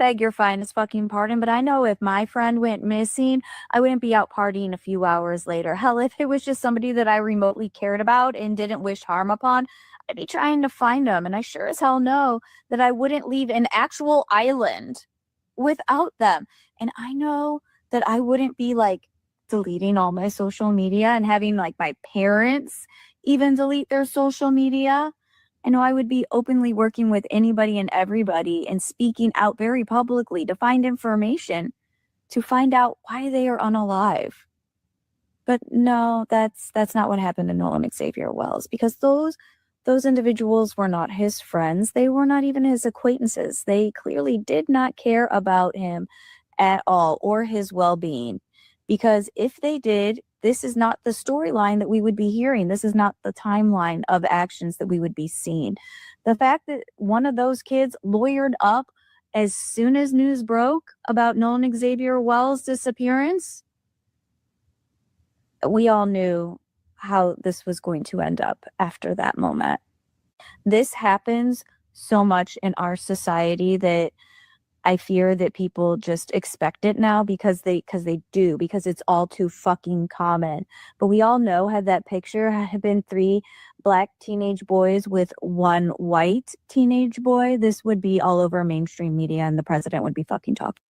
beg your finest fucking pardon, but I know if my friend went missing, I wouldn't be out partying a few hours later. Hell, if it was just somebody that I remotely cared about and didn't wish harm upon, I'd be trying to find them. And I sure as hell know that I wouldn't leave an actual island without them. And I know that I wouldn't be like deleting all my social media and having like my parents even delete their social media. I know I would be openly working with anybody and everybody and speaking out very publicly to find information to find out why they are unalive. But no, that's not what happened to Nolan Xavier Wells, because those individuals were not his friends. They were not even his acquaintances. They clearly did not care about him at all or his well-being. Because if they did, this is not the storyline that we would be hearing. This is not the timeline of actions that we would be seeing. The fact that one of those kids lawyered up as soon as news broke about Nolan Xavier Wells' disappearance, we all knew how this was going to end up after that moment. This happens so much in our society that I fear that people just expect it now because they do, because it's all too fucking common. But we all know, had that picture had been 3 black teenage boys with 1 white teenage boy, this would be all over mainstream media and the president would be fucking talking.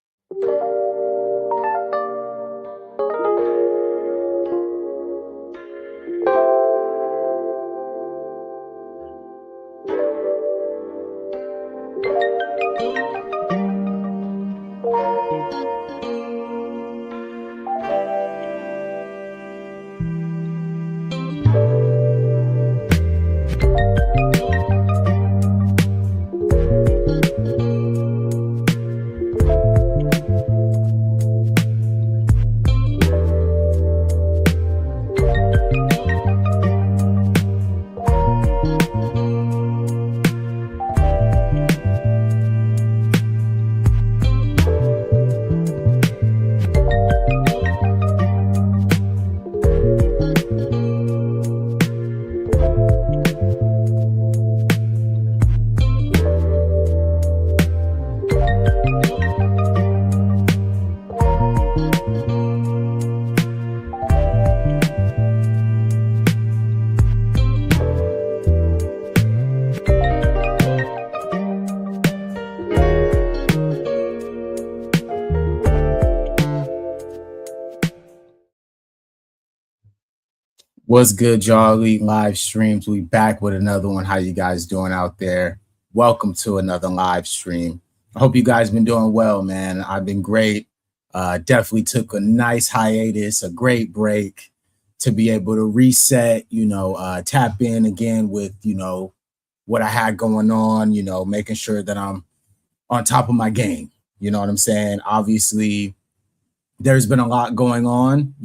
What's good, y'all? Elite live streams. We back with another one. How you guys doing out there? Welcome to another live stream. I hope you guys been doing well, man. I've been great. Definitely took a nice hiatus, a great break to be able to reset, tap in again with, what I had going on, making sure that I'm on top of my game. You know what I'm saying? Obviously, there's been a lot going on,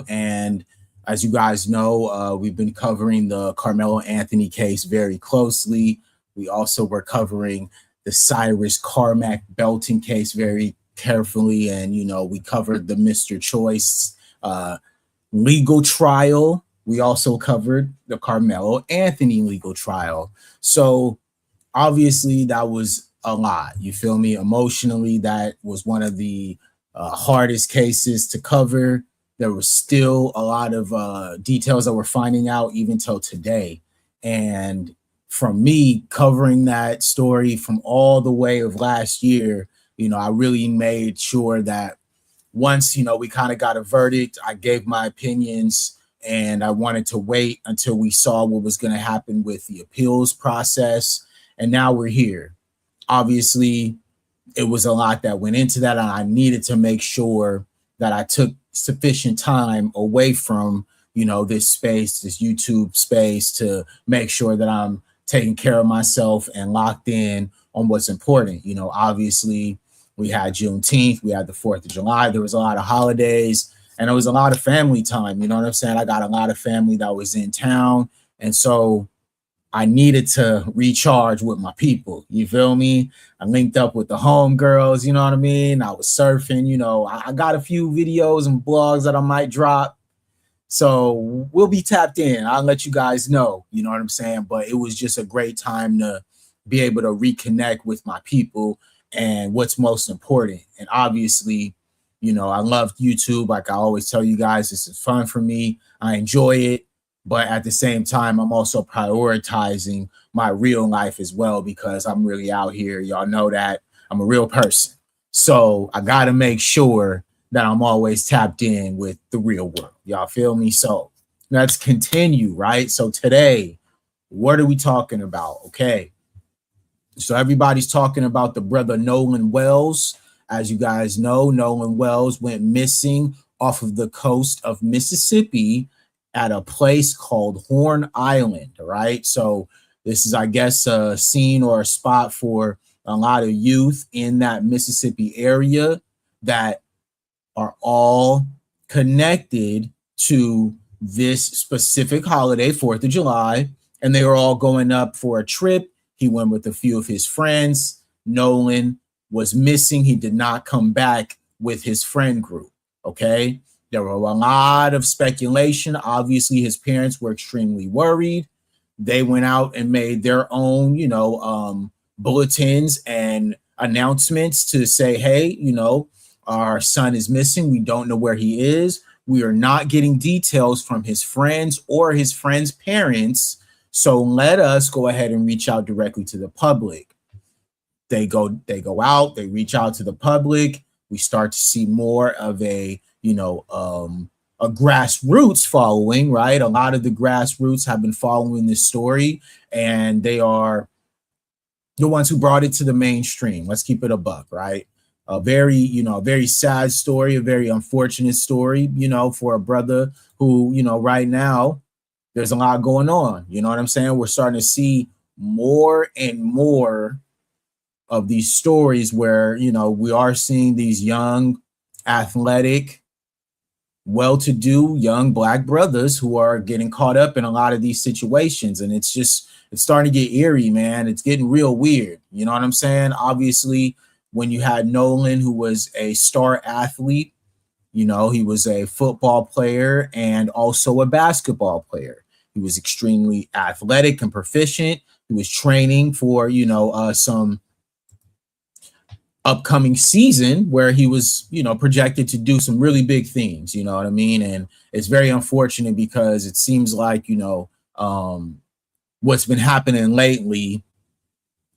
and as you guys know, we've been covering the Carmelo Anthony case very closely. We also were covering the Cyrus Carmack Belton case very carefully. And, we covered the Mr. Choice legal trial. We also covered the Carmelo Anthony legal trial. So obviously that was a lot. You feel me? Emotionally, that was one of the hardest cases to cover. There was still a lot of details that we're finding out even till today. And from me covering that story from all the way of last year, I really made sure that once, we kind of got a verdict, I gave my opinions, and I wanted to wait until we saw what was going to happen with the appeals process. And now we're here. Obviously, it was a lot that went into that, and I needed to make sure that I took sufficient time away from, this space, this YouTube space, to make sure that I'm taking care of myself and locked in on what's important. Obviously we had Juneteenth, we had the 4th of July, there was a lot of holidays, and it was a lot of family time. You know what I'm saying? I got a lot of family that was in town. And so I needed to recharge with my people. You feel me? I linked up with the homegirls, you know what I mean? I was surfing, I got a few videos and blogs that I might drop. So we'll be tapped in. I'll let you guys know, you know what I'm saying? But it was just a great time to be able to reconnect with my people and what's most important. And obviously, you know, I love YouTube. Like I always tell you guys, this is fun for me. I enjoy it. But at the same time, I'm also prioritizing my real life as well because I'm really out here. Y'all know that I'm a real person. So I got to make sure that I'm always tapped in with the real world. Y'all feel me? So let's continue, right? So today, what are we talking about? Okay. So everybody's talking about the brother Nolan Wells. As you guys know, Nolan Wells went missing off of the coast of Mississippi at a place called Horn Island, right? So this is, I guess, a scene or a spot for a lot of youth in that Mississippi area that are all connected to this specific holiday, 4th of July, and they were all going up for a trip. He went with a few of his friends. Nolan was missing. He did not come back with his friend group. Okay. There were a lot of speculation. Obviously, his parents were extremely worried. They went out and made their own, bulletins and announcements to say, hey, our son is missing. We don't know where he is. We are not getting details from his friends or his friends' parents. So let us go ahead and reach out directly to the public. They go out, they reach out to the public. We start to see more of a grassroots following, right? A lot of the grassroots have been following this story, and they are the ones who brought it to the mainstream. Let's keep it a buck, right? A very sad story, a very unfortunate story, for a brother who, right now, there's a lot going on. You know what I'm saying? We're starting to see more and more of these stories where, we are seeing these young, athletic, well-to-do young Black brothers who are getting caught up in a lot of these situations. And it's starting to get eerie, man. It's getting real weird. You know what I'm saying? Obviously, when you had Nolan, who was a star athlete, he was a football player and also a basketball player. He was extremely athletic and proficient. He was training for, some upcoming season where he was, projected to do some really big things, you know what I mean? And it's very unfortunate because it seems like, what's been happening lately,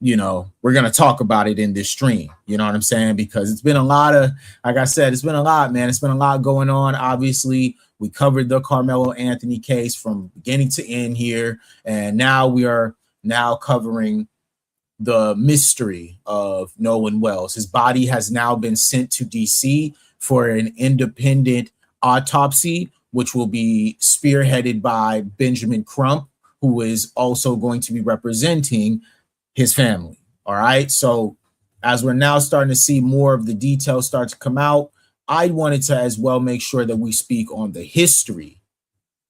we're going to talk about it in this stream. You know what I'm saying? Because it's been a lot of, like I said, it's been a lot, man. It's been a lot going on. Obviously, we covered the Carmelo Anthony case from beginning to end here. And now we are covering the mystery of Nolan Wells. His body has now been sent to DC for an independent autopsy, which will be spearheaded by Benjamin Crump, who is also going to be representing his family. All right. So as we're now starting to see more of the details start to come out, I wanted to as well make sure that we speak on the history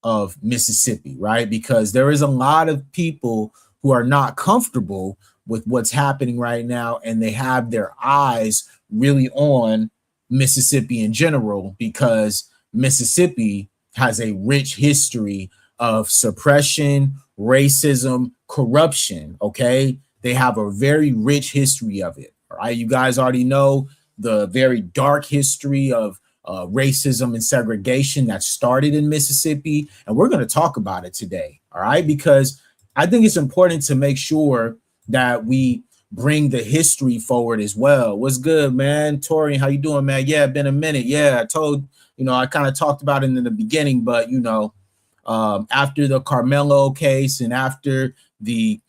of Mississippi, right? Because there is a lot of people who are not comfortable with what's happening right now, and they have their eyes really on Mississippi in general, because Mississippi has a rich history of suppression, racism, corruption, okay? They have a very rich history of it, all right? You guys already know the very dark history of racism and segregation that started in Mississippi, and we're going to talk about it today, all right? Because I think it's important to make sure that we bring the history forward as well. What's good, man? Tori, how you doing, man? Yeah, been a minute. Yeah, I kind of talked about it in the beginning, but, after the Carmelo case and after the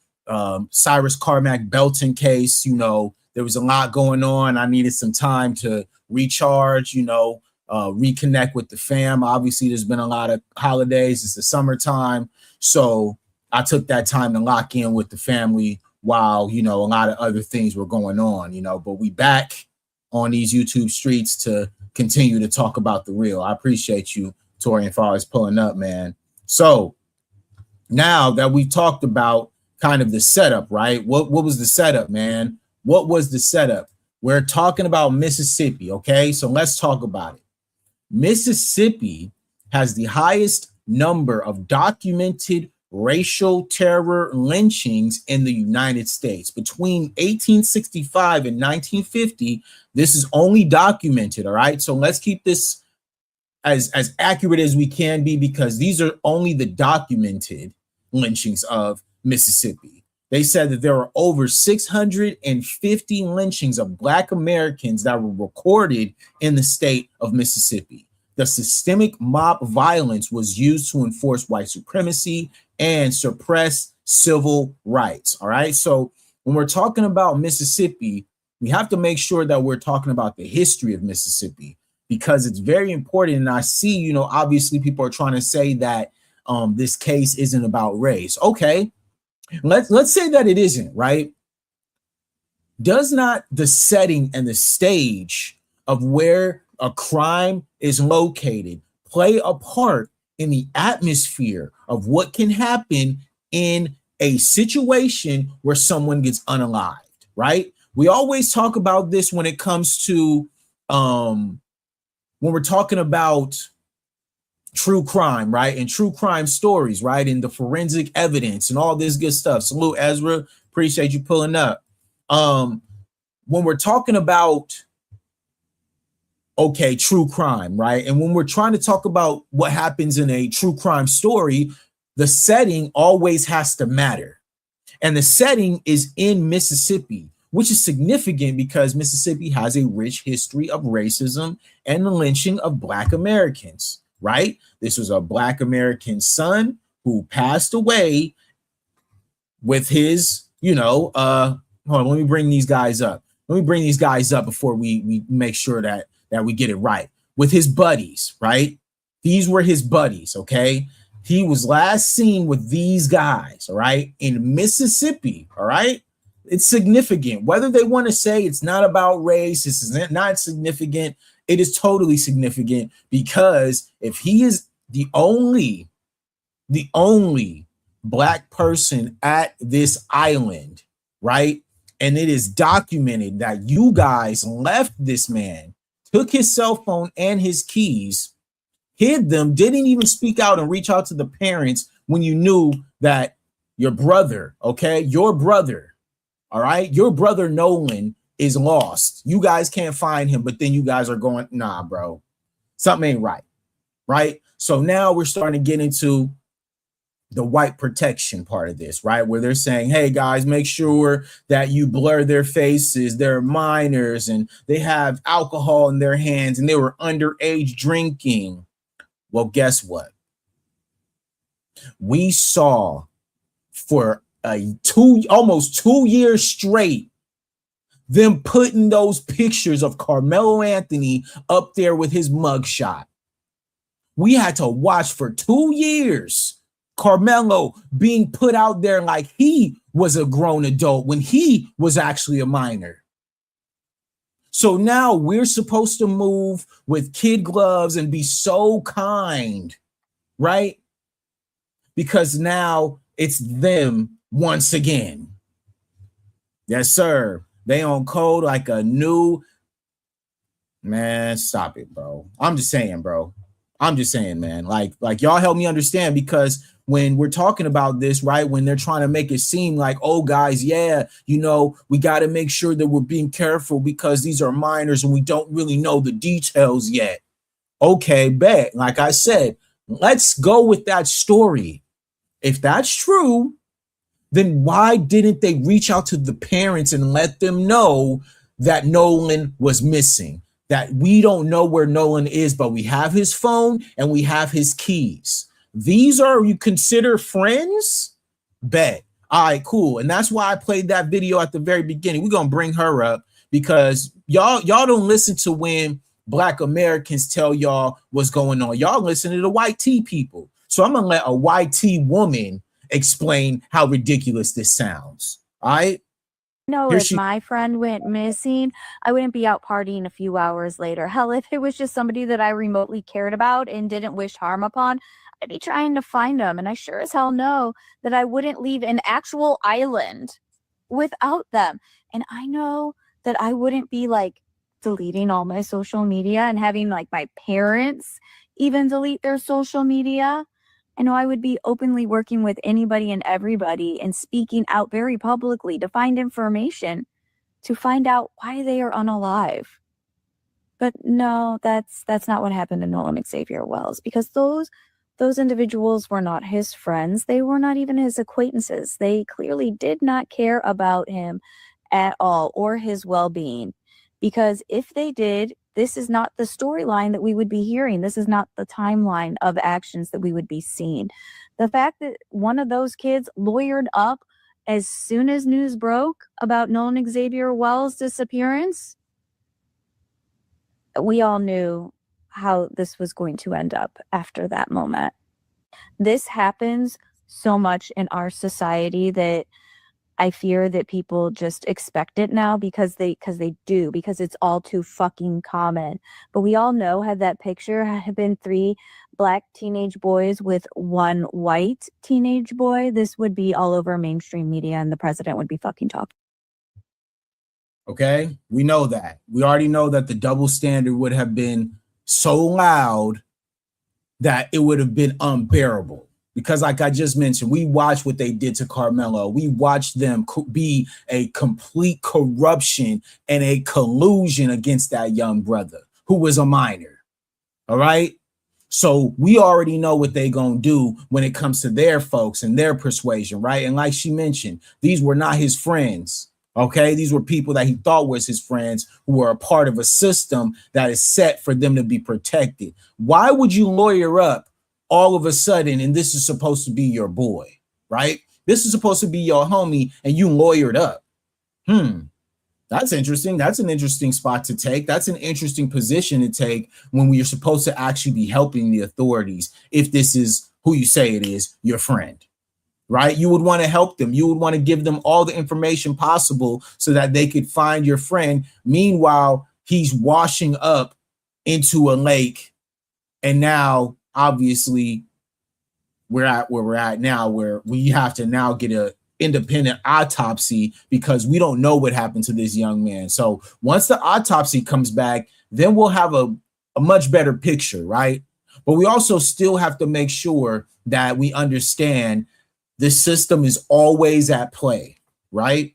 Cyrus Carmack Belton case, there was a lot going on. I needed some time to recharge, reconnect with the fam. Obviously, there's been a lot of holidays. It's the summertime. So I took that time to lock in with the family while, a lot of other things were going on, but we back on these YouTube streets to continue to talk about the real. I appreciate you, Tori, and Forrest pulling up, man. So now that we talked about kind of the setup, right? What was the setup, man? What was the setup? We're talking about Mississippi, okay? So let's talk about it. Mississippi has the highest number of documented racial terror lynchings in the United States. Between 1865 and 1950, this is only documented, all right? So let's keep this as accurate as we can be, because these are only the documented lynchings of Mississippi. They said that there were over 650 lynchings of Black Americans that were recorded in the state of Mississippi. The systemic mob violence was used to enforce white supremacy and suppress civil rights. All right. So when we're talking about Mississippi, we have to make sure that we're talking about the history of Mississippi, because it's very important. And I see, obviously people are trying to say that this case isn't about race. Okay, let's say that it isn't, right? Does not the setting and the stage of where a crime is located play a part in the atmosphere of what can happen in a situation where someone gets unalived, right? We always talk about this when it comes to when we're talking about true crime, right? And true crime stories, right? And the forensic evidence and all this good stuff. Salute, Ezra. Appreciate you pulling up. When we're talking about, okay, true crime, right? And when we're trying to talk about what happens in a true crime story, the setting always has to matter. And the setting is in Mississippi, which is significant because Mississippi has a rich history of racism and the lynching of Black Americans, right? This was a Black American son who passed away with his, hold on, let me bring these guys up. Let me bring these guys up before we make sure that we get it right. With his buddies, right? These were his buddies, okay? He was last seen with these guys, all right, in Mississippi, all right? It's significant. Whether they want to say it's not about race, this is not significant, it is totally significant, because if he is the only Black person at this island, right? And it is documented that you guys left this man, took his cell phone and his keys, hid them, didn't even speak out and reach out to the parents when you knew that your brother, okay, your brother, all right, your brother Nolan is lost. You guys can't find him, but then you guys are going, nah, bro, something ain't right, right? So now we're starting to get into the white protection part of this, right? Where they're saying, hey guys, make sure that you blur their faces. They're minors and they have alcohol in their hands and they were underage drinking. Well, guess what? We saw for almost 2 years straight them putting those pictures of Carmelo Anthony up there with his mugshot. We had to watch for 2 years Carmelo being put out there like he was a grown adult when he was actually a minor. So now we're supposed to move with kid gloves and be so kind, right? Because now it's them once again. Yes, sir. They on code like a new, man, stop it, bro. I'm just saying, bro. I'm just saying, man, like y'all help me understand, because when we're talking about this, right, when they're trying to make it seem like, oh, guys, yeah, we got to make sure that we're being careful because these are minors and we don't really know the details yet. Okay, bet. Like I said, let's go with that story. If that's true, then why didn't they reach out to the parents and let them know that Nolan was missing? That we don't know where Nolan is, but we have his phone and we have his keys. These are, you consider friends? Bet. All right, cool. And that's why I played that video at the very beginning. We're going to bring her up because y'all don't listen to when Black Americans tell y'all what's going on. Y'all listen to the white tea people. So I'm going to let a white tea woman explain how ridiculous this sounds. All right? No, if my friend went missing, I wouldn't be out partying a few hours later. Hell, if it was just somebody that I remotely cared about and didn't wish harm upon, I'd be trying to find them. And I sure as hell know that I wouldn't leave an actual island without them. And I know that I wouldn't be like deleting all my social media and having like my parents even delete their social media. I know I would be openly working with anybody and everybody and speaking out very publicly to find information, to find out why they are unalive. But no, that's not what happened to Nolan Xavier Wells, because those individuals were not his friends. They were not even his acquaintances. They clearly did not care about him at all or his well-being. Because if they did, this is not the storyline that we would be hearing. This is not the timeline of actions that we would be seeing. The fact that one of those kids lawyered up as soon as news broke about Nolan Xavier Wells' disappearance, we all knew how this was going to end up after that moment. This happens so much in our society that I fear that people just expect it now because they do, because it's all too fucking common. But we all know, had that picture had been 3 black teenage boys with 1 white teenage boy, this would be all over mainstream media and the president would be fucking talking. Okay, we know that. We already know that the double standard would have been so loud that it would have been unbearable. Because like I just mentioned, we watched what they did to Carmelo. We watched them be a complete corruption and a collusion against that young brother who was a minor. All right. So we already know what they're going to do when it comes to their folks and their persuasion. Right. And like she mentioned, these were not his friends. Okay, these were people that he thought was his friends who were a part of a system that is set for them to be protected. Why would you lawyer up all of a sudden and this is supposed to be your boy, right? This is supposed to be your homie and you lawyered up. That's interesting. That's an interesting spot to take. That's an interesting position to take when you're supposed to actually be helping the authorities. If this is who you say it is, your friend. Right? You would want to help them. You would want to give them all the information possible so that they could find your friend. Meanwhile, he's washing up into a lake. And now, obviously, we're at where we're at now, where we have to now get an independent autopsy because we don't know what happened to this young man. So once the autopsy comes back, then we'll have a much better picture, right? But we also still have to make sure that we understand the system is always at play, right?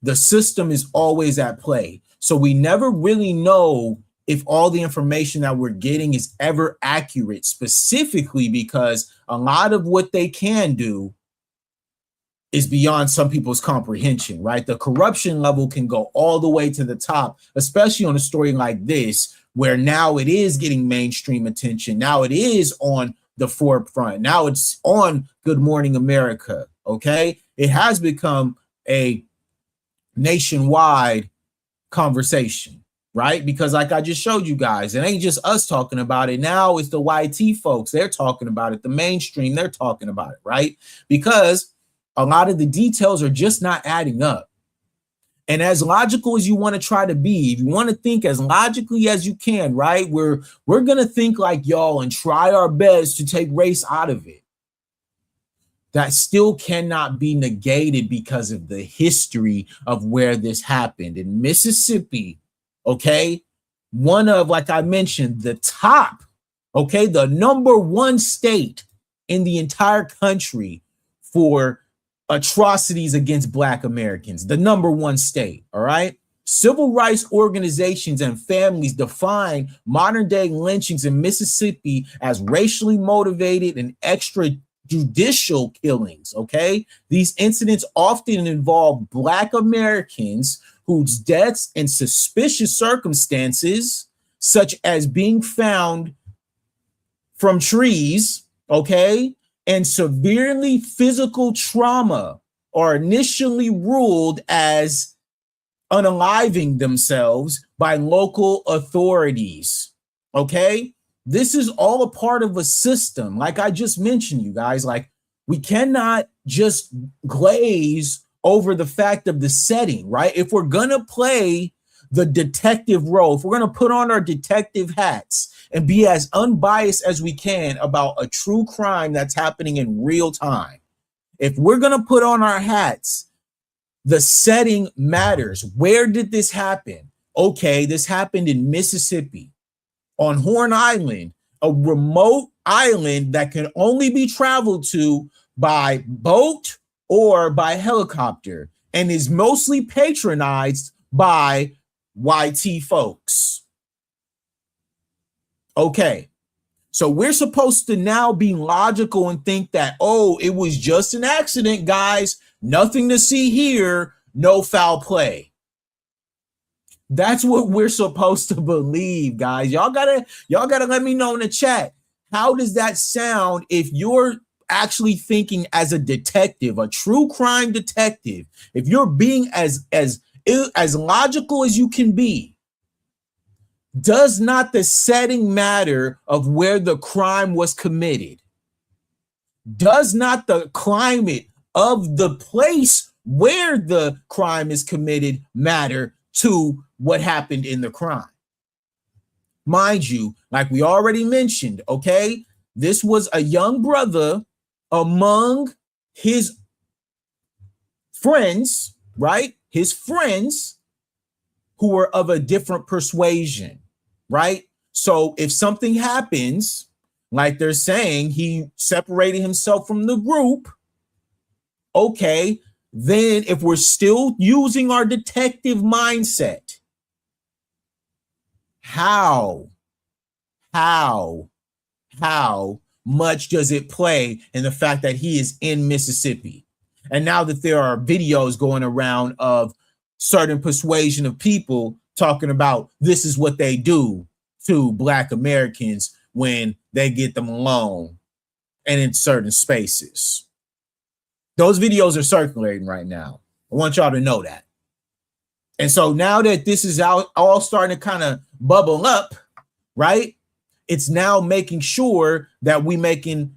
The system is always at play. So we never really know if all the information that we're getting is ever accurate, specifically because a lot of what they can do is beyond some people's comprehension, right? The corruption level can go all the way to the top, especially on a story like this, where now it is getting mainstream attention. Now it is on the forefront. Now it's on Good Morning America. Okay. It has become a nationwide conversation, right? Because like I just showed you guys, it ain't just us talking about it. Now it's the YT folks. They're talking about it. The mainstream, they're talking about it, right? Because a lot of the details are just not adding up. And as logical as you want to try to be, if you want to think as logically as you can, right? We're going to think like y'all and try our best to take race out of it. That still cannot be negated because of the history of where this happened in Mississippi. Okay. One of, like I mentioned, the top, okay, the #1 state in the entire country for atrocities against Black Americans, the #1 state. All right. Civil rights organizations and families define modern day lynchings in Mississippi as racially motivated and extrajudicial killings. Okay. These incidents often involve Black Americans whose deaths in suspicious circumstances, such as being found from trees, okay, and severely physical trauma, are initially ruled as unaliving themselves by local authorities. Okay, this is all a part of a system. Like I just mentioned, you guys, like we cannot just glaze over the fact of the setting, right? If we're gonna play the detective role, if we're gonna put on our detective hats and be as unbiased as we can about a true crime that's happening in real time, if we're going to put on our hats, the setting matters. Where did this happen? Okay, this happened in Mississippi, on Horn Island, a remote island that can only be traveled to by boat or by helicopter and is mostly patronized by YT folks. Okay, so we're supposed to now be logical and think that, oh, it was just an accident, guys. Nothing to see here. No foul play. That's what we're supposed to believe, guys. Y'all gotta let me know in the chat. How does that sound if you're actually thinking as a detective, a true crime detective? If you're being as logical as you can be, does not the setting matter of where the crime was committed? Does not the climate of the place where the crime is committed matter to what happened in the crime? Mind you, like we already mentioned, okay, this was a young brother among his friends, right? His friends who were of a different persuasion, right? So if something happens, like they're saying, he separated himself from the group, okay, then if we're still using our detective mindset, how much does it play in the fact that he is in Mississippi? And now that there are videos going around of certain persuasion of people talking about this is what they do to Black Americans when they get them alone and in certain spaces. Those videos are circulating right now. I want y'all to know that. And so now that this is all starting to kind of bubble up, right? It's now making sure that we making,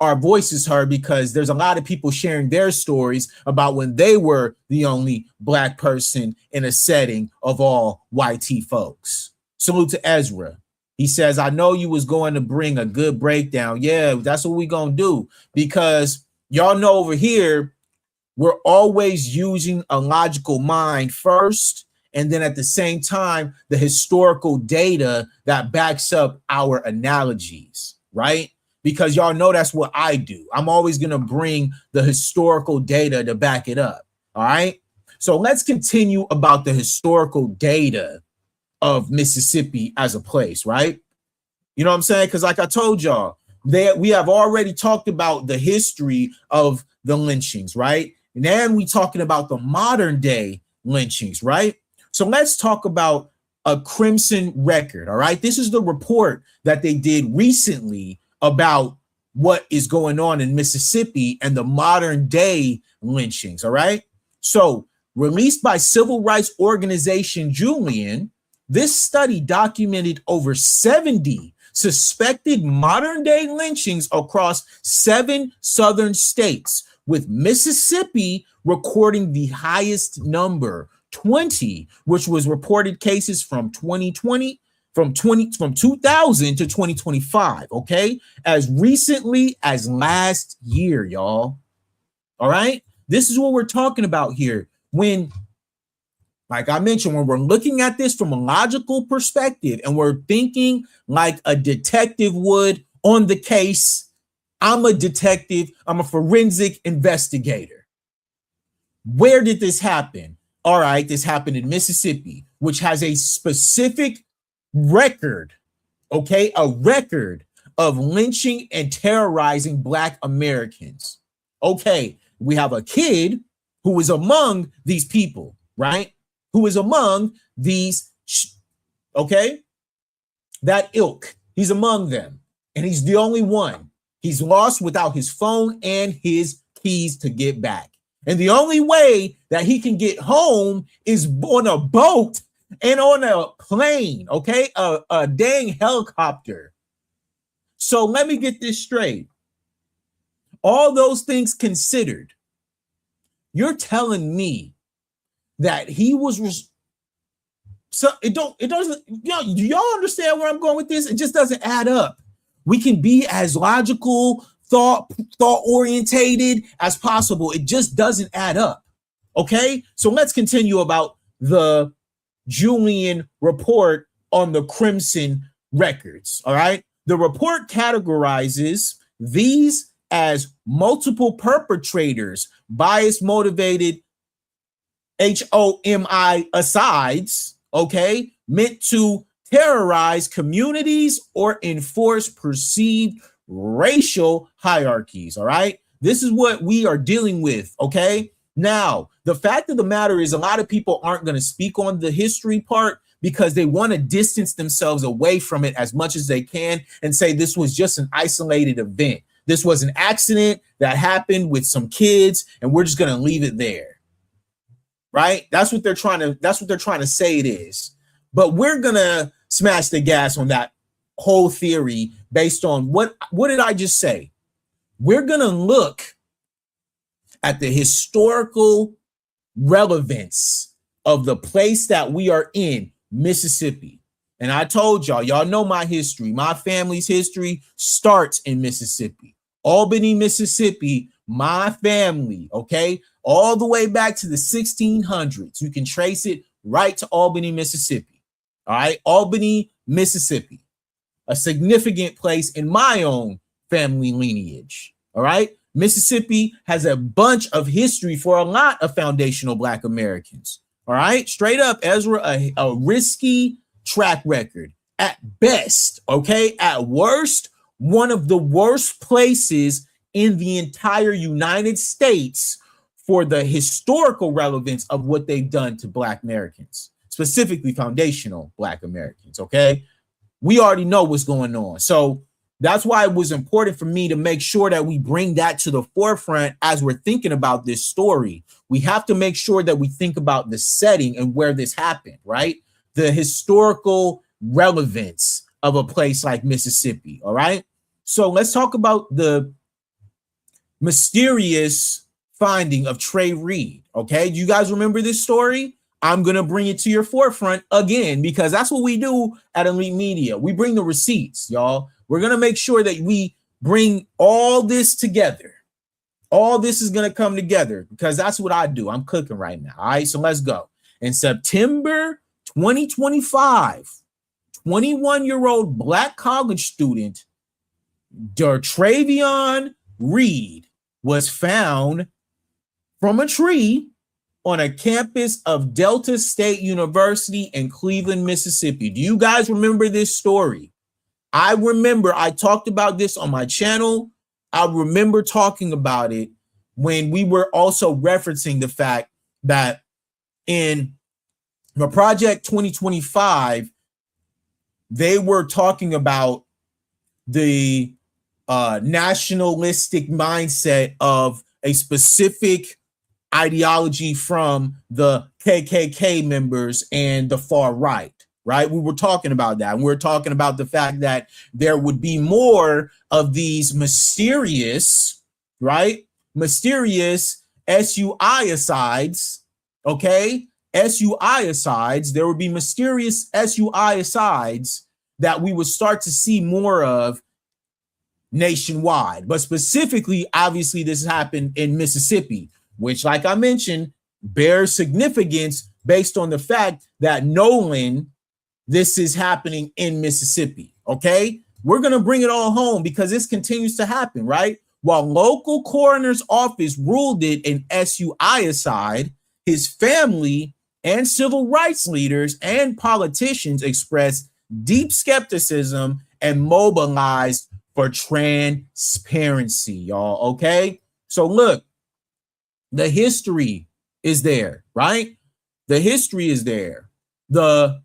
our voices heard, because there's a lot of people sharing their stories about when they were the only Black person in a setting of all YT folks. Salute to Ezra. He says, I know you was going to bring a good breakdown. Yeah, that's what we gonna do, because y'all know over here, we're always using a logical mind first, and then at the same time, the historical data that backs up our analogies, right? Because y'all know that's what I do. I'm always going to bring the historical data to back it up, all right? So let's continue about the historical data of Mississippi as a place, right? You know what I'm saying? Because like I told y'all, we have already talked about the history of the lynchings, right? And then we talking about the modern day lynchings, right? So let's talk about a Crimson record, all right? This is the report that they did recently about what is going on in Mississippi and the modern day lynchings, all right? So released by civil rights organization Julian, this study documented over 70 suspected modern day lynchings across 7 southern states, with Mississippi recording the highest number, 20, which was reported cases from 2020, from 2000 to 2025, okay? As recently as last year, y'all. All right? This is what we're talking about here. When, like I mentioned, when we're looking at this from a logical perspective and we're thinking like a detective would on the case, I'm a detective, I'm a forensic investigator. Where did this happen? All right, this happened in Mississippi, which has a specific record, okay, a record of lynching and terrorizing Black Americans. Okay, we have a kid who is among these people, right? Who is among these, okay, that ilk. He's among them, and he's the only one. He's lost without his phone and his keys to get back. And the only way that he can get home is on a boat and on a plane, okay? A dang helicopter. So let me get this straight. All those things considered, you're telling me that he was so it doesn't, do y'all understand where I'm going with this? It just doesn't add up. We can be as logical, thought orientated as possible. It just doesn't add up. Okay, so let's continue about the Julian report on the Crimson records. All right, The report categorizes these as multiple perpetrators, bias motivated HOMI asides, okay, meant to terrorize communities or enforce perceived racial hierarchies. All right. This is what we are dealing with. Okay. Now, the fact of the matter is, a lot of people aren't going to speak on the history part because they want to distance themselves away from it as much as they can and say this was just an isolated event. This was an accident that happened with some kids, and we're just going to leave it there. Right? That's what they're trying to say it is. But we're going to smash the gas on that whole theory based on what did I just say? We're going to look at the historical relevance of the place that we are in, Mississippi. And I told y'all know my history. My family's history starts in Mississippi. Albany, Mississippi, my family, okay? All the way back to the 1600s. You can trace it right to Albany, Mississippi. All right, Albany, Mississippi, a significant place in my own family lineage. All right, Mississippi has a bunch of history for a lot of foundational Black Americans. All right, straight up, Ezra, a risky track record at best. Okay, at worst, one of the worst places in the entire United States for the historical relevance of what they've done to Black Americans, specifically foundational Black Americans, okay? We already know what's going on. So that's why it was important for me to make sure that we bring that to the forefront as we're thinking about this story. We have to make sure that we think about the setting and where this happened, right? The historical relevance of a place like Mississippi, all right? So let's talk about the mysterious finding of Trey Reed. Okay, do you guys remember this story? I'm gonna bring it to your forefront again because that's what we do at Elite Media. We bring the receipts, y'all. We're gonna make sure that we bring all this together. All this is gonna come together because that's what I do. I'm cooking right now. All right, so let's go. In September 2025, 21-year-old Black college student Travion Reed was found from a tree on a campus of Delta State University in Cleveland, Mississippi. Do you guys remember this story? I remember I talked about this on my channel. I remember talking about it when we were also referencing the fact that in the Project 2025, they were talking about the nationalistic mindset of a specific ideology from the KKK members and the far right, right? We were talking about that. And we're talking about the fact that there would be more of these mysterious, right? Mysterious SUI-asides, okay? SUI-asides. There would be mysterious SUI-asides that we would start to see more of nationwide. But specifically, obviously, this happened in Mississippi, which, like I mentioned, bears significance based on the fact that Nolan, this is happening in Mississippi, okay? We're going to bring it all home because this continues to happen, right? While local coroner's office ruled it an SUI-aside, his family and civil rights leaders and politicians expressed deep skepticism and mobilized for transparency, y'all, okay? So look, the history is there, right? The history is there. The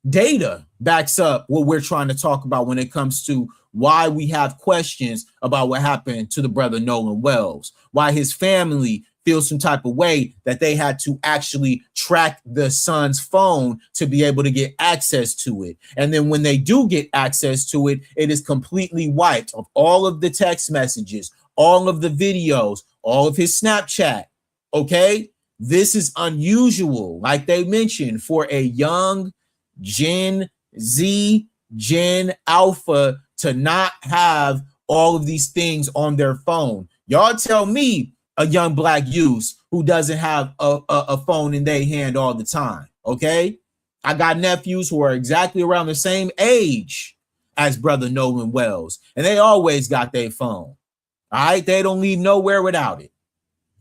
data backs up what we're trying to talk about when it comes to why we have questions about what happened to the brother Nolan Wells, why his family feels some type of way that they had to actually track the son's phone to be able to get access to it. And then when they do get access to it, it is completely wiped of all of the text messages, all of the videos, all of his Snapchat, okay? This is unusual, like they mentioned, for a young Gen Z, Gen Alpha to not have all of these things on their phone. Y'all tell me a young Black youth who doesn't have a phone in their hand all the time, okay? I got nephews who are exactly around the same age as brother Nolan Wells. And they always got their phone. All right. They don't leave nowhere without it.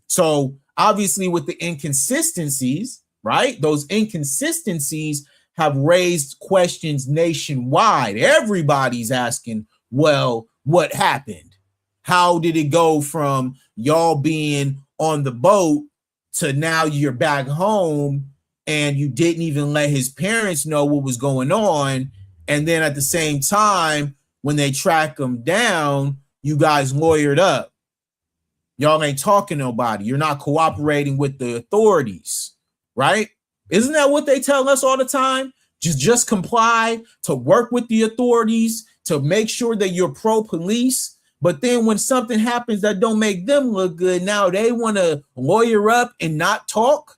So obviously with the inconsistencies, right? Those inconsistencies have raised questions nationwide. Everybody's asking, well, what happened? How did it go from y'all being on the boat to now you're back home and you didn't even let his parents know what was going on? And then at the same time, when they track him down, you guys lawyered up. Y'all ain't talking to nobody. You're not cooperating with the authorities, right? Isn't that what they tell us all the time? Just comply, to work with the authorities, to make sure that you're pro-police. But then when something happens that don't make them look good, now they want to lawyer up and not talk.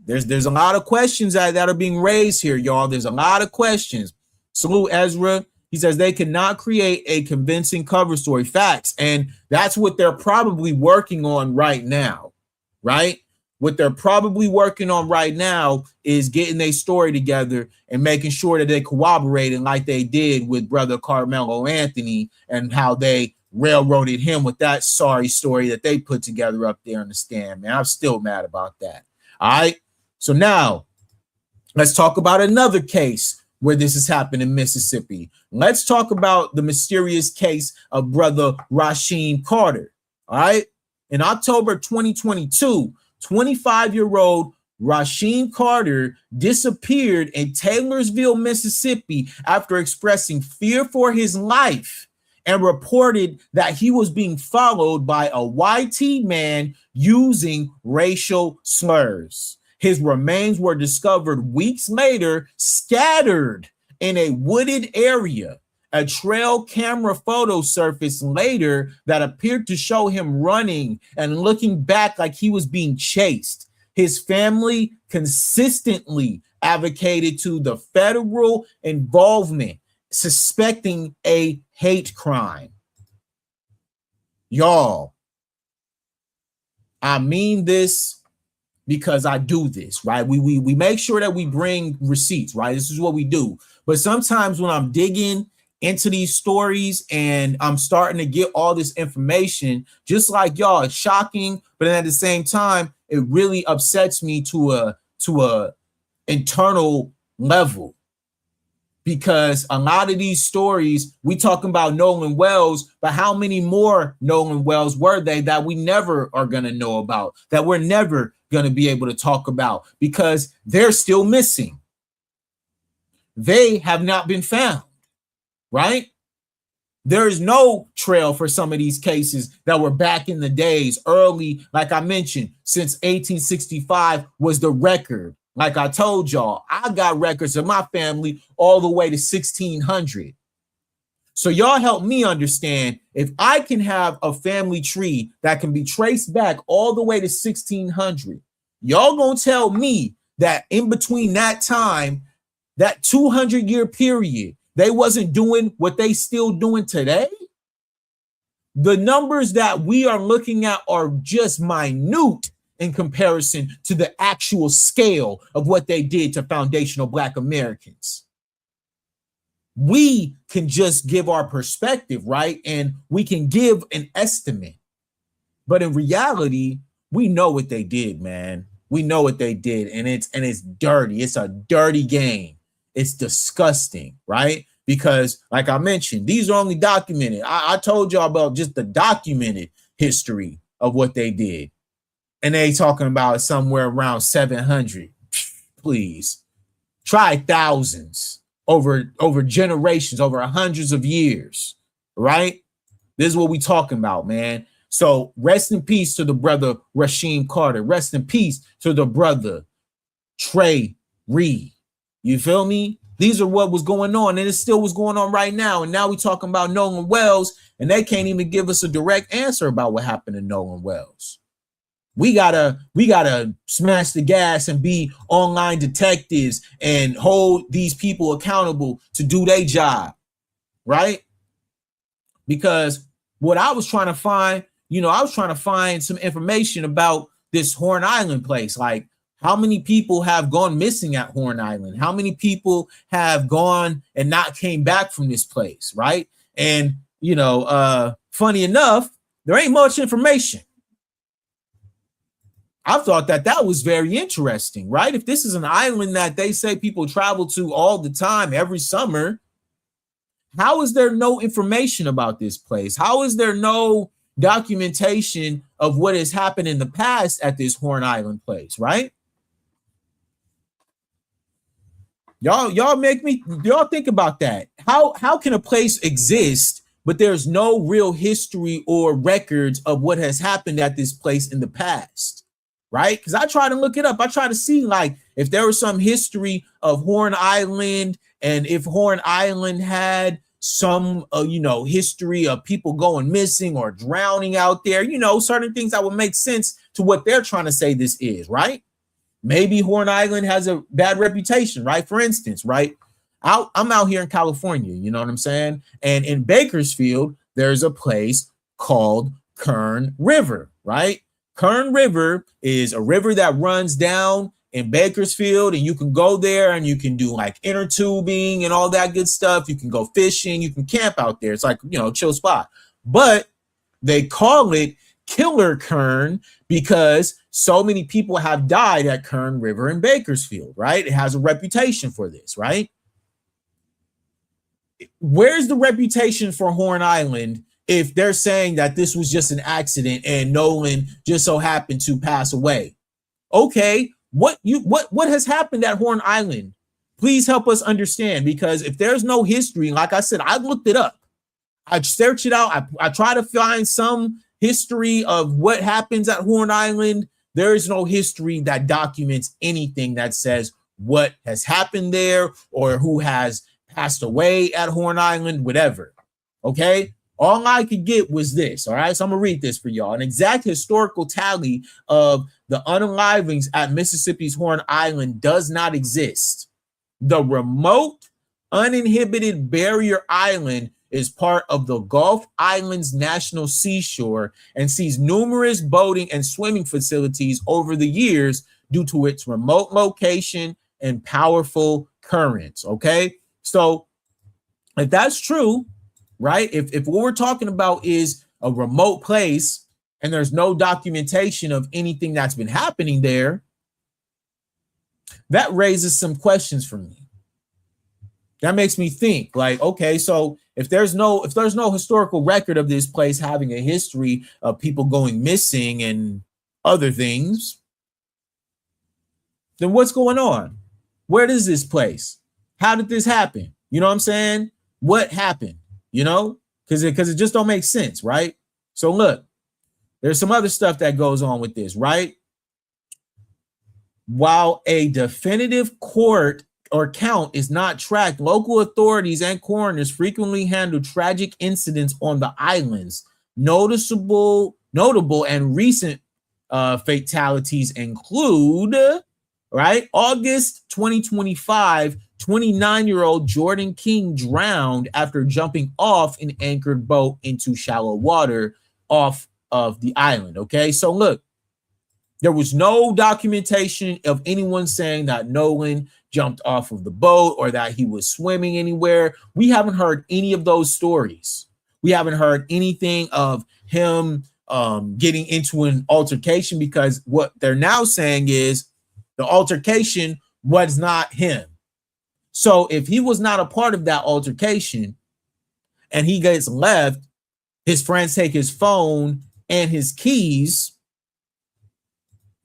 There's a lot of questions that are being raised here, y'all. There's a lot of questions. Salute Ezra. He says they cannot create a convincing cover story. Facts. And that's what they're probably working on right now, right? What they're probably working on right now is getting their story together and making sure that they cooperating like they did with brother Carmelo Anthony and how they railroaded him with that sorry story that they put together up there on the stand, man. I'm still mad about that. All right. So now let's talk about another case where this has happened in Mississippi. Let's talk about the mysterious case of brother Rasheem Carter. All right. In October 2022, 25-year-old Rasheem Carter disappeared in Taylorsville, Mississippi after expressing fear for his life and reported that he was being followed by a YT man using racial slurs. His remains were discovered weeks later, scattered in a wooded area. A trail camera photo surfaced later that appeared to show him running and looking back like he was being chased. His family consistently advocated to the federal involvement, suspecting a hate crime. Y'all, I mean this because I do this, right? We make sure that we bring receipts, right? This is what we do. But sometimes when I'm digging into these stories and I'm starting to get all this information, just like y'all, it's shocking, but then at the same time, it really upsets me to a internal level, because a lot of these stories, we talking about Nolan Wells, but how many more Nolan Wells were they that we never are going to know about, that we're never going to be able to talk about, because they're still missing. They have not been found, right? There is no trail for some of these cases that were back in the days, early, like I mentioned, since 1865 was the record. Like I told y'all, I got records of my family all the way to 1600. So y'all help me understand, if I can have a family tree that can be traced back all the way to 1600, y'all gonna tell me that in between that time, that 200-year period, they wasn't doing what they still doing today? The numbers that we are looking at are just minute in comparison to the actual scale of what they did to foundational Black Americans. We can just give our perspective, right? And we can give an estimate. But in reality, we know what they did, man. We know what they did, and it's dirty. It's a dirty game. It's disgusting, right? Because like I mentioned, these are only documented. I told y'all about just the documented history of what they did. And they talking about somewhere around 700. Please. Try thousands over generations, over hundreds of years, right? This is what we talking about, man. So rest in peace to the brother Rasheem Carter. Rest in peace to the brother Trey Reed. You feel me? These are what was going on, and it still was going on right now. And now we talking about Nolan Wells, and they can't even give us a direct answer about what happened to Nolan Wells. We gotta smash the gas and be online detectives and hold these people accountable to do their job, right? Because what I was trying to find, I was trying to find some information about this Horn Island place. Like, How many people have gone missing at Horn Island? How many people have gone and not came back from this place, right? And, funny enough, there ain't much information. I thought that was very interesting, right? If this is an island that they say people travel to all the time, every summer, how is there no information about this place? How is there no documentation of what has happened in the past at this Horn Island place, right? Y'all think about that. How can a place exist but there's no real history or records of what has happened at this place in the past, right? Because I try to look it up. I try to see like if there was some history of Horn Island and if Horn Island had some history of people going missing or drowning out there, certain things that would make sense to what they're trying to say this is, right? Maybe Horn Island has a bad reputation, right? For instance, right? I'm out here in California, you know what I'm saying? And in Bakersfield, there's a place called Kern River, right? Kern River is a river that runs down in Bakersfield, and you can go there and you can do like inner tubing and all that good stuff. You can go fishing, you can camp out there. It's like, chill spot. But they call it Killer Kern because so many people have died at Kern River in Bakersfield, right? It has a reputation for this, right? Where's the reputation for Horn Island if they're saying that this was just an accident and Nolan just so happened to pass away? Okay, what has happened at Horn Island? Please help us understand, because if there's no history, like I said, I looked it up. I searched it out. I try to find some history of what happens at Horn Island. There is no history that documents anything that says what has happened there or who has passed away at Horn Island, whatever. Okay. All I could get was this. All right. So I'm going to read this for y'all. An exact historical tally of the unalivings at Mississippi's Horn Island does not exist. The remote, uninhibited barrier island is part of the Gulf Islands National Seashore and sees numerous boating and swimming facilities over the years due to its remote location and powerful currents. Okay. So if that's true, right? If what we're talking about is a remote place and there's no documentation of anything that's been happening there, that raises some questions for me. That makes me think like, okay, so if there's no historical record of this place having a history of people going missing and other things, then what's going on? Where is this place? How did this happen? You know what I'm saying? What happened? Because it just don't make sense, right? So look, there's some other stuff that goes on with this, right? While a definitive court or count is not tracked, local authorities and coroners frequently handle tragic incidents on the islands. Notable and recent fatalities include, right, August 2025, 29-year-old Jordan King drowned after jumping off an anchored boat into shallow water off of the island. Okay, so look, there was no documentation of anyone saying that Nolan jumped off of the boat or that he was swimming anywhere. We haven't heard any of those stories. We haven't heard anything of him getting into an altercation, because what they're now saying is the altercation was not him. So if he was not a part of that altercation and he gets left, his friends take his phone and his keys,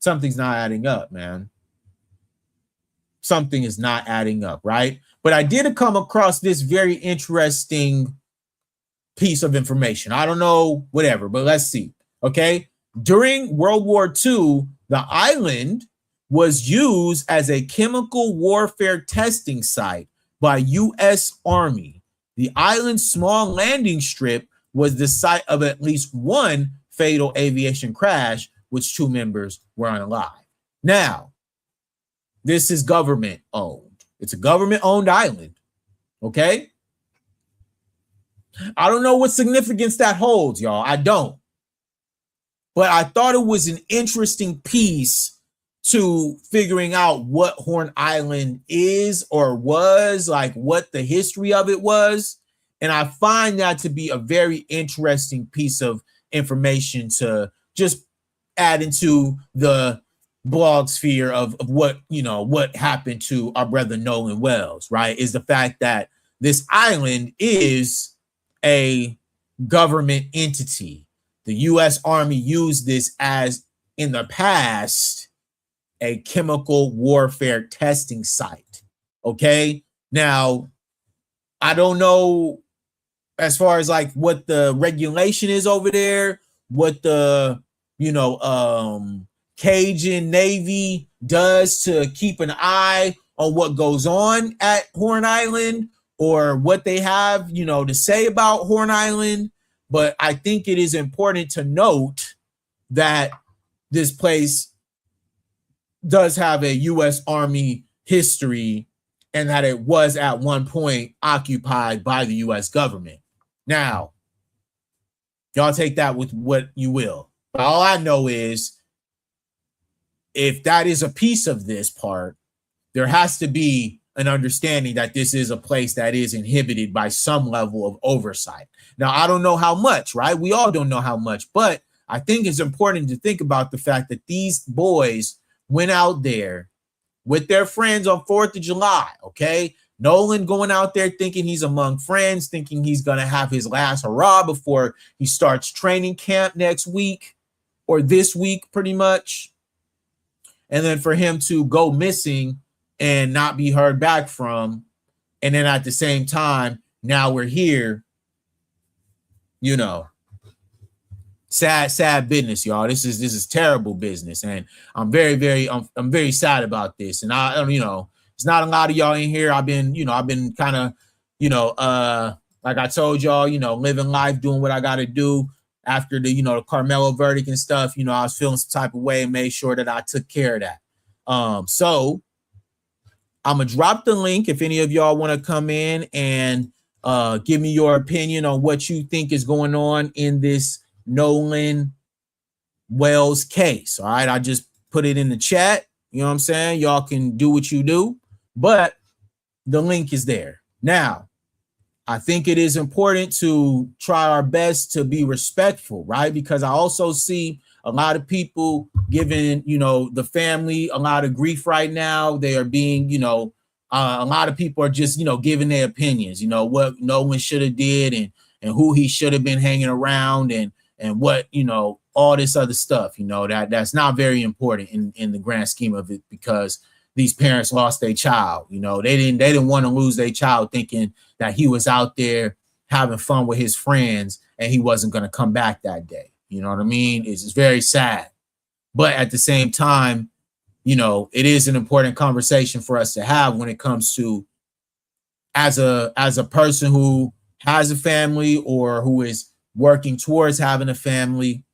something's not adding up, man. Something is not adding up, right? But I did come across this very interesting piece of information. I don't know, whatever, but let's see. Okay. During World War II, the island was used as a chemical warfare testing site by U.S. Army. The island's small landing strip was the site of at least one fatal aviation crash, which 2 members were unalive. Now, this is government owned. It's a government owned island. Okay. I don't know what significance that holds, y'all. I don't. But I thought it was an interesting piece to figuring out what Horn Island is or was, like what the history of it was. And I find that to be a very interesting piece of information to just add into the blog sphere of what, you know, what happened to our brother Nolan Wells, right? Is the fact that this island is a government entity. The US Army used this as, in the past, a chemical warfare testing site. Okay. Now, I don't know as far as like what the regulation is over there, what the, you know, Cajun Navy does to keep an eye on what goes on at Horn Island, or what they have, you know, to say about Horn Island. But I think it is important to note that this place does have a U.S. Army history, and that it was at one point occupied by the U.S. government. Now, y'all take that with what you will. But all I know is, if that is a piece of this part, there has to be an understanding that this is a place that is inhibited by some level of oversight. Now, I don't know how much, right? We all don't know how much, but I think it's important to think about the fact that these boys went out there with their friends on 4th of July, okay? Nolan going out there thinking he's among friends, thinking he's going to have his last hurrah before he starts training camp next week, or this week pretty much. And then for him to go missing and not be heard back from. And then at the same time, now we're here, you know. Sad business, y'all. This is terrible business, and I'm very sad about this. And I, you know, it's not a lot of y'all in here. I've been kind of, you know, like I told y'all, you know, living life, doing what I got to do after the, you know, the Carmelo verdict and stuff. You know, I was feeling some type of way and made sure that I took care of that. So I'm gonna drop the link if any of y'all want to come in and give me your opinion on what you think is going on in this Nolan Wells case. All right, I just put it in the chat. You know what I'm saying? Y'all can do what you do, but the link is there. Now, I think it is important to try our best to be respectful, right? Because I also see a lot of people giving, you know, the family a lot of grief right now. They are being, you know, a lot of people are just, you know, giving their opinions, you know, what Nolan should have did, and who he should have been hanging around, and what, you know, all this other stuff, you know, that's not very important in the grand scheme of it, because these parents lost their child. You know, they didn't want to lose their child thinking that he was out there having fun with his friends and he wasn't going to come back that day. You know what I mean? It's very sad. But at the same time, you know, it is an important conversation for us to have when it comes to, as a person who has a family or who is working towards having a family,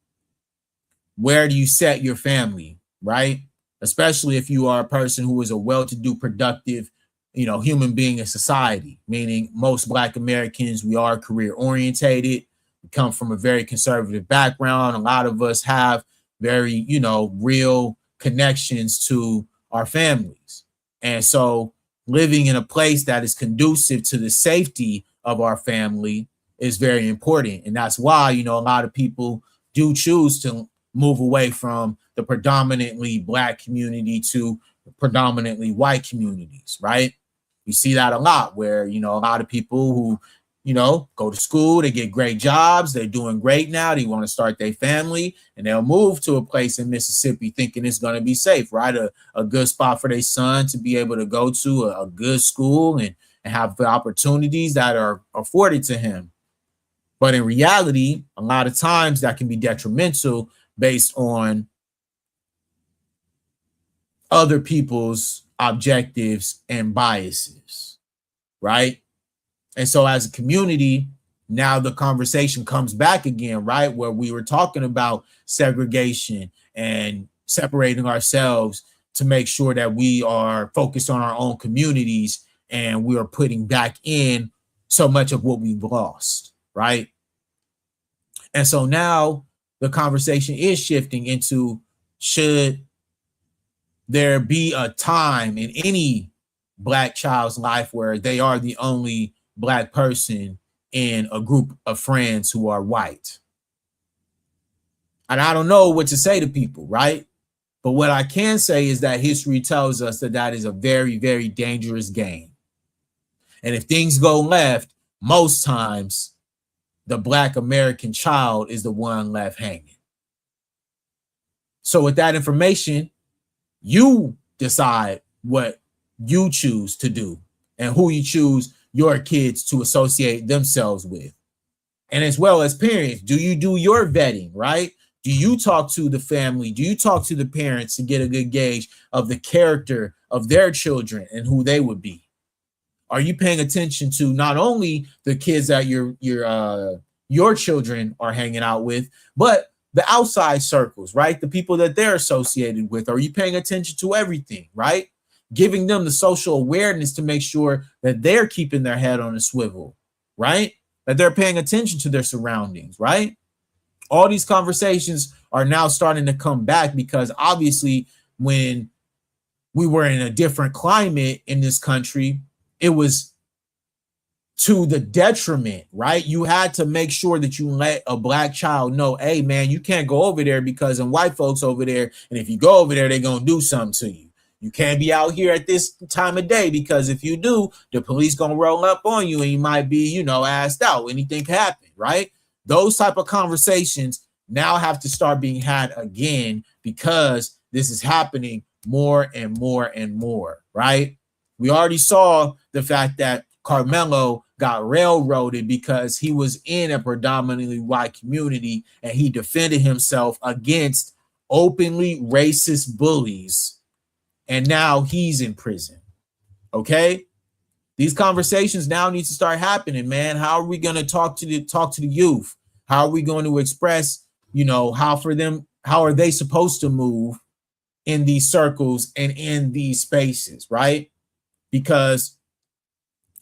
where do you set your family, right? Especially if you are a person who is a well-to-do, productive, you know, human being in society, meaning most Black Americans, we are career orientated. We come from a very conservative background. A lot of us have very, you know, real connections to our families. And so living in a place that is conducive to the safety of our family is very important. And that's why, you know, a lot of people do choose to move away from the predominantly Black community to predominantly white communities, right? You see that a lot, where, you know, a lot of people who, you know, go to school, they get great jobs, they're doing great now, they want to start their family, and they'll move to a place in Mississippi thinking it's going to be safe, right? A good spot for their son to be able to go to, a good school, and have the opportunities that are afforded to him. But in reality, a lot of times that can be detrimental based on other people's objectives and biases, right? And so as a community, now the conversation comes back again, right? Where we were talking about segregation and separating ourselves to make sure that we are focused on our own communities, and we are putting back in so much of what we've lost, right? And so now the conversation is shifting into, should there be a time in any Black child's life where they are the only Black person in a group of friends who are white. And I don't know what to say to people, right? But what I can say is that history tells us that that is a very, very dangerous game. And if things go left, most times the Black American child is the one left hanging. So with that information, you decide what you choose to do and who you choose your kids to associate themselves with. And as well as parents, do you do your vetting, right? Do you talk to the family? Do you talk to the parents to get a good gauge of the character of their children and who they would be? Are you paying attention to not only the kids that your children are hanging out with, but the outside circles, right? The people that they're associated with. Are you paying attention to everything, right? Giving them the social awareness to make sure that they're keeping their head on a swivel, right? That they're paying attention to their surroundings, right? All these conversations are now starting to come back because obviously when we were in a different climate in this country, it was to the detriment, right? You had to make sure that you let a Black child know, hey, man, you can't go over there because them white folks over there, and if you go over there, they're going to do something to you. You can't be out here at this time of day because if you do, the police going to roll up on you and you might be, asked out. Anything can happen, right? Those type of conversations now have to start being had again because this is happening more and more and more, right? We already saw the fact that Carmelo got railroaded because he was in a predominantly white community and he defended himself against openly racist bullies. And now he's in prison. Okay? These conversations now need to start happening, man. How are we going to talk to the youth? How are we going to express, how are they supposed to move in these circles and in these spaces, right? Because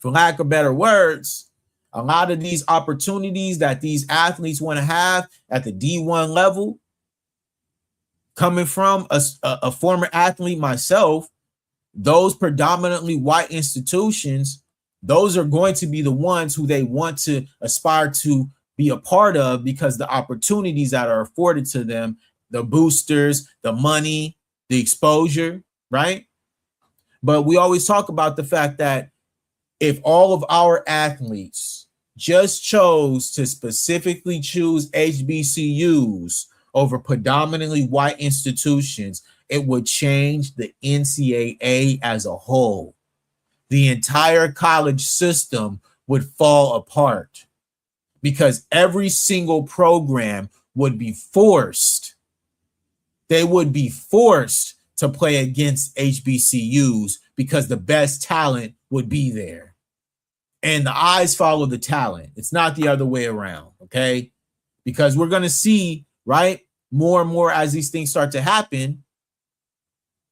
for lack of better words, a lot of these opportunities that these athletes want to have at the D1 level, coming from a former athlete myself, those predominantly white institutions, those are going to be the ones who they want to aspire to be a part of because the opportunities that are afforded to them, the boosters, the money, the exposure, right? But we always talk about the fact that if all of our athletes just chose to specifically choose HBCUs over predominantly white institutions, it would change the NCAA as a whole. The entire college system would fall apart because every single program would be forced. They would be forced to play against HBCUs because the best talent would be there. And the eyes follow the talent. It's not the other way around, okay? Because we're going to see, right, more and more as these things start to happen,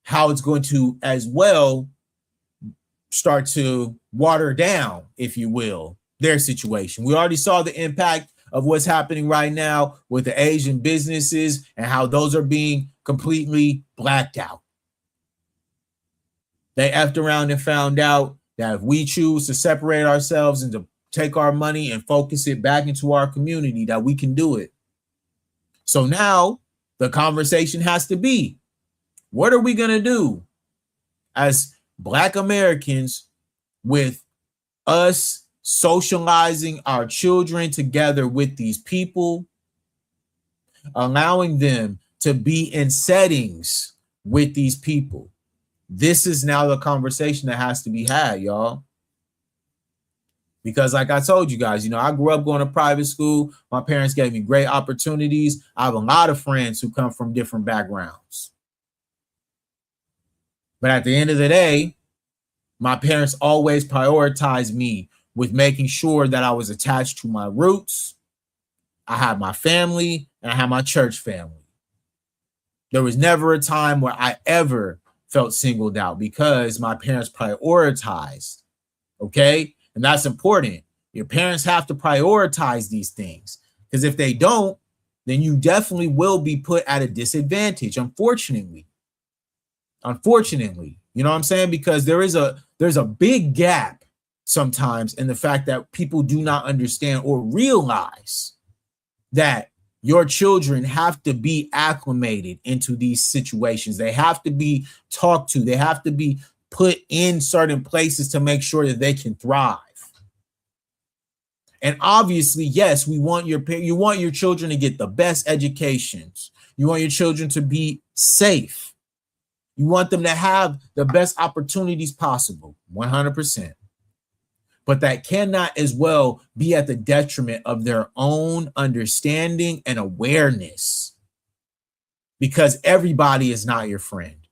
how it's going to as well start to water down, if you will, their situation. We already saw the impact of what's happening right now with the Asian businesses and how those are being completely blacked out. They effed around and found out that if we choose to separate ourselves and to take our money and focus it back into our community, that we can do it. So now the conversation has to be, what are we going to do as Black Americans with us socializing our children together with these people, allowing them to be in settings with these people? This is now the conversation that has to be had, y'all. Because like I told you guys, I grew up going to private school. My parents gave me great opportunities. I have a lot of friends who come from different backgrounds. But at the end of the day, my parents always prioritized me with making sure that I was attached to my roots. I had my family and I had my church family. There was never a time where I ever felt singled out because my parents prioritized, okay? And that's important. Your parents have to prioritize these things because if they don't, then you definitely will be put at a disadvantage, unfortunately. Unfortunately, you know what I'm saying? Because there's a big gap sometimes in the fact that people do not understand or realize that your children have to be acclimated into these situations. They have to be talked to. They have to be put in certain places to make sure that they can thrive. And obviously, yes, you want your children to get the best educations. You want your children to be safe. You want them to have the best opportunities possible, 100%. But that cannot as well be at the detriment of their own understanding and awareness, because everybody is not your friend.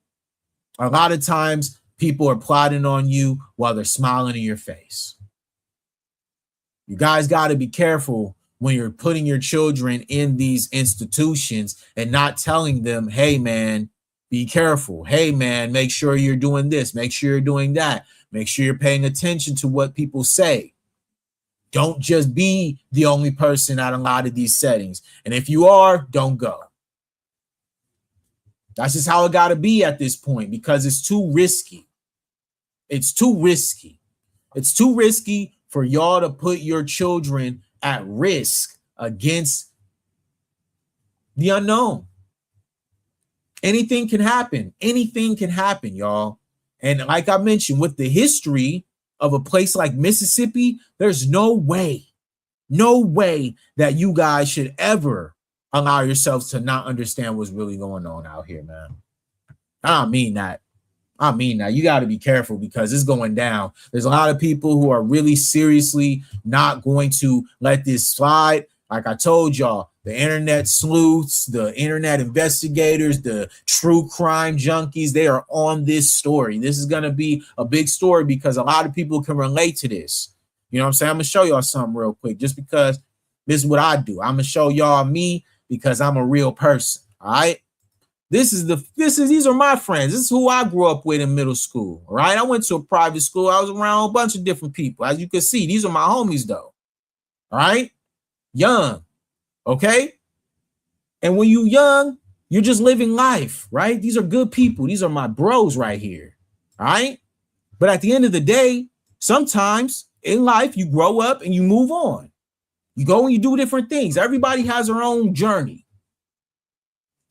A lot of times people are plotting on you while they're smiling in your face. You guys got to be careful when you're putting your children in these institutions and not telling them, hey, man, be careful. Hey, man, make sure you're doing this. Make sure you're doing that. Make sure you're paying attention to what people say. Don't just be the only person at a lot of these settings. And if you are, don't go. That's just how it got to be at this point, because it's too risky. It's too risky. It's too risky for y'all to put your children at risk against the unknown. Anything can happen. Anything can happen, y'all. And like I mentioned, with the history of a place like Mississippi, there's no way that you guys should ever allow yourselves to not understand what's really going on out here, man. I mean that. You got to be careful, because it's going down. There's a lot of people who are really seriously not going to let this slide. Like I told y'all, the internet sleuths, the internet investigators, the true crime junkies, they are on this story. This is going to be a big story because a lot of people can relate to this. You know what I'm saying? I'm going to show y'all something real quick, just because this is what I do. I'm going to show y'all me because I'm a real person. All right. These are my friends. This is who I grew up with in middle school. All right. I went to a private school. I was around a bunch of different people. As you can see, these are my homies though. All right. Young. Okay. And when you young, you're just living life, right? These are good people. These are my bros right here. All right. But at the end of the day, sometimes in life, you grow up and you move on. You go and you do different things. Everybody has their own journey.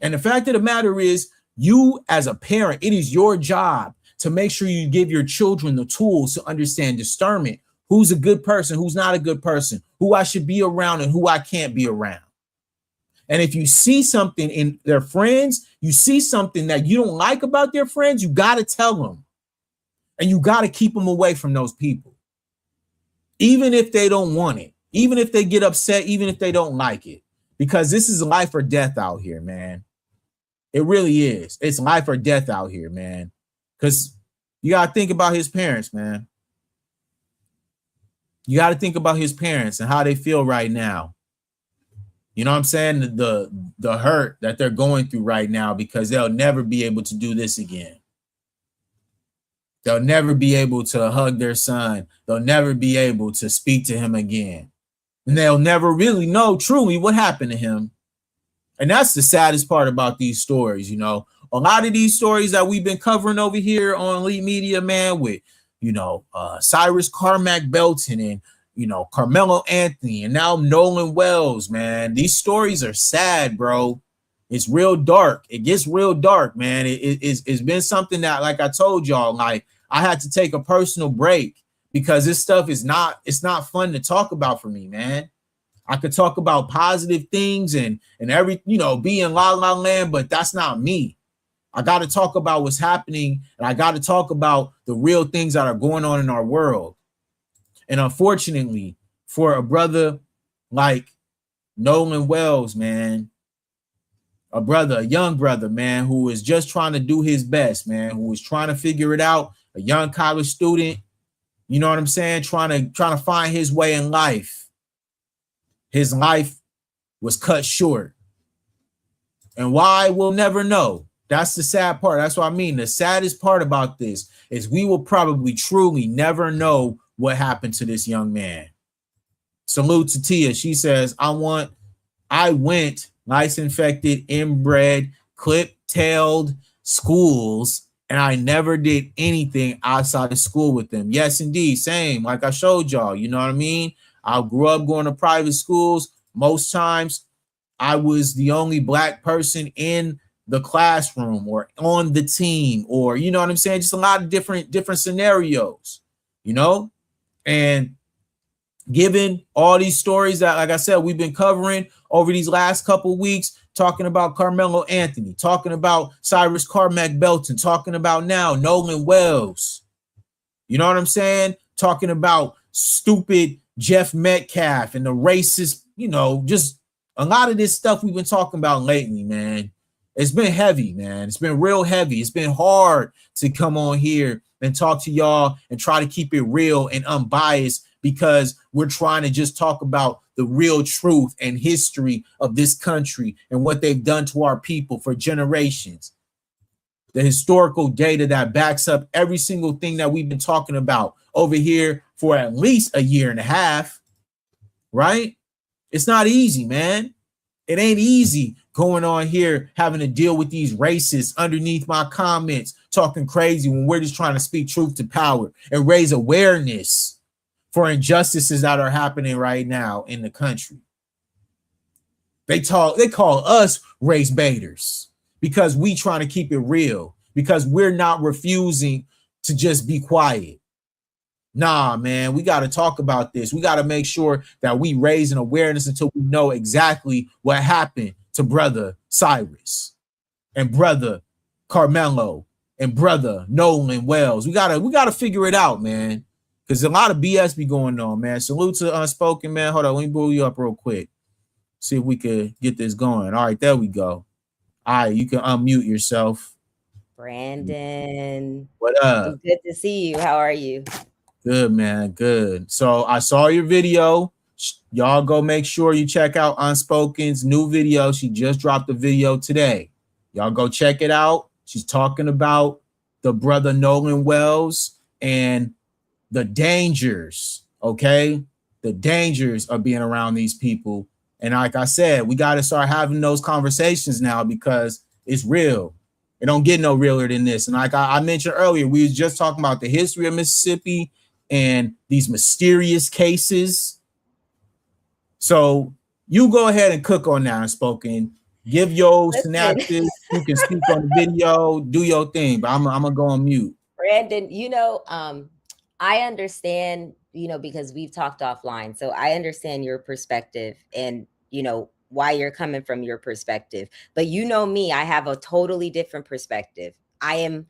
And the fact of the matter is, you as a parent, it is your job to make sure you give your children the tools to understand discernment. Who's a good person, who's not a good person, who I should be around and who I can't be around. And if you see something in their friends, you see something that you don't like about their friends, you got to tell them. And you got to keep them away from those people. Even if they don't want it, even if they get upset, even if they don't like it, because this is life or death out here, man. It really is. It's life or death out here, man. Because you got to think about his parents, man. You got to think about his parents and how they feel right now. You know what I'm saying? The hurt that they're going through right now, because they'll never be able to do this again. They'll never be able to hug their son. They'll never be able to speak to him again. And they'll never really know truly what happened to him. And that's the saddest part about these stories, you know. A lot of these stories that we've been covering over here on Elite Media, man, with, Cyrus Carmack Belton and, Carmelo Anthony and now Nolan Wells, man. These stories are sad, bro. It's real dark. It gets real dark, man. It's been something that, like I told y'all, like I had to take a personal break because this stuff it's not fun to talk about for me, man. I could talk about positive things and every, be in la la land, but that's not me. I got to talk about what's happening, and I got to talk about the real things that are going on in our world. And unfortunately, for a brother like Nolan Wells, man, a young brother, man, who is just trying to do his best, man, who is trying to figure it out, a young college student, you know what I'm saying, trying to find his way in life. His life was cut short. And why, we'll never know. That's the sad part. That's what I mean. The saddest part about this is we will probably truly never know what happened to this young man. Salute to Tia. She says, I went lice infected, inbred, clip-tailed schools And I never did anything outside of school with them. Yes, indeed. Same. Like I showed y'all, you know what I mean? I grew up going to private schools. Most times I was the only black person in the classroom or on the team, or you know what I'm saying? Just a lot of different scenarios, you know? And given all these stories that, like I said, we've been covering over these last couple weeks, talking about Carmelo Anthony, talking about Cyrus Carmack Belton, talking about now Nolan Wells. You know what I'm saying? Talking about stupid Jeff Metcalf and the racist, you know, just a lot of this stuff we've been talking about lately, man. It's been heavy, man. It's been real heavy. It's been hard to come on here and talk to y'all and try to keep it real and unbiased, because we're trying to just talk about the real truth and history of this country and what they've done to our people for generations. The historical data that backs up every single thing that we've been talking about over here for at least a year and a half, right? It's not easy, man. It ain't easy going on here having to deal with these racists underneath my comments talking crazy when we're just trying to speak truth to power and raise awareness for injustices that are happening right now in the country. They call us race baiters because we trying to keep it real, because we're not refusing to just be quiet. Nah, man, we got to talk about this. We got to make sure that we raise an awareness until we know exactly what happened to brother Cyrus and brother Carmelo and brother Nolan Wells. We gotta figure it out, man, because a lot of BS be going on, man. Salute to Unspoken, man. Hold on, let me pull you up real quick. See if we could get this going. All right, there we go. All right, you can unmute yourself. Brandon, what up? It's good to see you. How are you? Good, man. Good. So I saw your video. Y'all go make sure you check out Unspoken's new video. She just dropped the video today. Y'all go check it out. She's talking about the brother Nolan Wells and the dangers, okay? The dangers of being around these people. And like I said, we got to start having those conversations now because it's real. It don't get no realer than this. And like I mentioned earlier, we was just talking about the history of Mississippi and these mysterious cases. So you go ahead and cook on that, Unspoken. Give your synopsis. You can speak on the video, do your thing, but I'm gonna go on mute. Brandon, I understand, because we've talked offline. So I understand your perspective and, why you're coming from your perspective. But you know me, I have a totally different perspective. I'm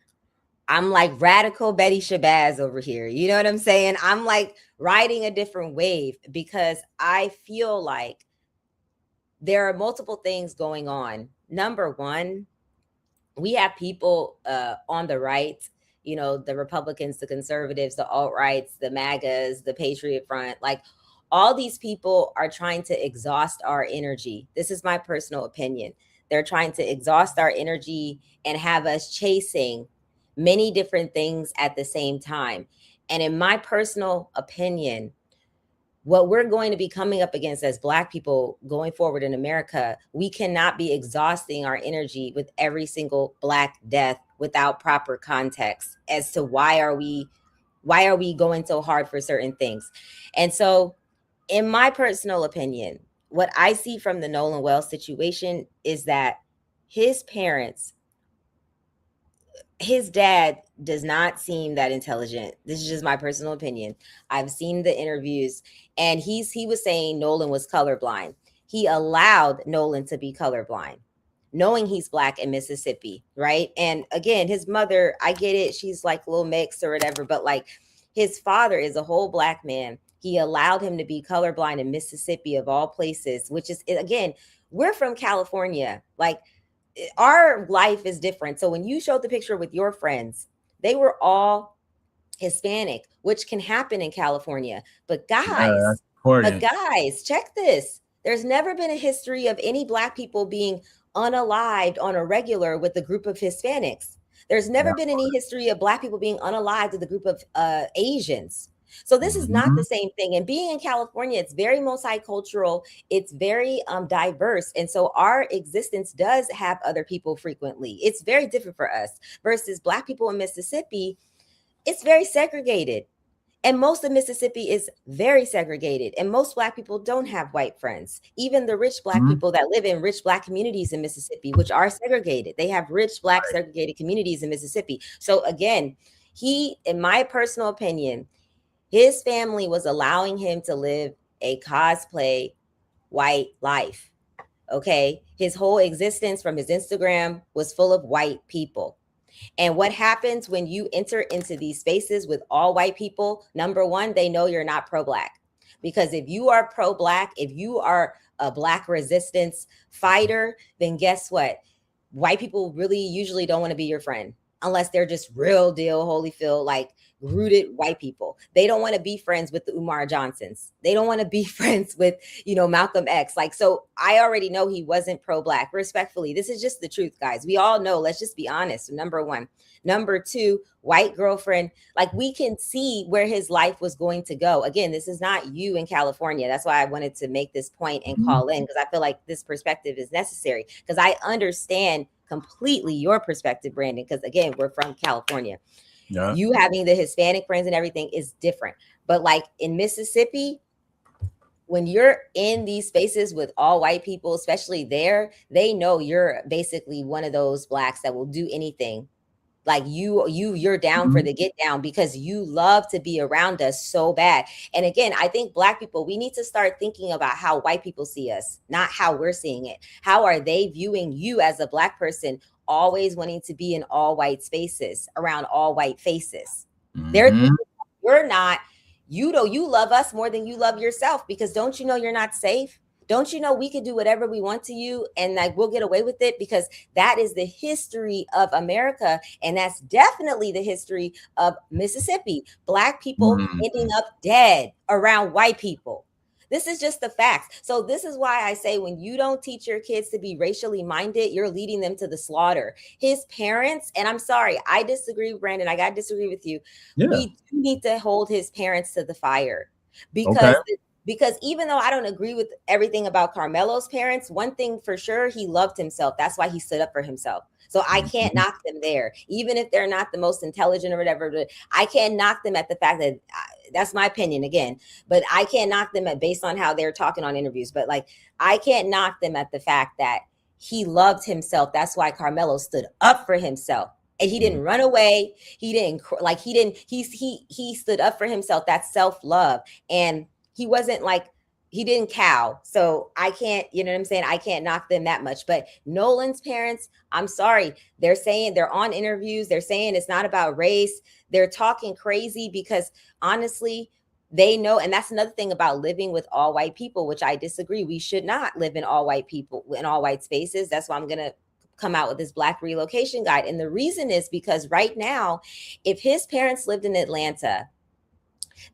like radical Betty Shabazz over here. You know what I'm saying? I'm like riding a different wave because I feel like there are multiple things going on. Number one, we have people on the right, the Republicans, the conservatives, the alt-rights, the MAGAs, the Patriot Front, like all these people are trying to exhaust our energy. This is my personal opinion. They're trying to exhaust our energy and have us chasing many different things at the same time. And in my personal opinion, what we're going to be coming up against as Black people going forward in America, we cannot be exhausting our energy with every single Black death without proper context as to why are we going so hard for certain things. And so in my personal opinion, what I see from the Nolan Wells situation is that his parents, his dad does not seem that intelligent. This is just my personal opinion. I've seen the interviews and he was saying Nolan was colorblind. He allowed Nolan to be colorblind, knowing he's Black in Mississippi, right? And again, his mother, I get it. She's like a little mixed or whatever, but like his father is a whole Black man. He allowed him to be colorblind in Mississippi of all places, which is, again, we're from California. Like, our life is different. So when you showed the picture with your friends, they were all Hispanic, which can happen in California. But guys, check this. There's never been a history of any Black people being unalived on a regular with a group of Hispanics. There's never been any history of Black people being unalived with a group of Asians. So this is not the same thing. And being in California, it's very multicultural. It's very diverse. And so our existence does have other people frequently. It's very different for us versus Black people in Mississippi. It's very segregated. And most of Mississippi is very segregated. And most Black people don't have white friends. Even the rich Black people that live in rich Black communities in Mississippi, which are segregated, they have rich Black segregated communities in Mississippi. So again, he, in my personal opinion, his family was allowing him to live a cosplay white life. Okay. His whole existence from his Instagram was full of white people. And what happens when you enter into these spaces with all white people? Number one, they know you're not pro-Black. Because if you are pro-Black, if you are a Black resistance fighter, then guess what? White people really usually don't want to be your friend unless they're just real deal Holyfield, like rooted white people. They don't want to be friends with the Umar Johnsons. They don't want to be friends with, Malcolm X. Like, so I already know he wasn't pro-Black. Respectfully, this is just the truth, guys. We all know. Let's just be honest. Number one. Number two, white girlfriend. Like, we can see where his life was going to go. Again, this is not you in California. That's why I wanted to make this point and call in, because I feel like this perspective is necessary, because I understand completely your perspective, Brandon, because again, we're from California. Yeah. You having the Hispanic friends and everything is different. But like in Mississippi, when you're in these spaces with all white people, especially there, they know you're basically one of those Blacks that will do anything. Like you're down for the get down because you love to be around us so bad. And again, I think Black people, we need to start thinking about how white people see us, not how we're seeing it. How are they viewing you as a Black person, always wanting to be in all white spaces around all white faces? They're thinking you're not, you love us more than you love yourself, because don't you know you're not safe? Don't you know we can do whatever we want to you and like we'll get away with it? Because that is the history of America. And that's definitely the history of Mississippi. Black people ending up dead around white people. This is just the facts. So this is why I say, when you don't teach your kids to be racially minded, you're leading them to the slaughter. His parents, and I'm sorry, I disagree, Brandon. I got to disagree with you. Yeah. We do need to hold his parents to the fire, because Because even though I don't agree with everything about Carmelo's parents, one thing for sure, he loved himself. That's why he stood up for himself. So I can't knock them there, even if they're not the most intelligent or whatever. But I can't knock them at the fact that that's my opinion again. But I can't knock them based on how they're talking on interviews. But like, I can't knock them at the fact that he loved himself. That's why Carmelo stood up for himself. And he didn't run away. He stood up for himself. That's self-love. And he wasn't like, he didn't cow. So I can't, you know what I'm saying? I can't knock them that much. But Nolan's parents, I'm sorry. They're saying, they're on interviews. They're saying it's not about race. They're talking crazy because honestly, they know. And that's another thing about living with all white people, which I disagree. We should not live in all white people, in all white spaces. That's why I'm going to come out with this Black relocation guide. And the reason is because right now, if his parents lived in Atlanta,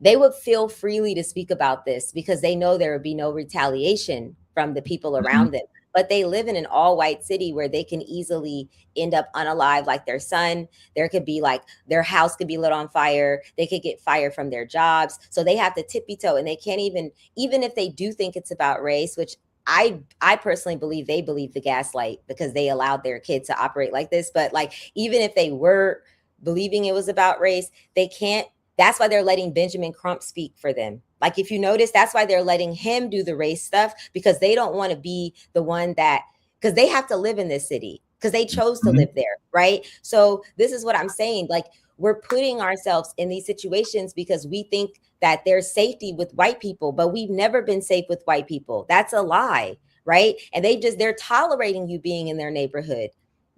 they would feel freely to speak about this because they know there would be no retaliation from the people around them. But they live in an all white city where they can easily end up unalive, like their son. There could be like their house could be lit on fire. They could get fired from their jobs. So they have to tippy toe, and they can't even if they do think it's about race, which I personally believe they believe the gaslight because they allowed their kid to operate like this. But like, even if they were believing it was about race, they can't. That's why they're letting Benjamin Crump speak for them. Like, if you notice, that's why they're letting him do the race stuff, because they don't want to be the one that, because they have to live in this city because they chose to live there. Right. So this is what I'm saying. Like, we're putting ourselves in these situations because we think that there's safety with white people, but we've never been safe with white people. That's a lie. Right. And they're tolerating you being in their neighborhood.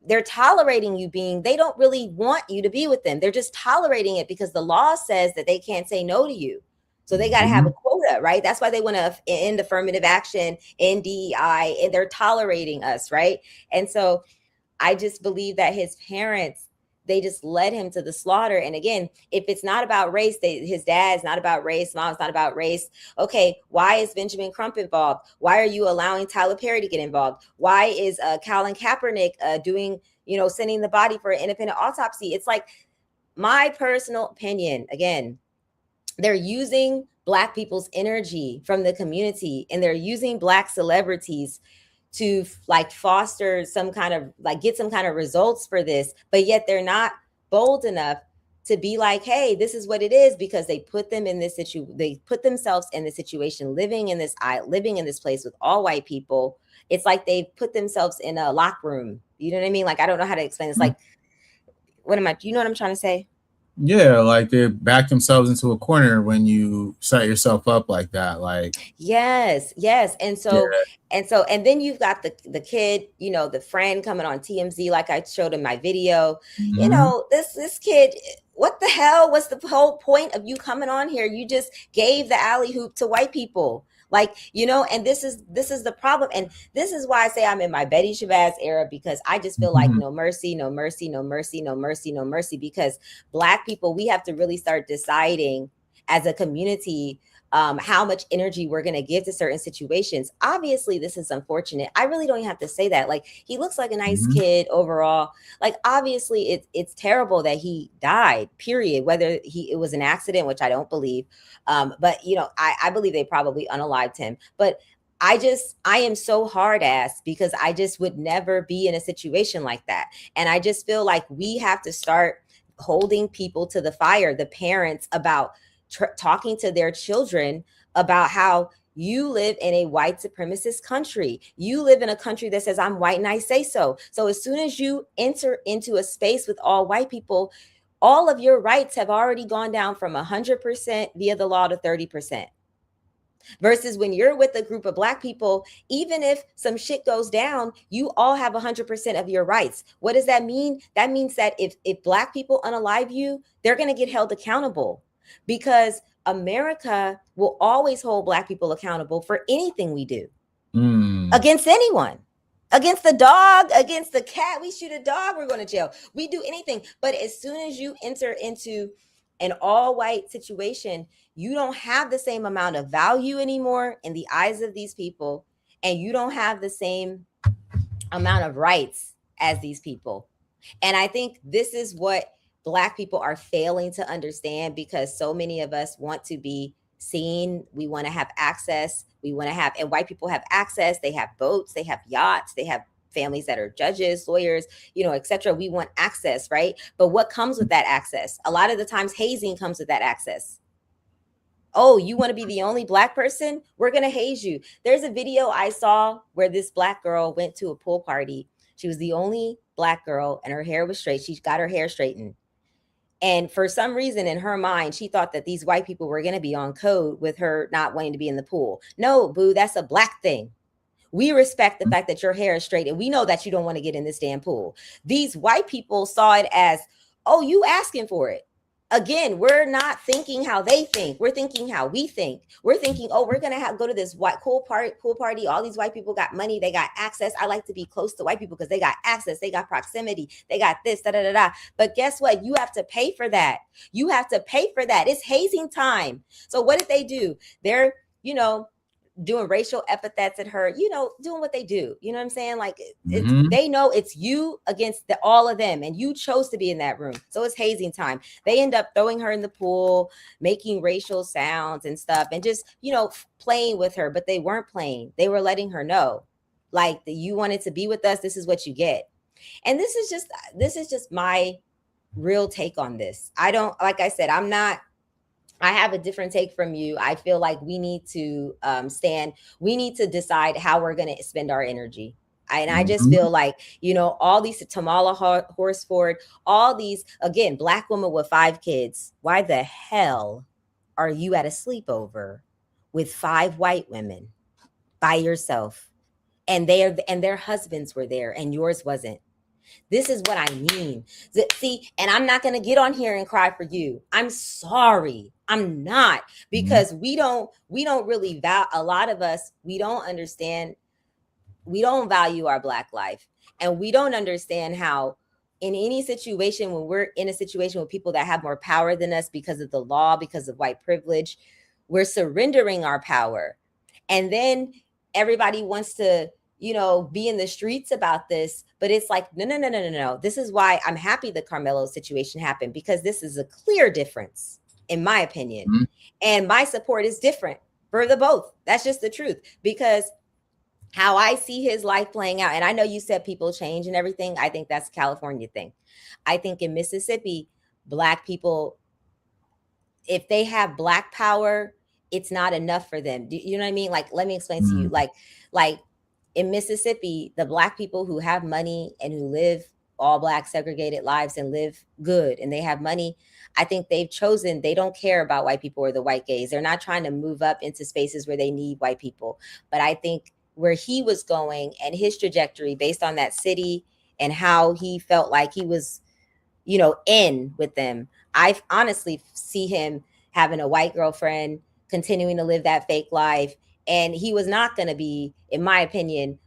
They're tolerating you they don't really want you to be with them. They're just tolerating it because the law says that they can't say no to you. So they got to have a quota, right? That's why they want to end affirmative action, end DEI, and they're tolerating us, right? And so I just believe that his parents, they just led him to the slaughter. And again, if it's not about race, his dad's not about race, mom's not about race. Okay, why is Benjamin Crump involved? Why are you allowing Tyler Perry to get involved? Why is Colin Kaepernick doing, sending the body for an independent autopsy? It's like, my personal opinion, again, they're using Black people's energy from the community, and they're using Black celebrities to like foster some kind of like get some kind of results for this, but yet they're not bold enough to be like, hey, this is what it is, because they put them in this they put themselves in this situation, living in this place with all white people. It's like they put themselves in a locker room. You know what I mean? Like, I don't know how to explain. It's like, you know what I'm trying to say? Yeah, like they back themselves into a corner when you set yourself up like that. Like, yes. And then you've got the kid, the friend coming on TMZ, like I showed in my video. mm-hmm. This kid, what the hell was the whole point of you coming on here? You just gave the alley hoop to white people. Like, and this is the problem. And this is why I say I'm in my Betty Shabazz era, because I just feel like no mercy, no mercy, no mercy, no mercy, no mercy. Because Black people, we have to really start deciding as a community how much energy we're going to give to certain situations. Obviously, this is unfortunate. I really don't even have to say that. Like, he looks like a nice kid overall. Like, obviously, it's terrible that he died, period. Whether it was an accident, which I don't believe. But, I believe they probably unalived him. But I am so hard ass, because I just would never be in a situation like that. And I just feel like we have to start holding people to the fire, the parents, about talking to their children about how you live in a white supremacist country. You live in a country that says I'm white and I say so. So as soon as you enter into a space with all white people, all of your rights have already gone down from 100% via the law to 30%. Versus when you're with a group of Black people, even if some shit goes down, you all have 100% of your rights. What does that mean? That means that if Black people unalive you, they're going to get held accountable, because America will always hold Black people accountable for anything we do against anyone. Against the dog, against the cat, we shoot a dog, we're going to jail. We do anything. But as soon as you enter into an all-white situation, you don't have the same amount of value anymore in the eyes of these people, and you don't have the same amount of rights as these people. And I think this is what Black people are failing to understand, because so many of us want to be seen. We want to have access. And white people have access. They have boats, they have yachts, they have families that are judges, lawyers, etc. We want access, right? But what comes with that access? A lot of the times hazing comes with that access. Oh, you want to be the only Black person? We're going to haze you. There's a video I saw where this Black girl went to a pool party. She was the only Black girl, and her hair was straight. She got her hair straightened. And for some reason in her mind, she thought that these white people were going to be on code with her not wanting to be in the pool. No, boo, that's a Black thing. We respect the fact that your hair is straight, and we know that you don't want to get in this damn pool. These white people saw it as, oh, you asking for it. Again, we're not thinking how they think. We're thinking how we think. We're thinking, oh, we're going to go to this pool party. All these white people got money. They got access. I like to be close to white people because they got access. They got proximity. They got this, da, da, da, da. But guess what? You have to pay for that. You have to pay for that. It's hazing time. So what did they do? They're, doing racial epithets at her, doing what they do. You know what I'm saying? Like, they know it's you against all of them, and you chose to be in that room. So it's hazing time. They end up throwing her in the pool, making racial sounds and stuff, and just, playing with her. But they weren't playing. They were letting her know, like, that you wanted to be with us. This is what you get. And this is just my real take on this. Like I said, I have a different take from you. I feel like we need to we need to decide how we're going to spend our energy. I just feel like, all these Tamala Horsford, all these, again, Black woman with 5 kids. Why the hell are you at a sleepover with 5 white women by yourself? And their husbands were there and yours wasn't. This is what I mean. See, and I'm not going to get on here and cry for you. I'm sorry. I'm not, because we don't really a lot of us, we don't understand. We don't value our Black life, and we don't understand how in any situation, when we're in a situation with people that have more power than us because of the law, because of white privilege, we're surrendering our power. And then everybody wants to, be in the streets about this, but it's like, no. This is why I'm happy the Carmelo situation happened, because this is a clear difference in my opinion. Mhm. And my support is different for the both. That's just the truth. Because how I see his life playing out, and I know you said people change and everything. I think that's a California thing. I think in Mississippi, Black people, if they have Black power, it's not enough for them. Do you know what I mean? Like, let me explain to you. Mm. Like in Mississippi, the Black people who have money and who live all Black segregated lives and live good and they have money, I think they've chosen, they don't care about white people or the white gays. They're not trying to move up into spaces where they need white people. But I think where he was going and his trajectory based on that city and how he felt like he was, you know, in with them, I honestly see him having a white girlfriend, continuing to live that fake life. And he was not going to be, in my opinion,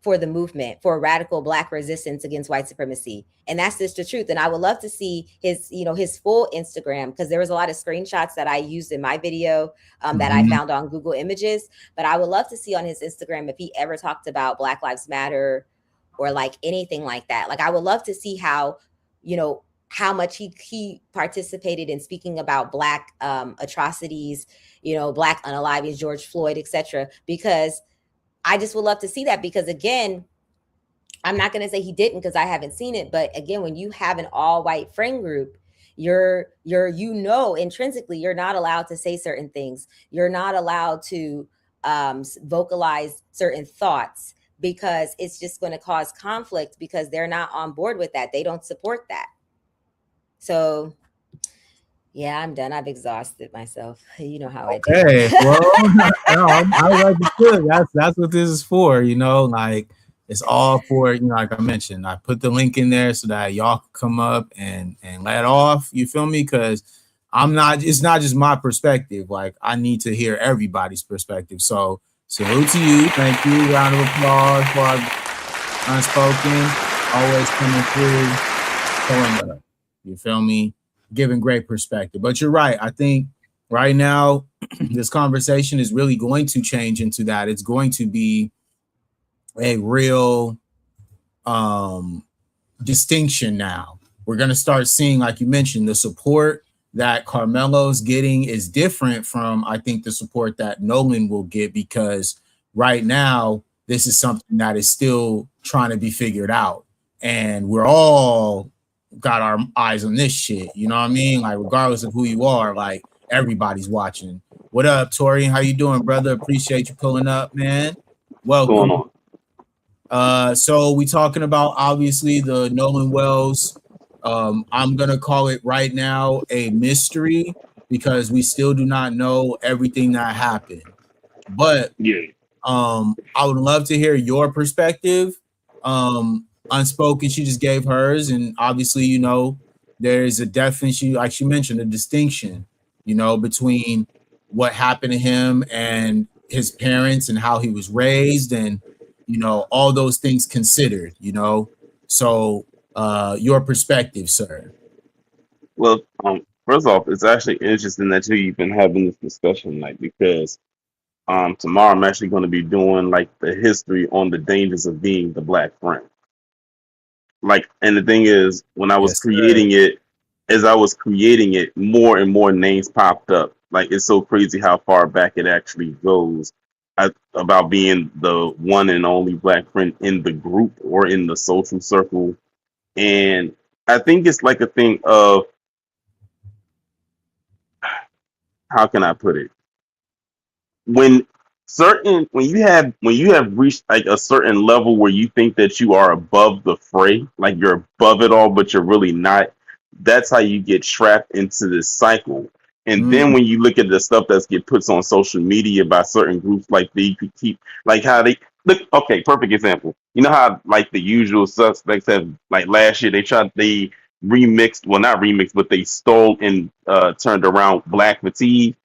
for the movement, for radical Black resistance against white supremacy. And that's just the truth. And I would love to see his, you know, his full Instagram, because there was a lot of screenshots that I used in my video that I Mhm. found on Google Images. But I would love to see on his Instagram if he ever talked about Black Lives Matter or like anything like that. Like, I would love to see how, you know, how much he participated in speaking about Black atrocities, you know, Black unalivings, George Floyd, etc. Because I just would love to see that. Because again, I'm not going to say he didn't because I haven't seen it, but again, when you have an all white friend group, you're you know, intrinsically you're not allowed to say certain things. You're not allowed to vocalize certain thoughts, because it's just going to cause conflict, because they're not on board with that. They don't support that. So yeah, I'm done. I've exhausted myself. You know how I do. Okay, well, no, I like it good. That's what this is for, you know. Like, it's all for, you know, like I mentioned, I put the link in there so that y'all can come up and let off. You feel me? Because I'm not. It's not just my perspective. Like, I need to hear everybody's perspective. So salute to you. Thank you. Round of applause for our unspoken. Always coming through, showing up. You feel me? Giving great perspective. But you're right. I think right now this conversation is really going to change into that. It's going to be a real distinction now. We're going to start seeing, like you mentioned, the support that Carmelo's getting is different from, I think, the support that Nolan will get, because right now this is something that is still trying to be figured out. And we're all got our eyes on this shit. You know what I mean? Like, regardless of who you are, like, everybody's watching. What up, Tori? How you doing, brother? Appreciate you pulling up, man. Going Welcome. on? So we talking about, obviously, the Nolan Wells. I'm gonna call it right now a mystery, because we still do not know everything that happened. But Yeah. I would love to hear your perspective. Unspoken, she just gave hers, and obviously, you know, there's a definition, like she mentioned, a distinction, you know, between what happened to him and his parents and how he was raised, and you know, all those things considered, you know. So your perspective, sir. Well, first off, it's actually interesting that you've been having this discussion, like, because tomorrow I'm actually going to be doing like the history on the dangers of being the Black friend. Like, and the thing is, when I was Yes, sir. creating it, as I was creating it, more and more names popped up. Like, it's so crazy how far back it actually goes, about being the one and only Black friend in the group or in the social circle. And I think it's like a thing of, how can I put it? When when you have reached like a certain level where you think that you are above the fray, like you're above it all, but you're really not. That's how you get trapped into this cycle. And then Mm, when you look at the stuff that's get put on social media by certain groups, like they could keep, like how they look. Okay, perfect example. You know how like the usual suspects have, like last year they remixed, well, not remixed, but they stole and turned around Black Fatigue.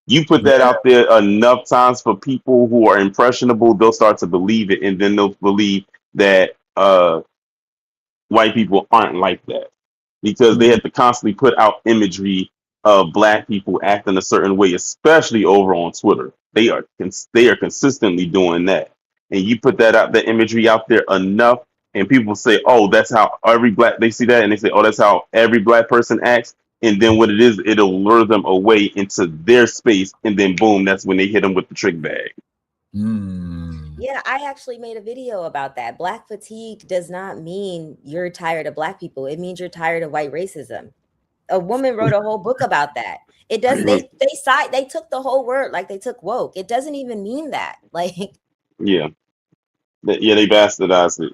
You put that yeah. out there enough times for people who are impressionable, they'll start to believe it, and then they'll believe that white people aren't like that, because they Mm, have to constantly put out imagery of Black people acting a certain way, especially over on Twitter. They are consistently doing that, and you put that imagery out there enough, and people say, "Oh, that's how every Black." They see that and they say, "Oh, that's how every Black person acts," And then what it is, it'll lure them away into their space, and then boom, that's when they hit them with the trick bag. Yeah, I actually made a video about that. Black fatigue does not mean you're tired of Black people. It means you're tired of white racism. A woman wrote a whole book about that. It does. They took the whole word like they took woke. It doesn't even mean that. Like, Yeah, they bastardized it.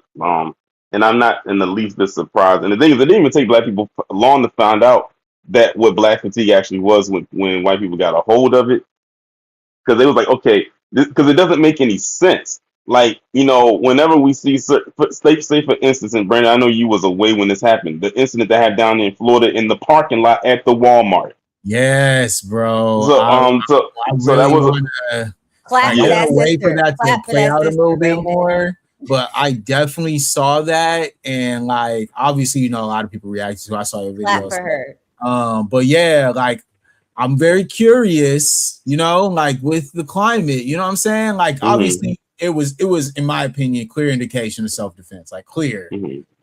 And I'm not in the least bit surprised. And the thing is, it didn't even take Black people long to find out that what Black fatigue actually was when white people got a hold of it, because they was like, okay, because it doesn't make any sense. Like, whenever we see, say for instance, and Brandon, I know you was away when this happened, the incident that happened down in Florida in the parking lot at the Walmart. Yes, bro. So, I so that really was want to. clap I for that want to wait for sister. that to Clap for play that out a sister, little bit Brandon. more. But I definitely saw that, and like obviously, a lot of people reacted to. I saw your Clap videos. for her. But yeah, like I'm very curious, like with the climate, you know what I'm saying? Like obviously it was in my opinion clear indication of self-defense, like clear.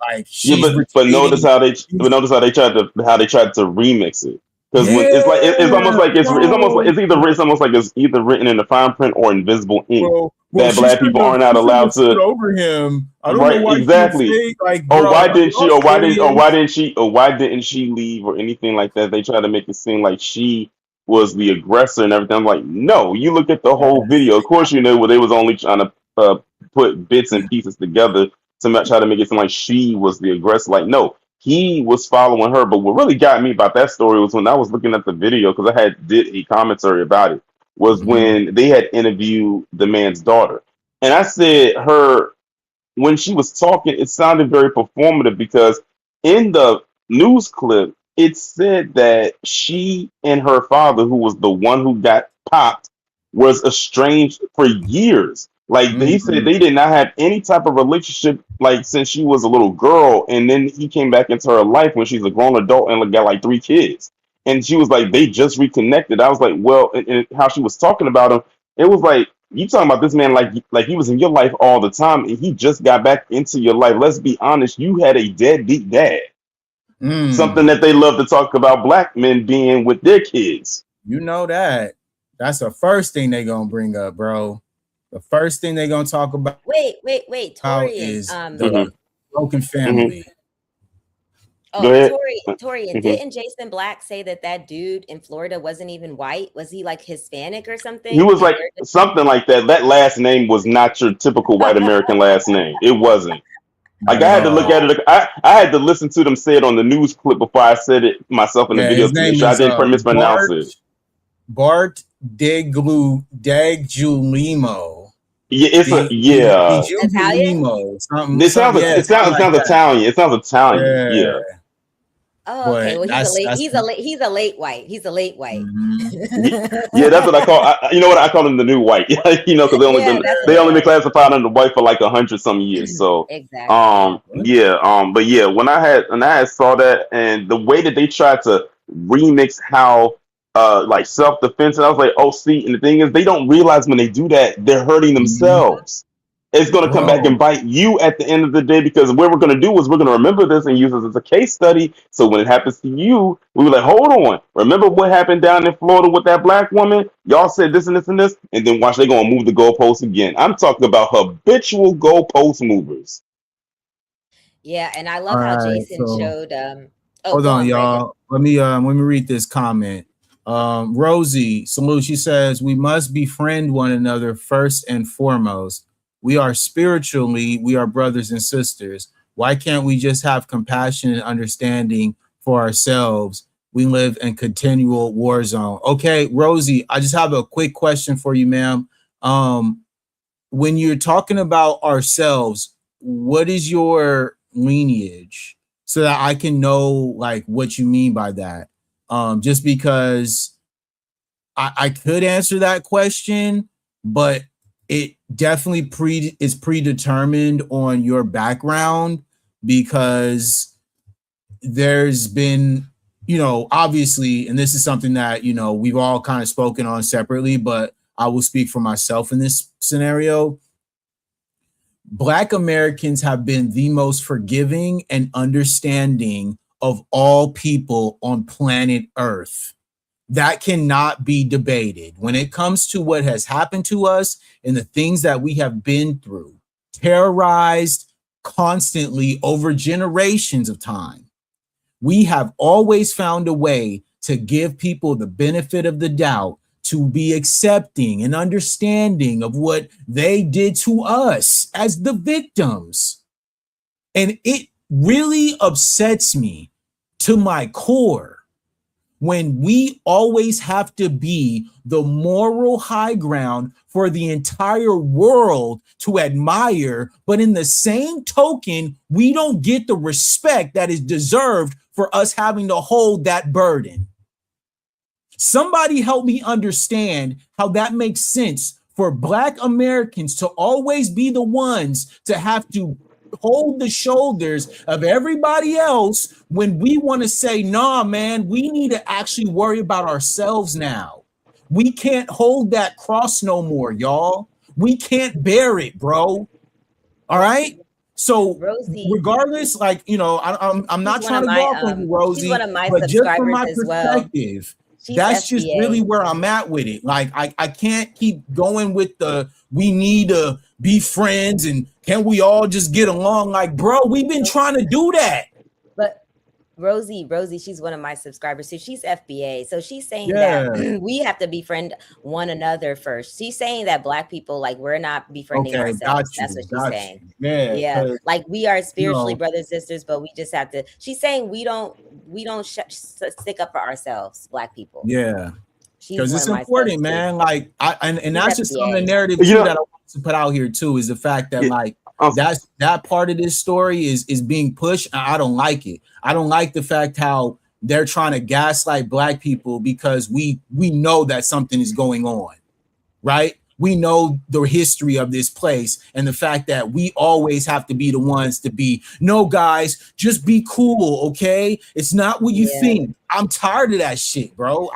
Like she's but notice how they tried to remix it, because when it's almost like it's either written in the fine print or invisible ink that Black people are not allowed to over him. I don't know right why exactly. she like, Or bro, why didn't she leave or anything like that? They try to make it seem like she was the aggressor and everything. I'm like, no, you look at the whole video. Of course, they was only trying to put bits and pieces together to try to make it seem like she was the aggressor. Like, no, he was following her. But what really got me about that story was when I was looking at the video, because I did a commentary about it, was when they had interviewed the man's daughter. And I said when she was talking, it sounded very performative, because in the news clip, it said that she and her father, who was the one who got popped, was estranged for years. Like he said, they did not have any type of relationship like since she was a little girl, and then he came back into her life when she's a grown adult and got like 3 kids. And she was like, they just reconnected. I was like, well, and how she was talking about him, it was like, you talking about this man like he was in your life all the time, and he just got back into your life. Let's be honest, you had a deadbeat dad. Something that they love to talk about Black men being with their kids. You know that. That's the first thing they gonna bring up, bro. The first thing they gonna talk about. Wait. Torian, is the broken family. Torian, didn't Jason Black say that dude in Florida wasn't even white? Was he like Hispanic or something? He was like something like that. That last name was not your typical white American last name. It wasn't. Like I had to look at it. I had to listen to them say it on the news clip before I said it myself in the video to make sure I didn't mispronounce it. Bart Deglulimo. Yeah, it's Italian. It sounds Italian. It sounds Italian. Yeah. Oh, okay. Well, he's a late white. He's a late white. Yeah, that's what I call. You know what I call him, the new white. Because they only been classified under white for like 100-some years. So exactly. But yeah, when I had saw that, and the way that they tried to remix how like self-defense, and I was like, oh, see, and the thing is, they don't realize when they do that, they're hurting themselves. It's going to come back and bite you at the end of the day, because what we're going to do is we're going to remember this and use this as a case study. So when it happens to you, we were like, hold on. Remember what happened down in Florida with that Black woman? Y'all said this and this and this. And then watch, they're going to move the goalposts again. I'm talking about habitual goalpost movers. Yeah, and I love how Jason showed. Hold on, y'all. Let me read this comment. Rosie Salute, she says, we must befriend one another first and foremost. We are spiritually, we are brothers and sisters. Why can't we just have compassion and understanding for ourselves? We live in continual war zone. Okay, Rosie, I just have a quick question for you, ma'am. When you're talking about ourselves, what is your lineage, so that I can know like what you mean by that? Just because I could answer that question, but it definitely is predetermined on your background, because there's been, obviously, and this is something that, we've all kind of spoken on separately, but I will speak for myself in this scenario. Black Americans have been the most forgiving and understanding of all people on planet Earth. That cannot be debated. When it comes to what has happened to us and the things that we have been through, terrorized constantly over generations of time, we have always found a way to give people the benefit of the doubt, to be accepting and understanding of what they did to us as the victims. And it really upsets me to my core when we always have to be the moral high ground for the entire world to admire, but in the same token, we don't get the respect that is deserved for us having to hold that burden. Somebody help me understand how that makes sense for Black Americans to always be the ones to have to hold the shoulders of everybody else when we want to say, nah, man, we need to actually worry about ourselves now. We can't hold that cross no more, y'all. We can't bear it, bro. All right. So Rosie, regardless, like, you know, I'm not trying to go off on you, Rosie, she's one of my but just from subscribers my as well. perspective, She's that's FBA. just really where I'm at with it. Like, I can't keep going with the we need to be friends and can we all just get along? Like, bro, we've been trying to do that. But Rosie, she's one of my subscribers. So she's FBA. So she's saying that we have to befriend one another first. She's saying that Black people, like, we're not befriending ourselves. That's what she's saying. Yeah. Like, we are spiritually brothers, sisters, but we just have to. She's saying we don't stick up for ourselves, Black people. Yeah. Because it's important, man. Like, and that's just some of the narrative too that I want to put out here too, is the fact that like that part of this story is being pushed. I don't like it. I don't like the fact how they're trying to gaslight Black people because we know that something is going on, right? We know the history of this place and the fact that we always have to be the ones to be, no, guys, just be cool, okay? It's not what you think. I'm tired of that shit, bro.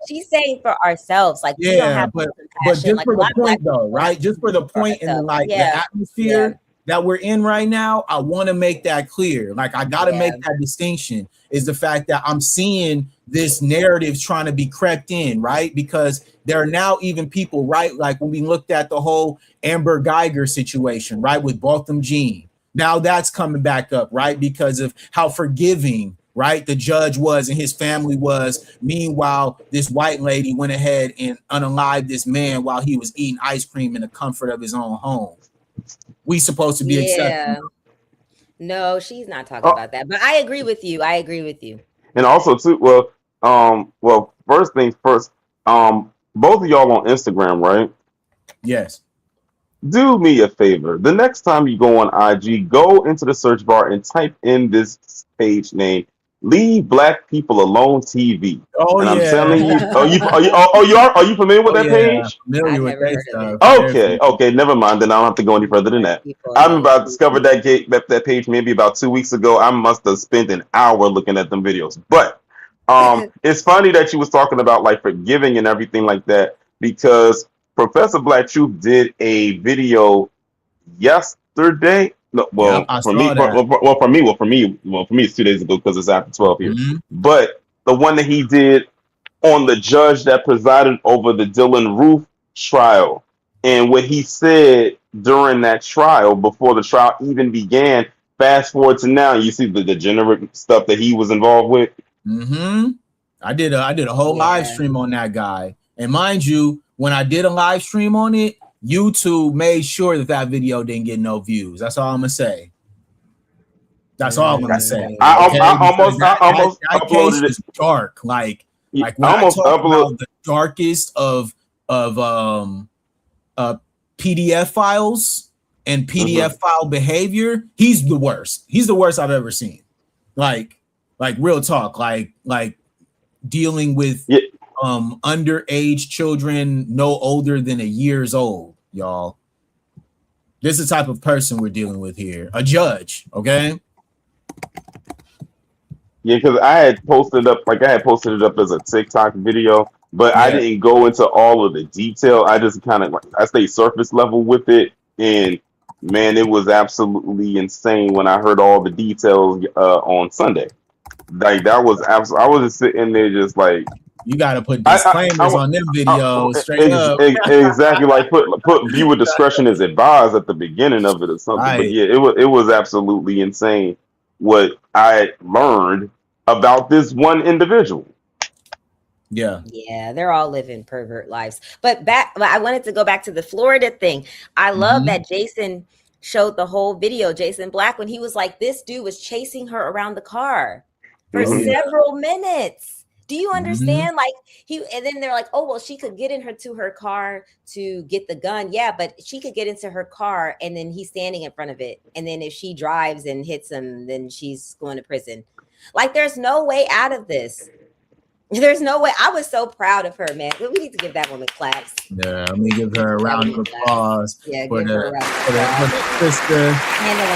She's saying for ourselves, like, we don't have but just like, for the point though, right? Just for the point and like the atmosphere that we're in right now, I want to make that clear. Like, I got to make that distinction, is the fact that I'm seeing this narrative trying to be crept in, right? Because there are now even people, right? Like when we looked at the whole Amber Geiger situation, right? With Botham Jean. Now that's coming back up, right? Because of how forgiving, right, the judge was and his family was. Meanwhile, this white lady went ahead and unalived this man while he was eating ice cream in the comfort of his own home. We supposed to be accepting. No, she's not talking about that. But I agree with you. And also too, well, first things first, both of y'all on Instagram, right? Yes. Do me a favor. The next time you go on IG, go into the search bar and type in this page name, Leave Black People Alone TV. Oh, and I'm telling you, are you familiar with that page? Familiar with that stuff. Okay, never mind. Then I don't have to go any further than that. I'm about to discover that page maybe about 2 weeks ago. I must have spent an hour looking at them videos. But it's funny that you was talking about like forgiving and everything like that, because Professor Black Truth did a video yesterday. No, well, for me, it's 2 days ago because it's after 12 here. Mm-hmm. But the one that he did on the judge that presided over the Dylan Roof trial, and what he said during that trial, before the trial even began. Fast forward to now, you see the degenerate stuff that he was involved with. Mm-hmm. I did a whole live stream on that guy, and mind you, when I did a live stream on it, YouTube made sure that video didn't get no views. That's all I'm gonna say. That's all I'm gonna say. I almost uploaded it. Dark, like when I talk about the darkest of PDF files and PDF file behavior. He's the worst. He's the worst I've ever seen. Like real talk. Like dealing with underage children no older than a years old, y'all. This is the type of person we're dealing with here. A judge, okay? Yeah, because I had posted it up as a TikTok video, but I didn't go into all of the detail. I just kind of I stayed surface level with it, and man, it was absolutely insane when I heard all the details on Sunday. Like that was absolutely. I was just sitting there, just like You got to put I disclaimers on them videos straight up. exactly like put viewer discretion is advised at the beginning of it or something. But Right. yeah, it was absolutely insane what I learned about this one individual. Yeah. Yeah, they're all living pervert lives. But I wanted to go back to the Florida thing. I love that Jason showed the whole video, Jason Black, when he was like, this dude was chasing her around the car for several minutes. Do you understand? Like and then they're like, oh, well, she could get to her car to get the gun. Yeah, but she could get into her car and then he's standing in front of it. And then if she drives and hits him, then she's going to prison. Like, there's no way out of this. There's no way. I was so proud of her, man. We need to give that woman claps. Yeah, let me give her a round of applause. Yeah, for give her a round of for applause. the sister standing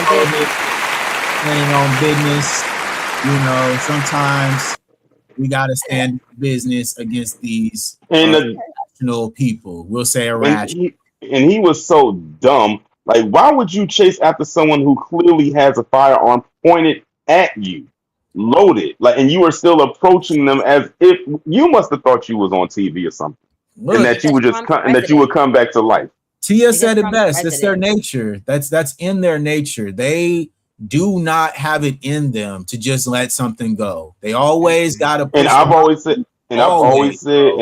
on business. You know, sometimes we gotta stand business against these irrational people. We'll say irrational. And he was so dumb. Like, why would you chase after someone who clearly has a firearm pointed at you, loaded, like, and you are still approaching them as if you must have thought you was on TV or something, Look, and that you would come back to life. Tia said it best. It's their nature. That's in their nature. They do not have it in them to just let something go. They always gotta push. And I've always said, and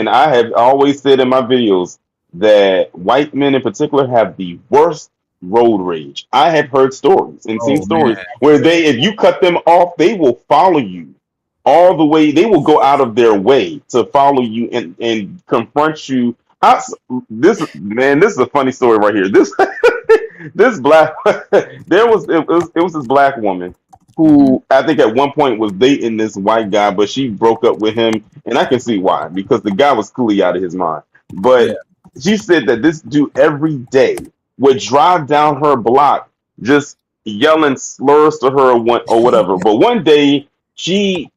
I have always said in my videos that white men in particular have the worst road rage. I have heard stories and seen stories where if you cut them off, they will follow you all the way. They will go out of their way to follow you and confront you. This is a funny story right here. This black it was this black woman who I think at one point was dating this white guy, but she broke up with him, and I can see why, because the guy was clearly out of his mind. But she said that this dude every day would drive down her block just yelling slurs to her or whatever. But one day I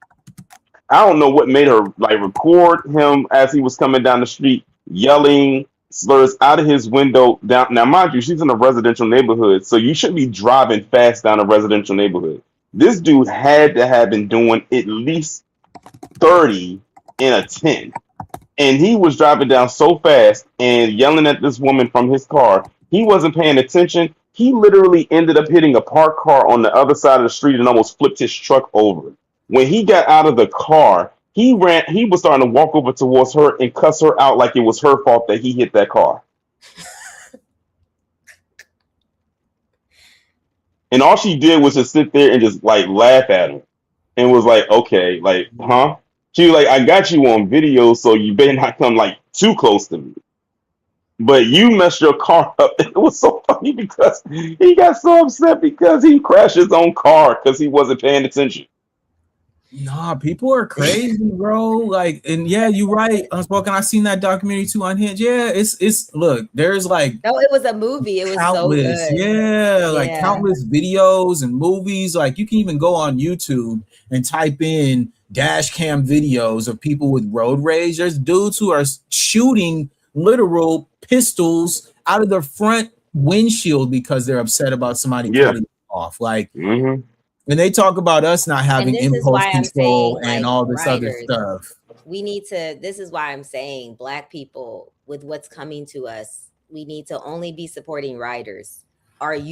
don't know what made her like record him as he was coming down the street yelling slurs out of his window down. Now, mind you, she's in a residential neighborhood, so you shouldn't be driving fast down a residential neighborhood. This dude had to have been doing at least 30 in a 10. And he was driving down so fast and yelling at this woman from his car. He wasn't paying attention. He literally ended up hitting a parked car on the other side of the street and almost flipped his truck over. When he got out of the car, he was starting to walk over towards her and cuss her out like it was her fault that he hit that car. And all she did was just sit there and just like laugh at him and was like, okay, like, huh? She was like, I got you on video, so you better not come like too close to me. But you messed your car up. It was so funny because he got so upset because he crashed his own car because he wasn't paying attention. Nah, people are crazy, bro. Like, and yeah, you're right. Unspoken. I seen that documentary too on Hinge. Yeah, it's look, there's like it was a movie. It was countless, so good. Like countless videos and movies. Like you can even go on YouTube and type in dash cam videos of people with road rage. There's dudes who are shooting literal pistols out of their front windshield because they're upset about somebody cutting them off. Like when they talk about us not having impulse control and all this other stuff. This is why I'm saying black people with what's coming to us, we need to only be supporting riders. What's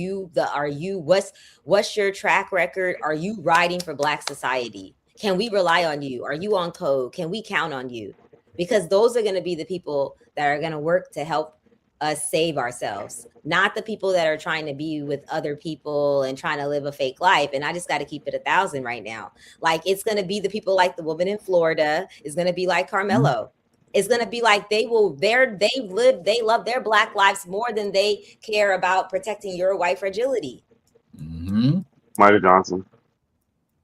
your track record? Are you riding for black society? Can we rely on you? Are you on code? Can we count on you? Because those are going to be the people that are going to work to help us save ourselves, not the people that are trying to be with other people and trying to live a fake life. And I just got to keep it 1,000 right now. Like, it's going to be the people like the woman in Florida. It's going to be like Carmelo. It's going to be like they love their black lives more than they care about protecting your white fragility. Michael Johnson.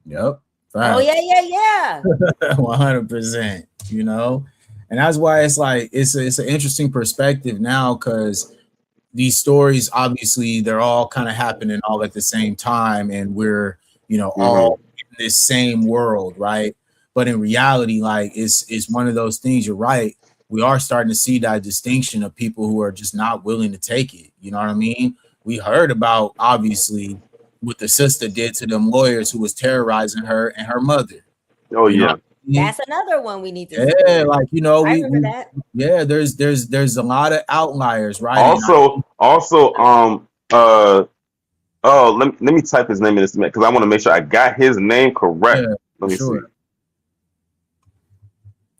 Yep. Oh yeah. 100%. You know. And that's why it's like it's an interesting perspective now, because these stories, obviously, they're all kind of happening all at the same time, and we're all in this same world, right? But in reality, like it's one of those things. You're right. We are starting to see that distinction of people who are just not willing to take it. You know what I mean? we heard about obviously what the sister did to them lawyers who was terrorizing her and her mother. Oh You know yeah. what I mean? That's another one we need to Yeah, support. like, you know, I remember that. yeah, there's a lot of outliers, right? Also, oh, let me type his name in this because I want to make sure I got his name correct. Yeah, Let me sure. see.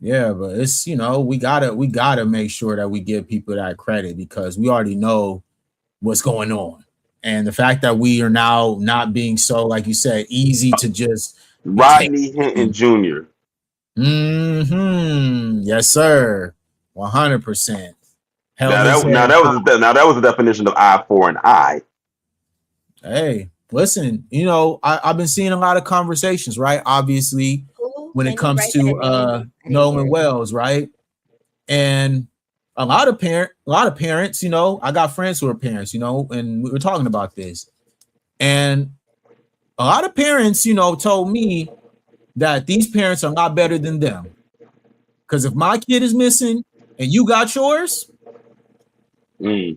Yeah, but it's, you know, we gotta make sure that we give people that credit because we already know what's going on. And the fact that we are now not being so, like you said, easy to just Rodney Hinton Jr. Yes, sir. 100%. Now that was the definition of eye for an eye. Hey, listen, you know, I've been seeing a lot of conversations, right? Obviously, when it comes to Nolan Wells, right? And a lot of parents, you know, I got friends who are parents, you know, and we were talking about this. And a lot of parents, you know, told me that these parents are a lot better than them. Because if my kid is missing and you got yours, that's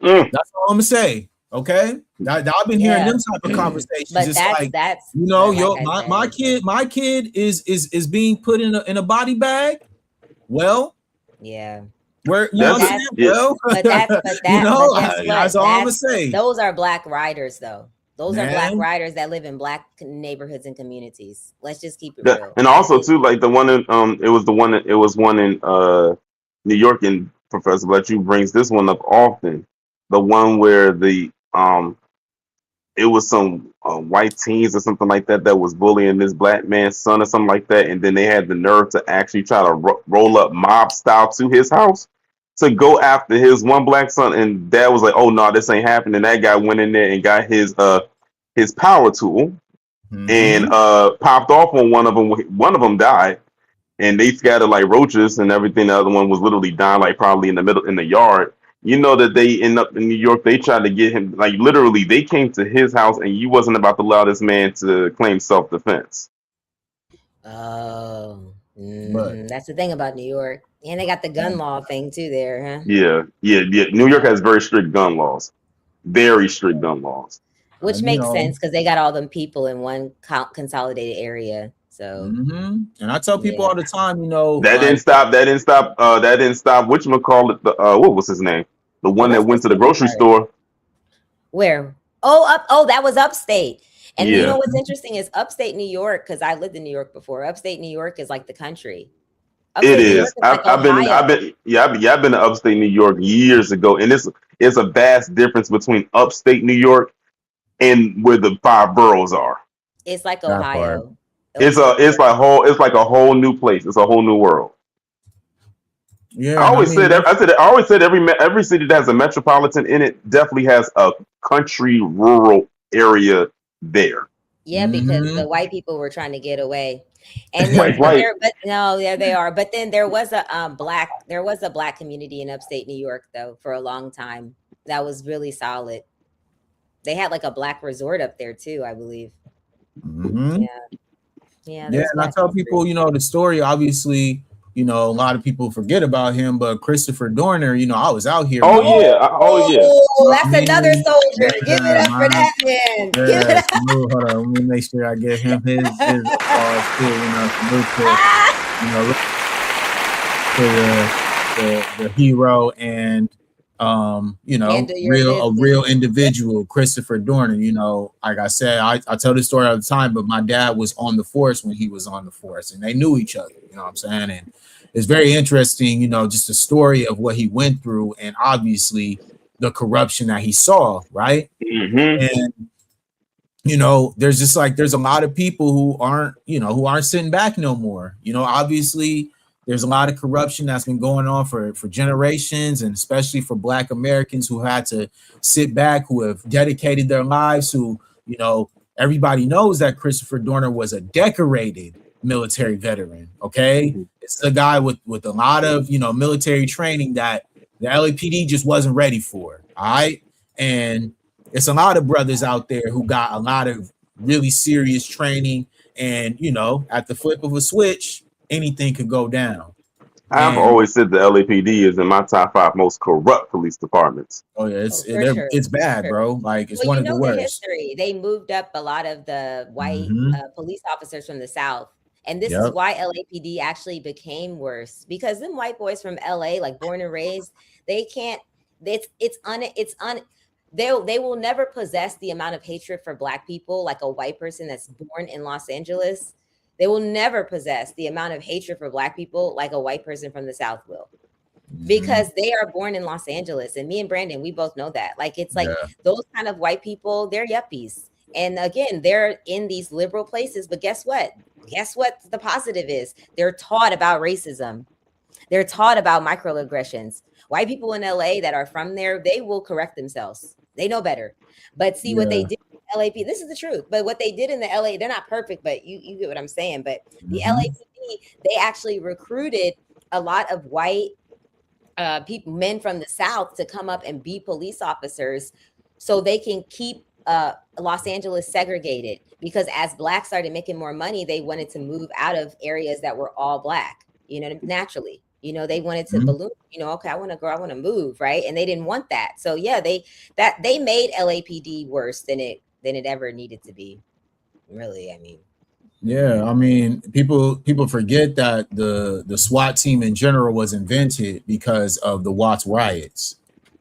all I'm gonna say. Okay, I've been hearing them type of conversations. But it's that's, like, you know, my kid is being put in a body bag. Well, yeah. Where you know what I'm saying? Well, you know, that's all I'm gonna say. Those are black riders, though. Those are black riders that live in black neighborhoods and communities. Let's just keep it real. And also too, like the one in it was one in New York, and Professor Bletchu brings this one up often. The one where it was some white teens or something like that was bullying this black man's son or something like that, and then they had the nerve to actually try to roll up mob style to his house to go after his one black son, and dad was like, "Oh no, this ain't happening." That guy went in there and got his power tool and popped off on one of them. One of them died, and they scattered like roaches and everything. The other one was literally dying, like probably in the yard. You know that they end up in New York. They tried to get him, like literally, they came to his house, and you wasn't about to allow this man to claim self-defense. Oh, that's the thing about New York, and they got the gun law thing too there, huh? Yeah. New York has very strict gun laws, very strict gun laws, which makes sense because they got all them people in one consolidated area. So, and I tell people all the time, you know, that didn't stop whatchamacallit, what was his name? The one that went to the grocery store. Where? That was upstate. And you know what's interesting is upstate New York, because I lived in New York before. Upstate New York is like the country. It is. I've been to upstate New York years ago, and it's a vast difference between upstate New York and where the 5 boroughs are. It's like Ohio. It's like a whole new place. It's a whole new world. Yeah, I always said every city that has a metropolitan in it definitely has a country rural area there. Yeah, because the white people were trying to get away, and then, they are. But then there was a black community in upstate New York though for a long time that was really solid. They had like a black resort up there too, I believe. Yeah. And I tell people, you know, the story. Obviously, you know, a lot of people forget about him, but Christopher Dorner, you know, I was out here. That's another soldier. Give it up for that man. Give it up. Hold on, let me make sure I get him his applause too. You know, to the hero and you know, a real individual, Christopher Dorner. You know, like I said, I tell this story all the time, but my dad was on the force when he was on the force, and they knew each other. You know what I'm saying? And it's very interesting, you know, just the story of what he went through, and obviously the corruption that he saw, right? And you know, there's a lot of people who aren't sitting back no more. You know, obviously. There's a lot of corruption that's been going on for generations, and especially for Black Americans who had to sit back, who have dedicated their lives, who, you know, everybody knows that Christopher Dorner was a decorated military veteran, okay? It's a guy with a lot of, you know, military training that the LAPD just wasn't ready for, all right? And it's a lot of brothers out there who got a lot of really serious training, and, you know, at the flip of a switch, anything could go down. I've And always said the LAPD is in my top 5 most corrupt police departments. oh yeah, Oh, for sure. it's For bad, sure. bro. Like it's Well, one you of the know the worst. history. They moved up a lot of the white Hmm. police officers from the South. And this is Yep. why LAPD actually became worse because them white boys from LA, like born and raised, they can't. They will never possess the amount of hatred for black people like a white person that's born in Los Angeles. They will never possess the amount of hatred for black people like a white person from the South will Hmm. because they are born in Los Angeles. And me and Brandon, we both know that. Like, it's like Yeah. those kind of white people, they're yuppies. And again, they're in these liberal places. But guess what? Guess what the positive is? They're taught about racism. They're taught about microaggressions. White people in LA that are from there, they will correct themselves. They know better. But see what they Yeah. did in LAP, this is the truth. But what they did in the LA, they're not perfect, but you get what I'm saying. But the Hmm. LAPD, they actually recruited a lot of white people, men from the South, to come up and be police officers so they can keep Los Angeles segregated. Because as blacks started making more money, they wanted to move out of areas that were all black, naturally. They wanted to Hmm. balloon, okay, I want to go, I want to move, right? And they didn't want that. So yeah, they made LAPD worse than it ever needed to be. Really, I mean. Yeah, I mean, people forget that the SWAT team in general was invented because of the Watts riots.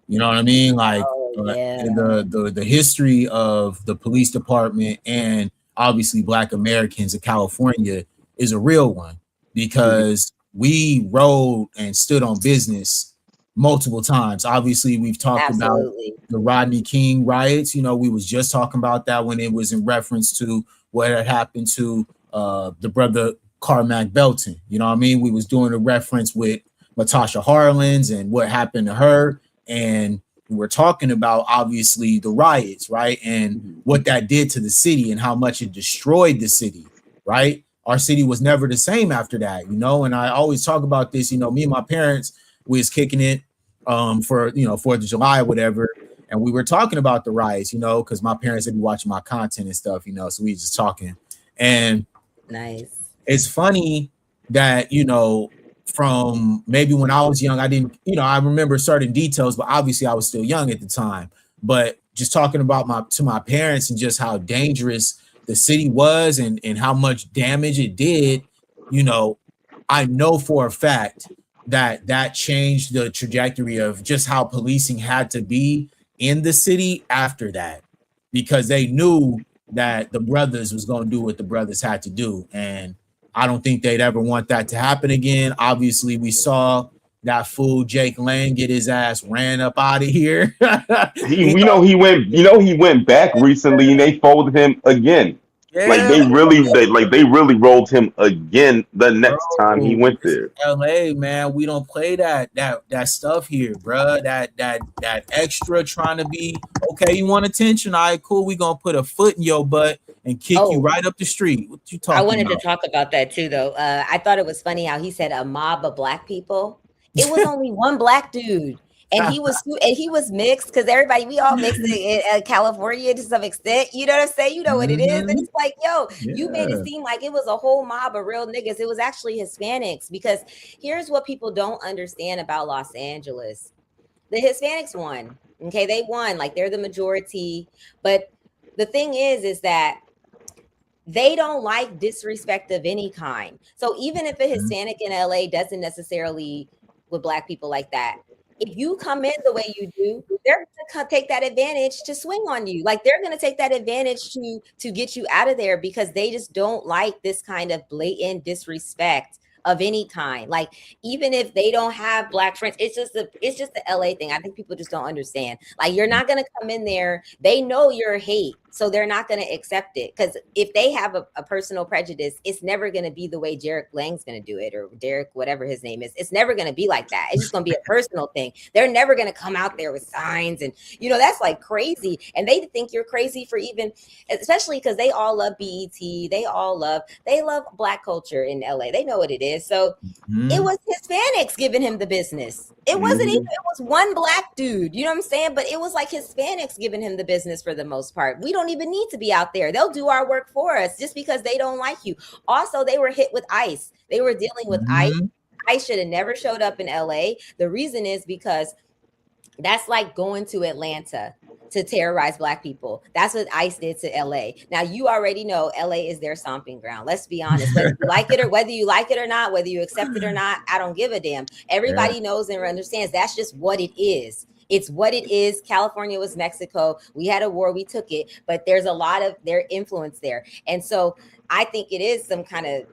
You know what I mean? Like Oh yeah. the history of the police department and obviously Black Americans in California is a real one because we rode and stood on business multiple times. Obviously, we've talked about Absolutely. the Rodney King riots. You know, we was just talking about that when it was in reference to what had happened to the brother Carmack Belton. You know what I mean? We was doing a reference with Latasha Harlins and what happened to her. And we're talking about obviously the riots, right? And what that did to the city and how much it destroyed the city, right? Our city was never the same after that, you know. And I always talk about this, you know, me and my parents, we was kicking it for, you know, 4th of July or whatever. And we were talking about the riots, you know, because my parents had been watching my content and stuff, you know, so we just talking. And Nice. it's funny that, you know, from maybe when I was young, I didn't, you know, I remember certain details, but obviously I was still young at the time. But just talking about my parents and just how dangerous the city was and how much damage it did, you know, I know for a fact that that changed the trajectory of just how policing had to be in the city after that, because they knew that the brothers was going to do what the brothers had to do. And I don't think they'd ever want that to happen again. Obviously, we saw that fool Jake Lang get his ass ran up out of here. He, You we know, know he went back recently, and they folded him again. Like yeah, they really rolled him again the next time he bro. went This is there. LA, man. We don't play that stuff here, bro. That extra trying to be okay. You want attention? All right, cool. We gonna put a foot in your butt and kick you Oh, right up the street. What you I talking wanted to about? talk about that too, though. I thought it was funny how he said a mob of black people. It was only one black dude, and he was mixed because everybody, we all mixed in California to some extent. You know what I'm saying? You know what it is, and Mhm. it's like, yo, you made it Yeah. seem like it was a whole mob of real niggas. It was actually Hispanics because here's what people don't understand about Los Angeles: the Hispanics won. Okay, they won, like they're the majority, but the thing is that they don't like disrespect of any kind. So even if a Mhm. Hispanic in LA doesn't necessarily with black people like that, if you come in the way you do, they're going to take that advantage to swing on you. Like they're going to take that advantage to get you out of there because they just don't like this kind of blatant disrespect of any kind. Like even if they don't have black friends, it's just the LA thing. I think people just don't understand. Like you're not going to come in there. They know you're hate. So they're not going to accept it because if they have a personal prejudice, it's never going to be the way Derek Lang's going to do it or Derek, whatever his name is. It's never going to be like that. It's just going to be a personal thing. They're never going to come out there with signs and, that's like crazy. And they think you're crazy for even, especially because they all love BET. They love black culture in LA. They know what it is. So it Mhm. was Hispanics giving him the business. It wasn't even, Mhm. it was one black dude. You know what I'm saying? But it was like Hispanics giving him the business for the most part. We don't even need to be out there. They'll do our work for us just because they don't like you. Also, they were hit with ICE. They were dealing with ICE. Mhm. ICE should have never showed up in LA. The reason is because that's like going to Atlanta to terrorize Black people. That's what ICE did to LA. Now you already know LA is their stomping ground. Let's be honest. Whether you like it or not, whether you accept it or not, I don't give a damn. Everybody knows and understands that's just what it is. It's what it is. California was Mexico. We had a war, we took it, but there's a lot of their influence there. And so I think it is some kind of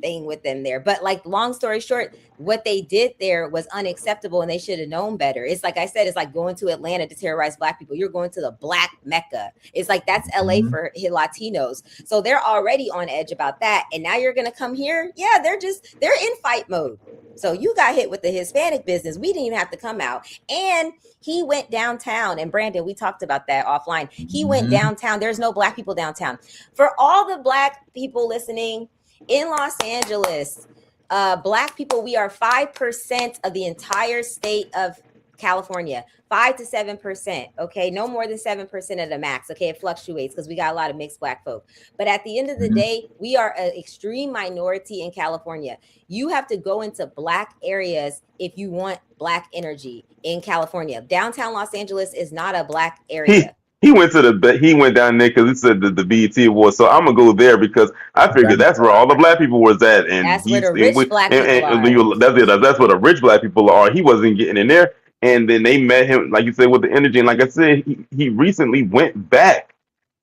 thing with them there. But like, long story short, what they did there was unacceptable and they should have known better. It's like I said, it's like going to Atlanta to terrorize Black people. You're going to the Black Mecca. It's like that's LA for Latinos. So they're already on edge about that. And now you're going to come here. Yeah, they're in fight mode. So you got hit with the Hispanic business. We didn't even have to come out. And he went downtown. And Brandon, we talked about that offline. He went downtown. There's no Black people downtown. For all the Black people listening, in Los Angeles, Black people, we are 5% of the entire state of California, 5 to 7%. Okay, no more than 7% of the max. Okay, it fluctuates because we got a lot of mixed Black folk. But at the end of the day, we are an extreme minority in California. You have to go into Black areas if you want Black energy in California. Downtown Los Angeles is not a Black area. He went down there because it said the BET Awards. So I'm gonna go there because I figured that's where all the Black people was at, and that's where the rich Black people are. That's where the rich Black people are. He wasn't getting in there, and then they met him, like you said, with the energy. And like I said, he recently went back,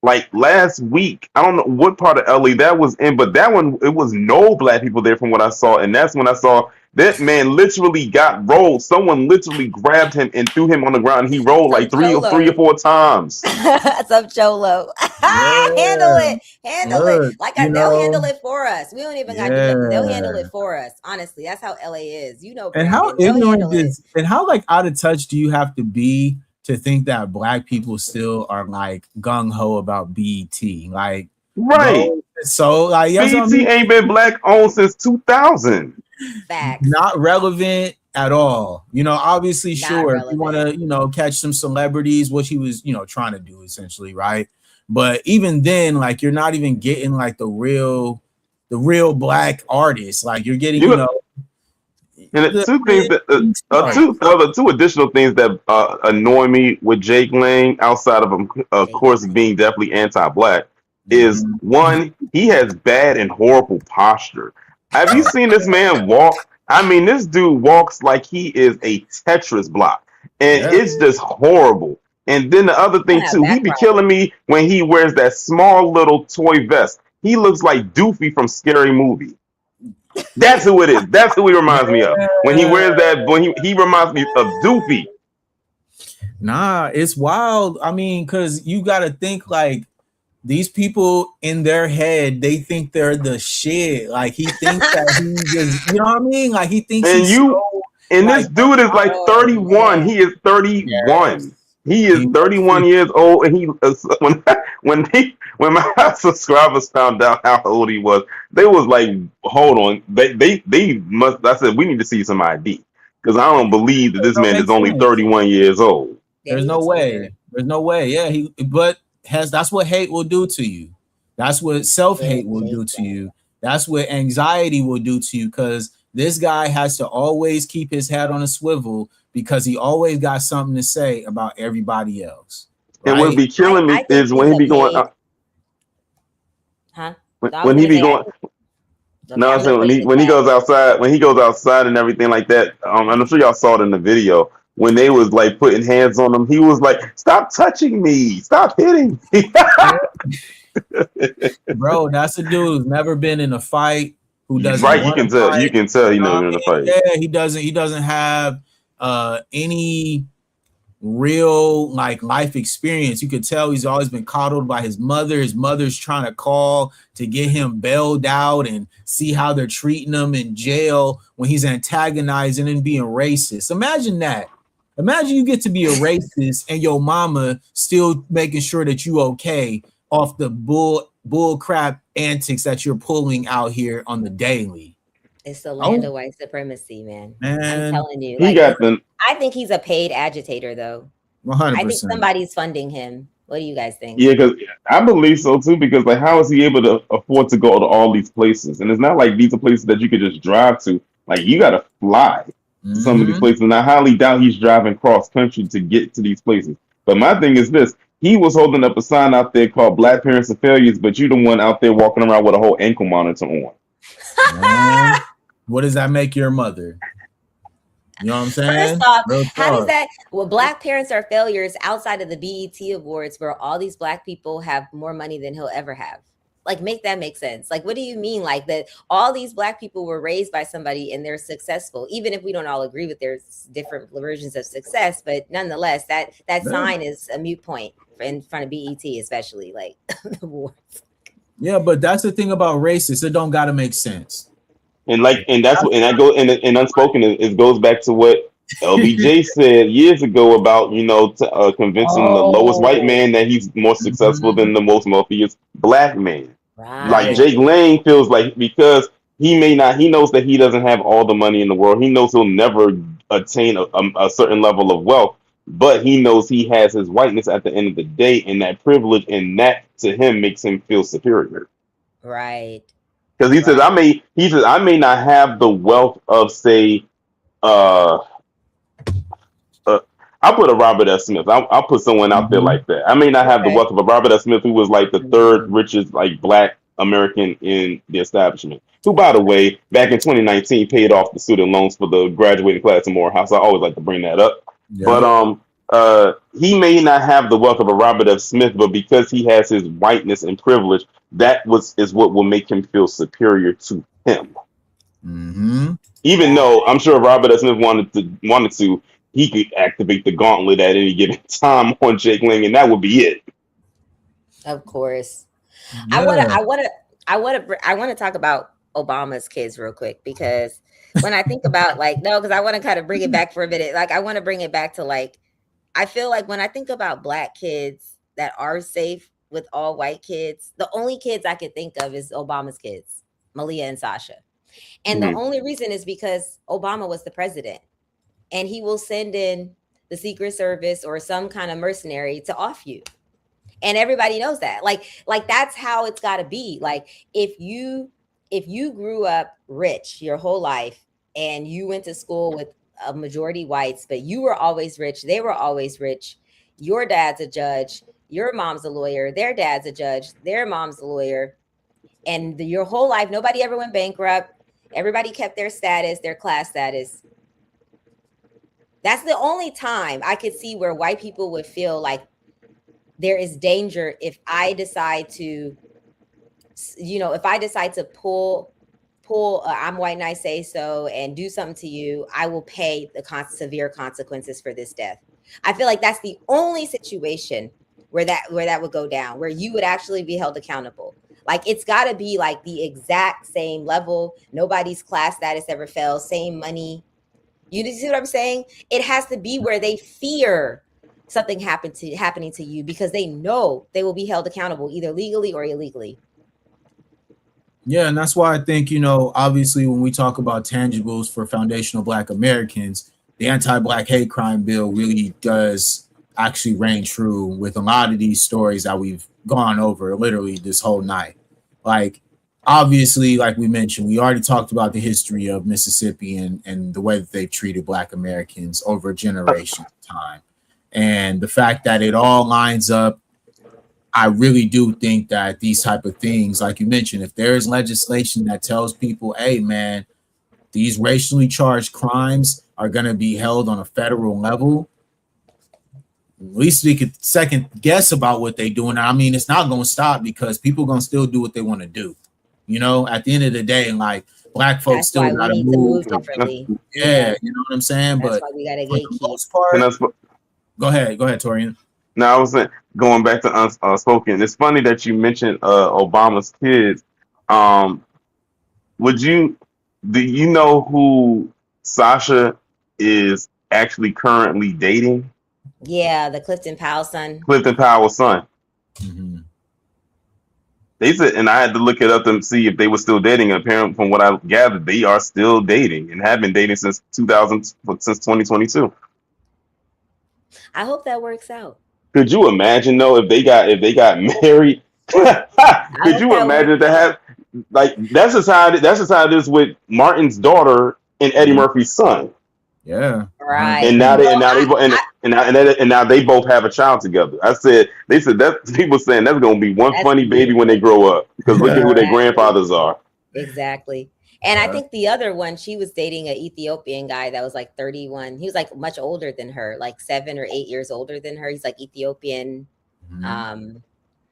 like last week. I don't know what part of LA that was in, but that one it was no Black people there from what I saw, and that's when I saw. That man literally got rolled. Someone literally grabbed him and threw him on the ground. He rolled like three or four times. Some cholo. Handle it. Like they'll handle it for us. We don't even got to do nothing. They'll handle it for us. Honestly, that's how LA is. You know, and how ignorant is and how like out of touch do you have to be to think that Black people still are like gung ho about BET? Like, right. Bro, so like BET ain't been Black owned since 2000. Facts. Not relevant at all. You know, obviously, sure, if you want to, you know, catch some celebrities, which he was, you know, trying to do essentially, right? But even then, like, you're not even getting like the real Black artists. Like, you're getting, you know. And two additional things that annoy me with Jake Lang, outside of him, of course, being definitely anti-Black, is one, he has bad and horrible posture. Have you seen this man walk? I mean, this dude walks like he is a Tetris block, and it's just horrible. And then the other thing too, he be killing me when he wears that small little toy vest. He looks like Doofy from Scary Movie. That's who it is. That's who he reminds me of. When he wears that, when he reminds me of Doofy. Nah, it's wild. I mean, because you got to think like, these people in their head, they think they're the shit. Like he thinks that he just, you know what I mean? Like he thinks. And this dude is like 31. He is 31. Yes. He is 31 years old, and he when my subscribers found out how old he was, they was like, "Hold on, they must." I said, "We need to see some ID," because I don't believe that this man is only 31 years old. There's no way. There's no way. Yeah, that's what hate will do to you. That's what self-hate will do to you. That's what anxiety will do to you, because this guy has to always keep his head on a swivel because he always got something to say about everybody else. Right? And what be killing me is when he be going when he be going. No, I'm saying when he goes outside and everything like that. I'm sure y'all saw it in the video. When they was like putting hands on him, he was like, "Stop touching me! Stop hitting me!" Bro, that's a dude who's never been in a fight. Who doesn't? Right, you can tell. He's never been in a fight. Yeah, he doesn't have any real like life experience. You could tell he's always been coddled by his mother. His mother's trying to call to get him bailed out and see how they're treating him in jail when he's antagonizing and being racist. Imagine that. Imagine you get to be a racist and your mama still making sure that you okay off the bull crap antics that you're pulling out here on the daily. It's the land of white supremacy, man. I'm telling you. I think he's a paid agitator, though. 100%. I think somebody's funding him. What do you guys think? Yeah, because I believe so too. Because like, how is he able to afford to go to all these places? And it's not like these are places that you could just drive to. Like you got to fly to some of these places, and I highly doubt he's driving cross country to get to these places. But my thing is this: he was holding up a sign out there called "Black Parents and Failures," but you the one out there walking around with a whole ankle monitor on. What does that make your mother? You know what I'm saying? First off, how does that? Well, Black Parents Are Failures outside of the BET Awards, where all these Black people have more money than he'll ever have. Like, make that make sense. Like, what do you mean? Like that all these Black people were raised by somebody and they're successful, even if we don't all agree with their different versions of success. But nonetheless, that sign is a mute point in front of BET, especially like the awards. Yeah, but that's the thing about racists. It don't got to make sense. And that's what, and that goes and unspoken. It goes back to what LBJ said years ago about convincing the lowest white man that he's more successful than the most wealthiest Black man. Right. Like Jake Lang feels like because he knows that he doesn't have all the money in the world. He knows he'll never attain a certain level of wealth, but he knows he has his whiteness at the end of the day, and that privilege, and that to him makes him feel superior. Right. Because he says, I may not have the wealth of, say, I'll put a Robert S. Smith. I'll put someone out there like that. I may not have the wealth of a Robert S. Smith, who was like the third richest like Black American in the establishment. Who, by the way, back in 2019 paid off the student loans for the graduating class in Morehouse. I always like to bring that up. Yeah. But he may not have the wealth of a Robert F. Smith, but because he has his whiteness and privilege, is what will make him feel superior to him. Mm-hmm. Even though I'm sure Robert F. Smith wanted to, he could activate the gauntlet at any given time on Jake Lang, and that would be it. Of course. Yeah. I want to talk about Obama's kids real quick, because when I think about because I want to kind of bring it back for a minute. Like, I want to bring it back to I feel like when I think about Black kids that are safe with all white kids, the only kids I could think of is Obama's kids, Malia and Sasha. And the only reason is because Obama was the president, and he will send in the Secret Service or some kind of mercenary to off you. And everybody knows that. Like that's how it's got to be. Like, if you grew up rich your whole life and you went to school with a majority whites, but you were always rich, they were always rich, your dad's a judge, your mom's a lawyer, their dad's a judge, their mom's a lawyer, and your whole life nobody ever went bankrupt, everybody kept their status, their class status. That's the only time I could see where white people would feel like there is danger if I decide to pull I'm white and I say so and do something to you, I will pay the severe consequences for this death. I feel like that's the only situation where that would go down, where you would actually be held accountable. Like, it's got to be like the exact same level. Nobody's class status ever fell, same money. You see what I'm saying? It has to be where they fear something happening to you because they know they will be held accountable either legally or illegally. Yeah, and that's why I think, obviously when we talk about tangibles for foundational Black Americans, the anti-Black hate crime bill really does actually reign true with a lot of these stories that we've gone over literally this whole night. Like, obviously, like we mentioned, we already talked about the history of Mississippi and the way that they've treated Black Americans over a generation of time. And the fact that it all lines up, I really do think that these type of things, like you mentioned, if there is legislation that tells people, hey, man, these racially charged crimes are going to be held on a federal level, at least we could second guess about what they're doing. I mean, it's not going to stop because people are going to still do what they want to do. At the end of the day, like, Black folks still got to move differently. Yeah, you know what I'm saying? That's but why we got to for gatekeep. the most part, go ahead, Torian. No, I was going back to unspoken. It's funny that you mentioned Obama's kids. Do you know who Sasha is actually currently dating? Yeah, the Clifton Powell's son. Mm-hmm. They said, and I had to look it up to see if they were still dating. Apparently, from what I gathered, they are still dating and have been dating since 2022. I hope that works out. Could you imagine though if they got married? Could you imagine to have that's just how it is with Martin's daughter and Eddie Murphy's son. Yeah. Right. And now they and Well, now they and now they both have a child together. They said that people saying that's gonna be one that's funny baby when they beautiful. grow up because look at who their Exactly. grandfathers are. Exactly. And I think the other one, she was dating an Ethiopian guy that was like 31. He was like much older than her, like 7 or 8 years older than her. He's like Ethiopian. Um,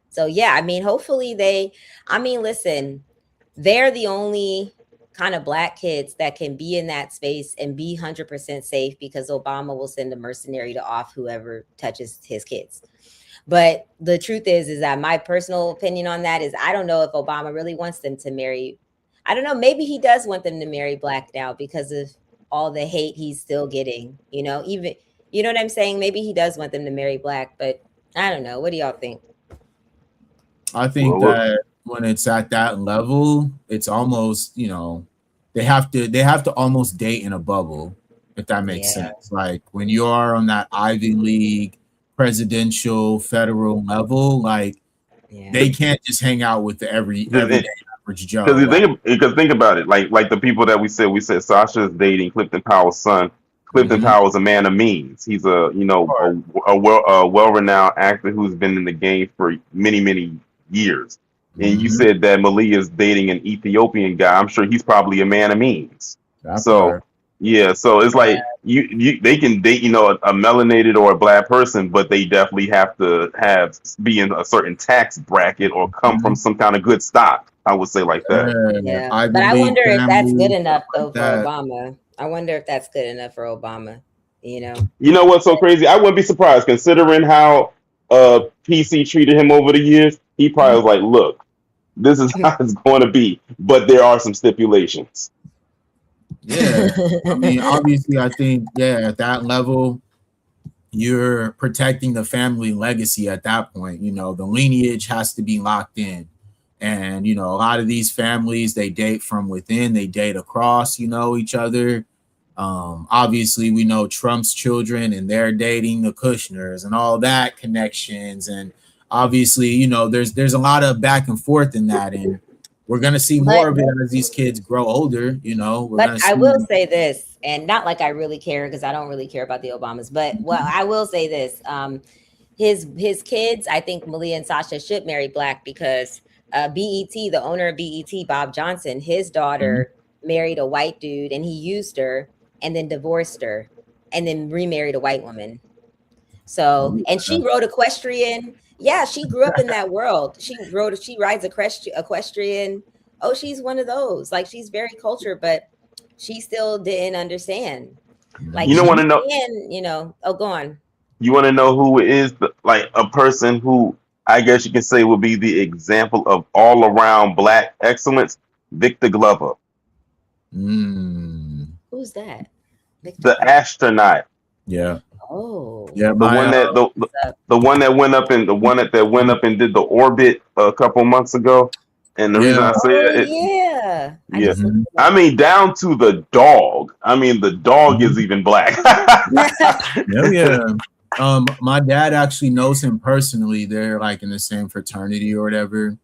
so yeah, I mean, hopefully listen, they're the only kind of black kids that can be in that space and be 100% safe because Obama will send a mercenary to off whoever touches his kids. But the truth is that my personal opinion on that is I don't know if Obama really wants them to marry. I don't know. Maybe he does want them to marry black now because of all the hate he's still getting. Even you know what I'm saying. Maybe he does want them to marry black, but I don't know. What do y'all think? I think Well, look, that when it's at that level, it's almost, they have to almost date in a bubble, if that makes Yeah, sense. Like when you are on that Ivy League presidential federal level, like yeah, they can't just hang out with the everyday average Joe. because you Like, think about it, like the people that we said Sasha's dating Clifton Powell's son. Clifton mhm, Powell's a man of means. He's sure. a well renowned actor who's been in the game for many years. And you Mhm, said that Malia's dating an Ethiopian guy. I'm sure he's probably a man of means. that So part. yeah, so it's yeah. like you they can date a melanated or a black person, but they definitely have to be in a certain tax bracket or come from Mhm. some kind of good stock. I would say like that. Yeah, Yeah, Ivy but I League wonder if that's good family, enough like though for that. Obama. I wonder if that's good enough for Obama. You know? You know what's so crazy? I wouldn't be surprised considering how PC treated him over the years. He probably was like, "Look, this is how it's going to be, but there are some stipulations." Yeah. I mean, obviously, I think, yeah, at that level, you're protecting the family legacy at that point. The lineage has to be locked in. And, a lot of these families, they date from within, they date across, each other. Obviously, we know Trump's children and they're dating the Kushners and all that connections. And obviously, there's a lot of back and forth in that. And we're going to see more But of it as these kids grow older. We're but going to I will see. say this, and not like I really care because I don't really care about the Obamas. But well, I will say this: his kids, I think Malia and Sasha should marry black because BET, the owner of BET, Bob Johnson, his Mhm. daughter married a white dude, and he used her, and then divorced her, and then remarried a white woman. So, Oh, and yeah. she rode equestrian. Yeah, she grew up in that world. She rides equestrian. Oh, she's one of those. Like she's very cultured, but she still didn't understand. Like You don't Mhm. want to she know. can, oh, go on. You want to know who is like a person who I guess you can say would be the example of all around black excellence? Victor Glover, Mm. Who's that? Victor the Glover. astronaut, Yeah. Oh, Yeah. the My one that what's up? the one that went up and the one that went up and did the orbit a couple months ago. And the reason yeah. I say Oh it, yeah. I yeah, just looked Mhm. it I up. mean down to the dog. I mean the dog is Mhm. even black. Yeah, yeah. My dad actually knows him personally. They're like in the same fraternity or whatever.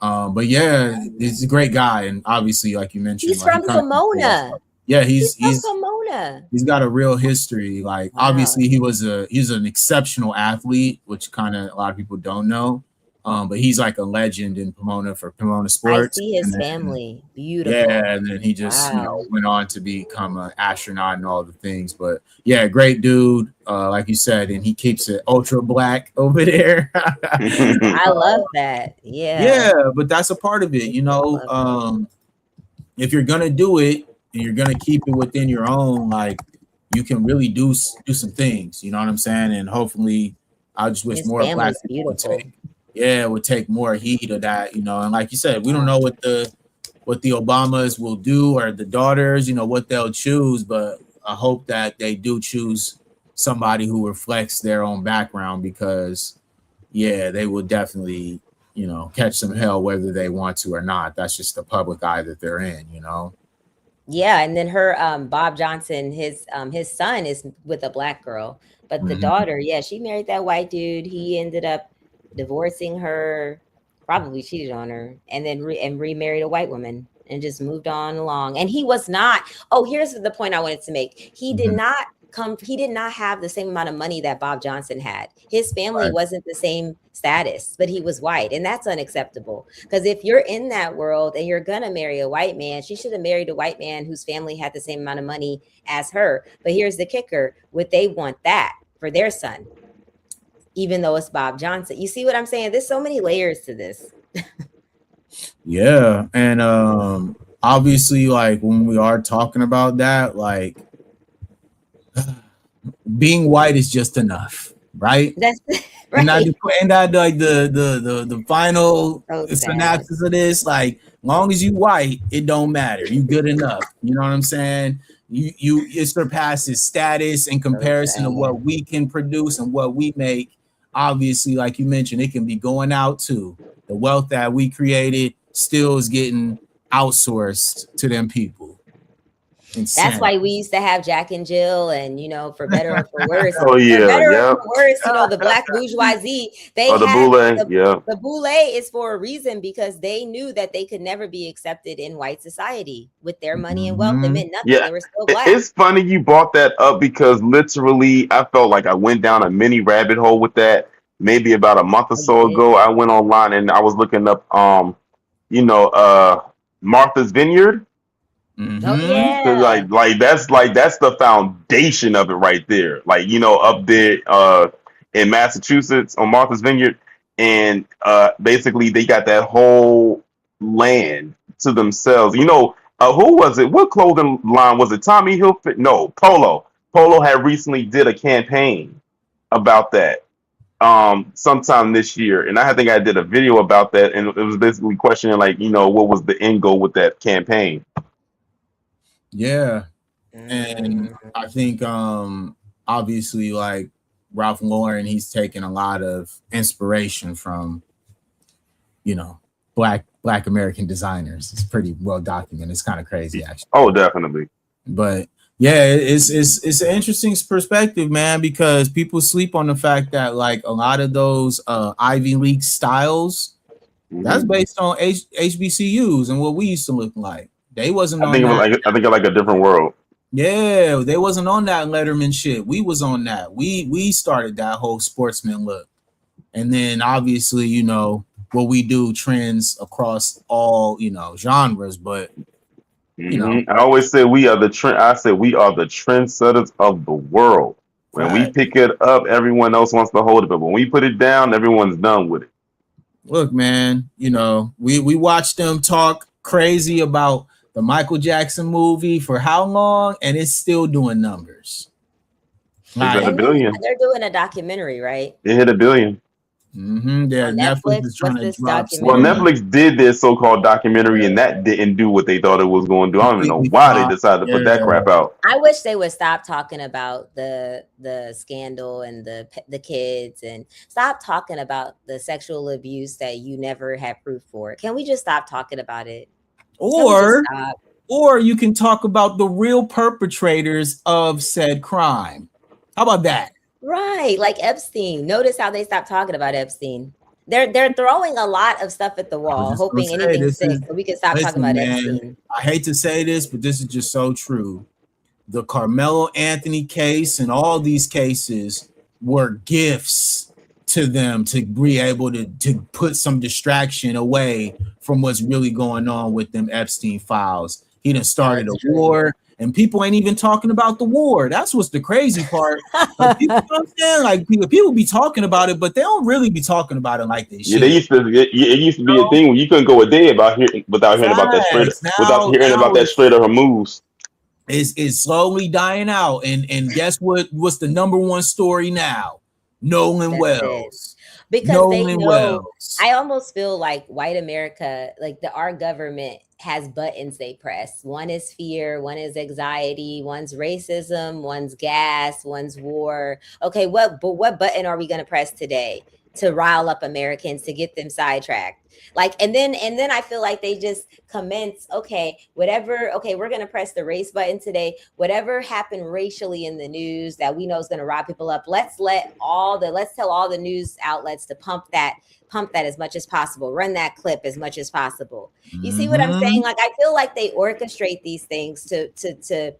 But yeah, he's a great guy, and obviously, like you mentioned, He's like he from comes from real Pomona. stuff. Yeah, He's from Pomona. he's got a real history. Like Wow. obviously, he's an exceptional athlete, which kind of a lot of people don't know. But he's like a legend in Pomona for Pomona I sports, see and his then family. yeah, Beautiful. and then he just Wow. went on to become an astronaut and all the things. But yeah, great dude, like you said, and he keeps it ultra black over there. I love that. Yeah. Yeah, but that's a part of it, I love that. if you're gonna do it and you're gonna keep it within your own, like you can really do some things. You know what I'm saying? And hopefully, I just wish His more black family's people beautiful. would take more heed of that. And like you said, we don't Wow. know what the Obamas will do or the daughters, what they'll choose, but I hope that they do choose somebody who reflects their own background because yeah, they will definitely, catch some hell whether they want to or not. That's just the public eye that they're in. Yeah, and then her Bob Johnson, his son is with a black girl, but the Mhm. daughter, yeah, she married that white dude. He ended up divorcing her, probably cheated on her, and then remarried a white woman. and just moved on along. And he was not, oh, here's the point I wanted to make. He did not have the same amount of money that Bob Johnson had. His family wasn't the same status, but he was white. And that's unacceptable. Because if you're in that world and you're going to marry a white man, she should have married a white man whose family had the same amount of money as her. But here's the kicker. Would they want that for their son? Even though it's Bob Johnson. You see what I'm saying? There's so many layers to this. Yeah. And obviously, like when we are talking about that, like being white is just enough, right? That's right. And that like the final synopsis of this, like long as you white, it don't matter. You good enough. You know what I'm saying? It surpasses status in comparison to what we can produce and what we make. Obviously, like you mentioned, it can be going out too. The wealth that we created still is getting outsourced to them people. Insane. That's why we used to have Jack and Jill, and for better or for worse. Oh yeah, for better or for worse, the black bourgeoisie. They the boule, the boule is for a reason, because they knew that they could never be accepted in white society with their money and wealth. It meant nothing. Yeah. They were still black. It's funny you brought that up, because literally I felt like I went down a mini rabbit hole with that. Maybe about a month or so ago, I went online and I was looking up, Martha's Vineyard. Oh yeah, like that's the foundation of it right there. Like up there in Massachusetts on Martha's Vineyard, and basically they got that whole land to themselves. Who was it? What clothing line was it? Tommy Hilfiger? No, Polo. Polo had recently did a campaign about that sometime this year, and I think I did a video about that, and it was basically questioning what was the end goal with that campaign. Yeah. And I think obviously like Ralph Lauren, he's taken a lot of inspiration from black American designers. It's pretty well documented. It's kind of crazy actually. Oh, definitely. But yeah, it's an interesting perspective, man, because people sleep on the fact that like a lot of those Ivy League styles, that's based on HBCUs and what we used to look like. They wasn't on that. I think like a different world. Yeah, they wasn't on that Letterman shit. We was on that. We started that whole sportsman look. And then obviously, what we do trends across all, genres, but I always say we are the trend. I say we are the trendsetters of the world. When we pick it up, everyone else wants to hold it, but when we put it down, everyone's done with it. Look, man, we watched them talk crazy about the Michael Jackson movie for how long, and it's still doing numbers. Like, $1 billion. They're doing a documentary, right? It hit $1 billion. Yeah, Netflix is trying to drop. Well, Netflix did their so-called documentary, and that didn't do what they thought it was going to do. I don't even know why they decided to put that crap out. I wish they would stop talking about the scandal and the kids, and stop talking about the sexual abuse that you never had proof for. Can we just stop talking about it? Or you can talk about the real perpetrators of said crime. How about that? Right, like Epstein. Notice how they stopped talking about Epstein. They're throwing a lot of stuff at the wall, hoping anything sticks, so we can stop talking about Epstein. I hate to say this, but this is just so true. The Carmelo Anthony case and all these cases were gifts to them to be able to put some distraction away from what's really going on with them Epstein files. He done started a war, and people ain't even talking about the war. That's what's the crazy part. Like, people, you know what I'm saying? Like people be talking about it, but they don't really be talking about it like they should. Yeah, it used to be a thing when you couldn't go a day without hearing about that straight of her moves. It's slowly dying out, and guess what's the number one story now? Nolan Wells. Because Nolan they know Wells. I almost feel like white America, like our government has buttons they press. One is fear, one is anxiety, one's racism, one's gas, one's war. Okay, what button are we going to press today? to rile up Americans to get them sidetracked. Like, and then I feel like they just commence, okay, whatever, okay, we're gonna press the race button today. Whatever happened racially in the news that we know is gonna rile people up, let's tell all the news outlets to pump that as much as possible, run that clip as much as possible. You see what I'm saying? Like, I feel like they orchestrate these things to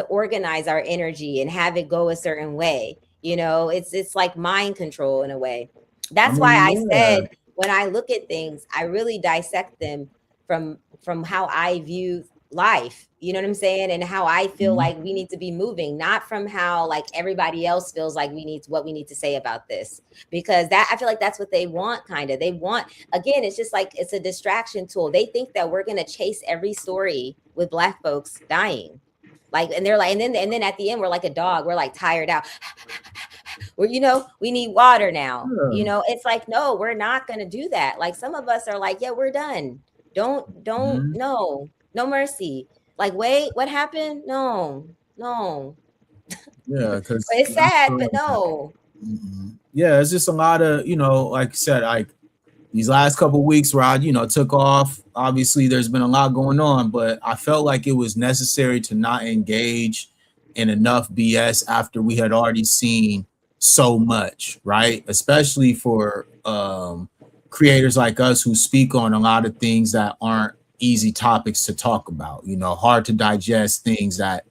organize our energy and have it go a certain way. You know, it's like mind control in a way. That's why I said, when I look at things, I really dissect them from how I view life. You know what I'm saying? And how I feel like we need to be moving, not from how like everybody else feels like we need to say about this. Because that, I feel like that's what they want, kind of. They want, again, it's just like, it's a distraction tool. They think that we're gonna chase every story with Black folks dying. Like, and they're like, and then at the end, we're like a dog. We're like tired out. We're, you know, we need water now. Yeah. You know, it's like, no, we're not gonna do that. Like, some of us are like, yeah, we're done. Don't, no mercy. Like, wait, what happened? No. Yeah, because It's sad, but no. Yeah, it's just a lot of, you know, like I said, like these last couple of weeks where I, you know, took off. Obviously, there's been a lot going on, but I felt like it was necessary to not engage in enough BS after we had already seen so much, right? Especially for creators like us who speak on a lot of things that aren't easy topics to talk about, you know, hard to digest, things that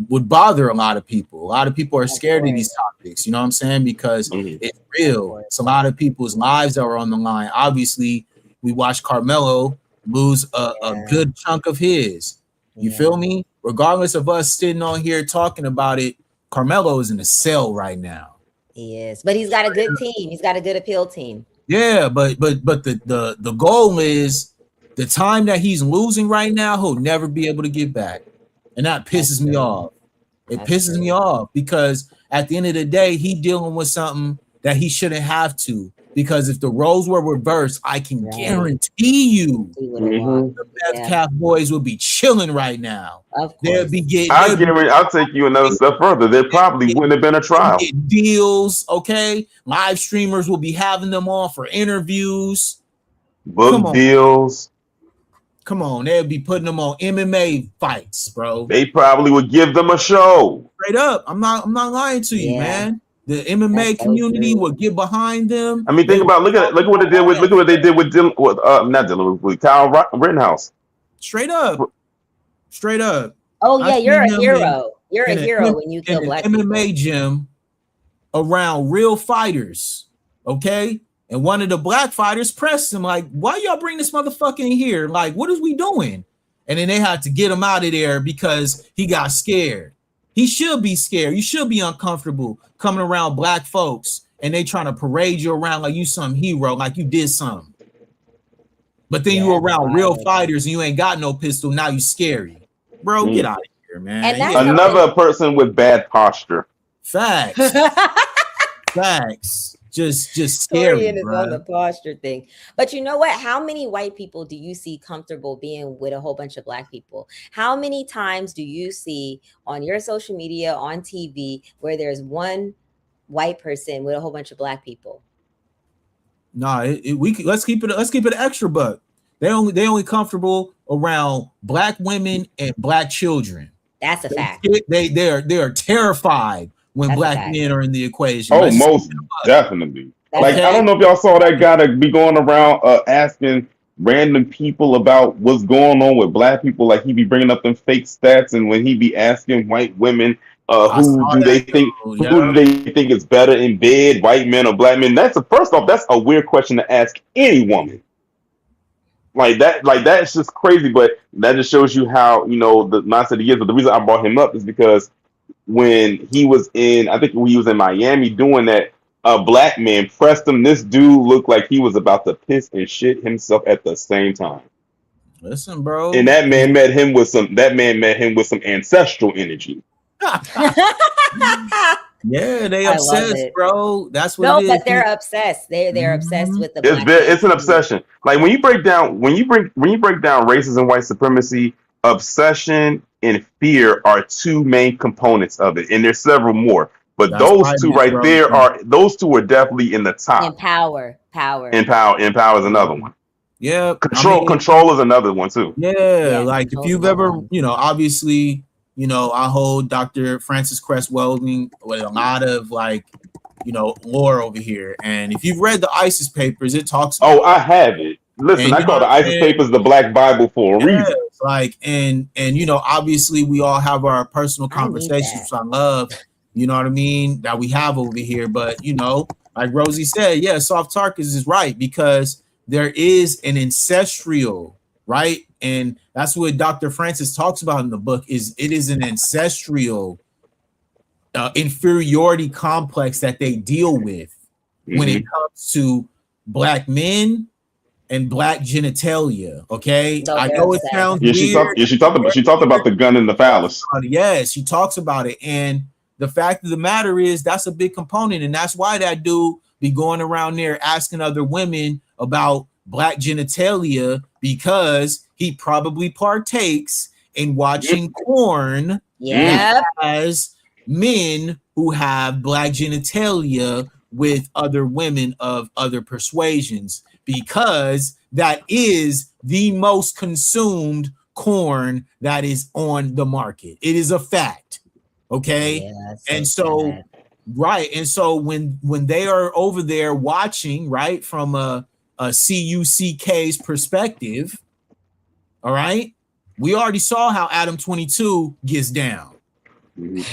would bother a lot of people. A lot of people are scared of these topics, you know what I'm saying? Because it's real. It's a lot of people's lives that are on the line. Obviously, we watched Carmelo lose a good chunk of his. You feel me? Regardless of us sitting on here talking about it, Carmelo is in a cell right now. He is, but he's got a good team. He's got a good appeal team. Yeah, but the goal is the time that he's losing right now, he'll never be able to get back. And that pisses me off. It pisses me off because at the end of the day, he dealing with something that he shouldn't have to. Because if the roles were reversed, I can guarantee you the Metcalf boys would be chilling right now. Of course. They'd be getting. I'll take you another step further. There probably wouldn't have been a trial. Deals, okay. Live streamers will be having them on for interviews, book deals. Come on, they'll be putting them on MMA fights, bro. They probably would give them a show. Straight up, I'm not lying to you, man. The MMA community would get behind them. I mean, think about look at what they did with Kyle Rittenhouse. Straight up. Oh yeah, you're a hero. You're a hero when you kill Black people. MMA gym around real fighters, okay? And one of the Black fighters pressed him like, "Why y'all bring this motherfucker in here? Like, what is we doing?" And then they had to get him out of there because he got scared. He should be scared. You should be uncomfortable coming around Black folks and they trying to parade you around like you some hero, like you did something. But then you around real fighters and you ain't got no pistol. Now you scary, bro. Get out of here, man. And another person with bad posture. Facts. Facts. Just scary, on the posture thing. But you know what? How many white people do you see comfortable being with a whole bunch of Black people? How many times do you see on your social media, on TV, where there's one white person with a whole bunch of Black people? Nah, let's keep it extra buck. They only comfortable around Black women and Black children. That's a fact. They are terrified when Black men are in the equation. Oh, most definitely. Like, I don't know if y'all saw that guy that be going around asking random people about what's going on with Black people. Like, he be bringing up them fake stats, and when he be asking white women who do they think is better in bed, white men or Black men? That's a weird question to ask any woman. Like that's just crazy, but that just shows you how, you know, the mindset he is. But the reason I brought him up is because when he was in Miami doing that, a Black man pressed him. This dude looked like he was about to piss and shit himself at the same time. Listen, bro. And that man met him with some ancestral energy. Yeah, they obsessed, bro. That's what it is. No, but they're obsessed. They're obsessed with the it's an obsession. Like when you break down racism and white supremacy, obsession and fear are two main components of it, and there's several more. But That's those right, two Miss right there Rosie. those two are definitely in the top. Power. Empower is another one. Yeah, I Control is another one too. yeah, like if Control's you've another ever, one. obviously, I hold Dr. Francis Cress Welding with a lot of like, lore over here. And if you've read the ISIS papers, it talks about Oh, I have it. Listen, and I you know call what the I'm ISIS saying? papers the Black Bible for a Yeah, reason. it's like and obviously we all have our personal I need conversations, that. which I love, you know what I mean, that we have over here. But like Rosie said, yeah, Soft Tarkus is right because there is an ancestral, right? And that's what Dr. Francis talks about in the book, is it is an ancestral inferiority complex that they deal with when it comes to black men and black genitalia. Okay, No, I they're know it obsessed. sounds Yeah, weird. she talked about the gun and the phallus. Yes, she talks about it, and the fact of the matter is that's a big component, and that's why that dude be going around there asking other women about black genitalia, because he probably partakes in watching porn that Yep. has men who have black genitalia with other women of other persuasions, because that is the most consumed corn that is on the market. It is a fact. Okay. Yeah, And so sad. right. And so when they are over there watching, right, from a CUCK's perspective, all right, we already saw how Adam 22 gets down.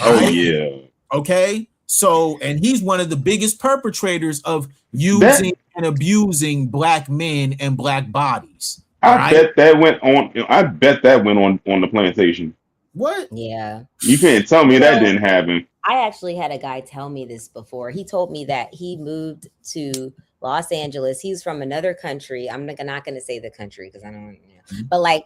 Oh Right? yeah. Okay. So, and he's one of the biggest perpetrators of That using and abusing black men and black bodies. All I right. bet that went on. I bet that went on the plantation. What? Yeah. You can't tell me that didn't happen. I actually had a guy tell me this before. He told me that he moved to Los Angeles. He's from another country. I'm not going to say the country because I don't, but like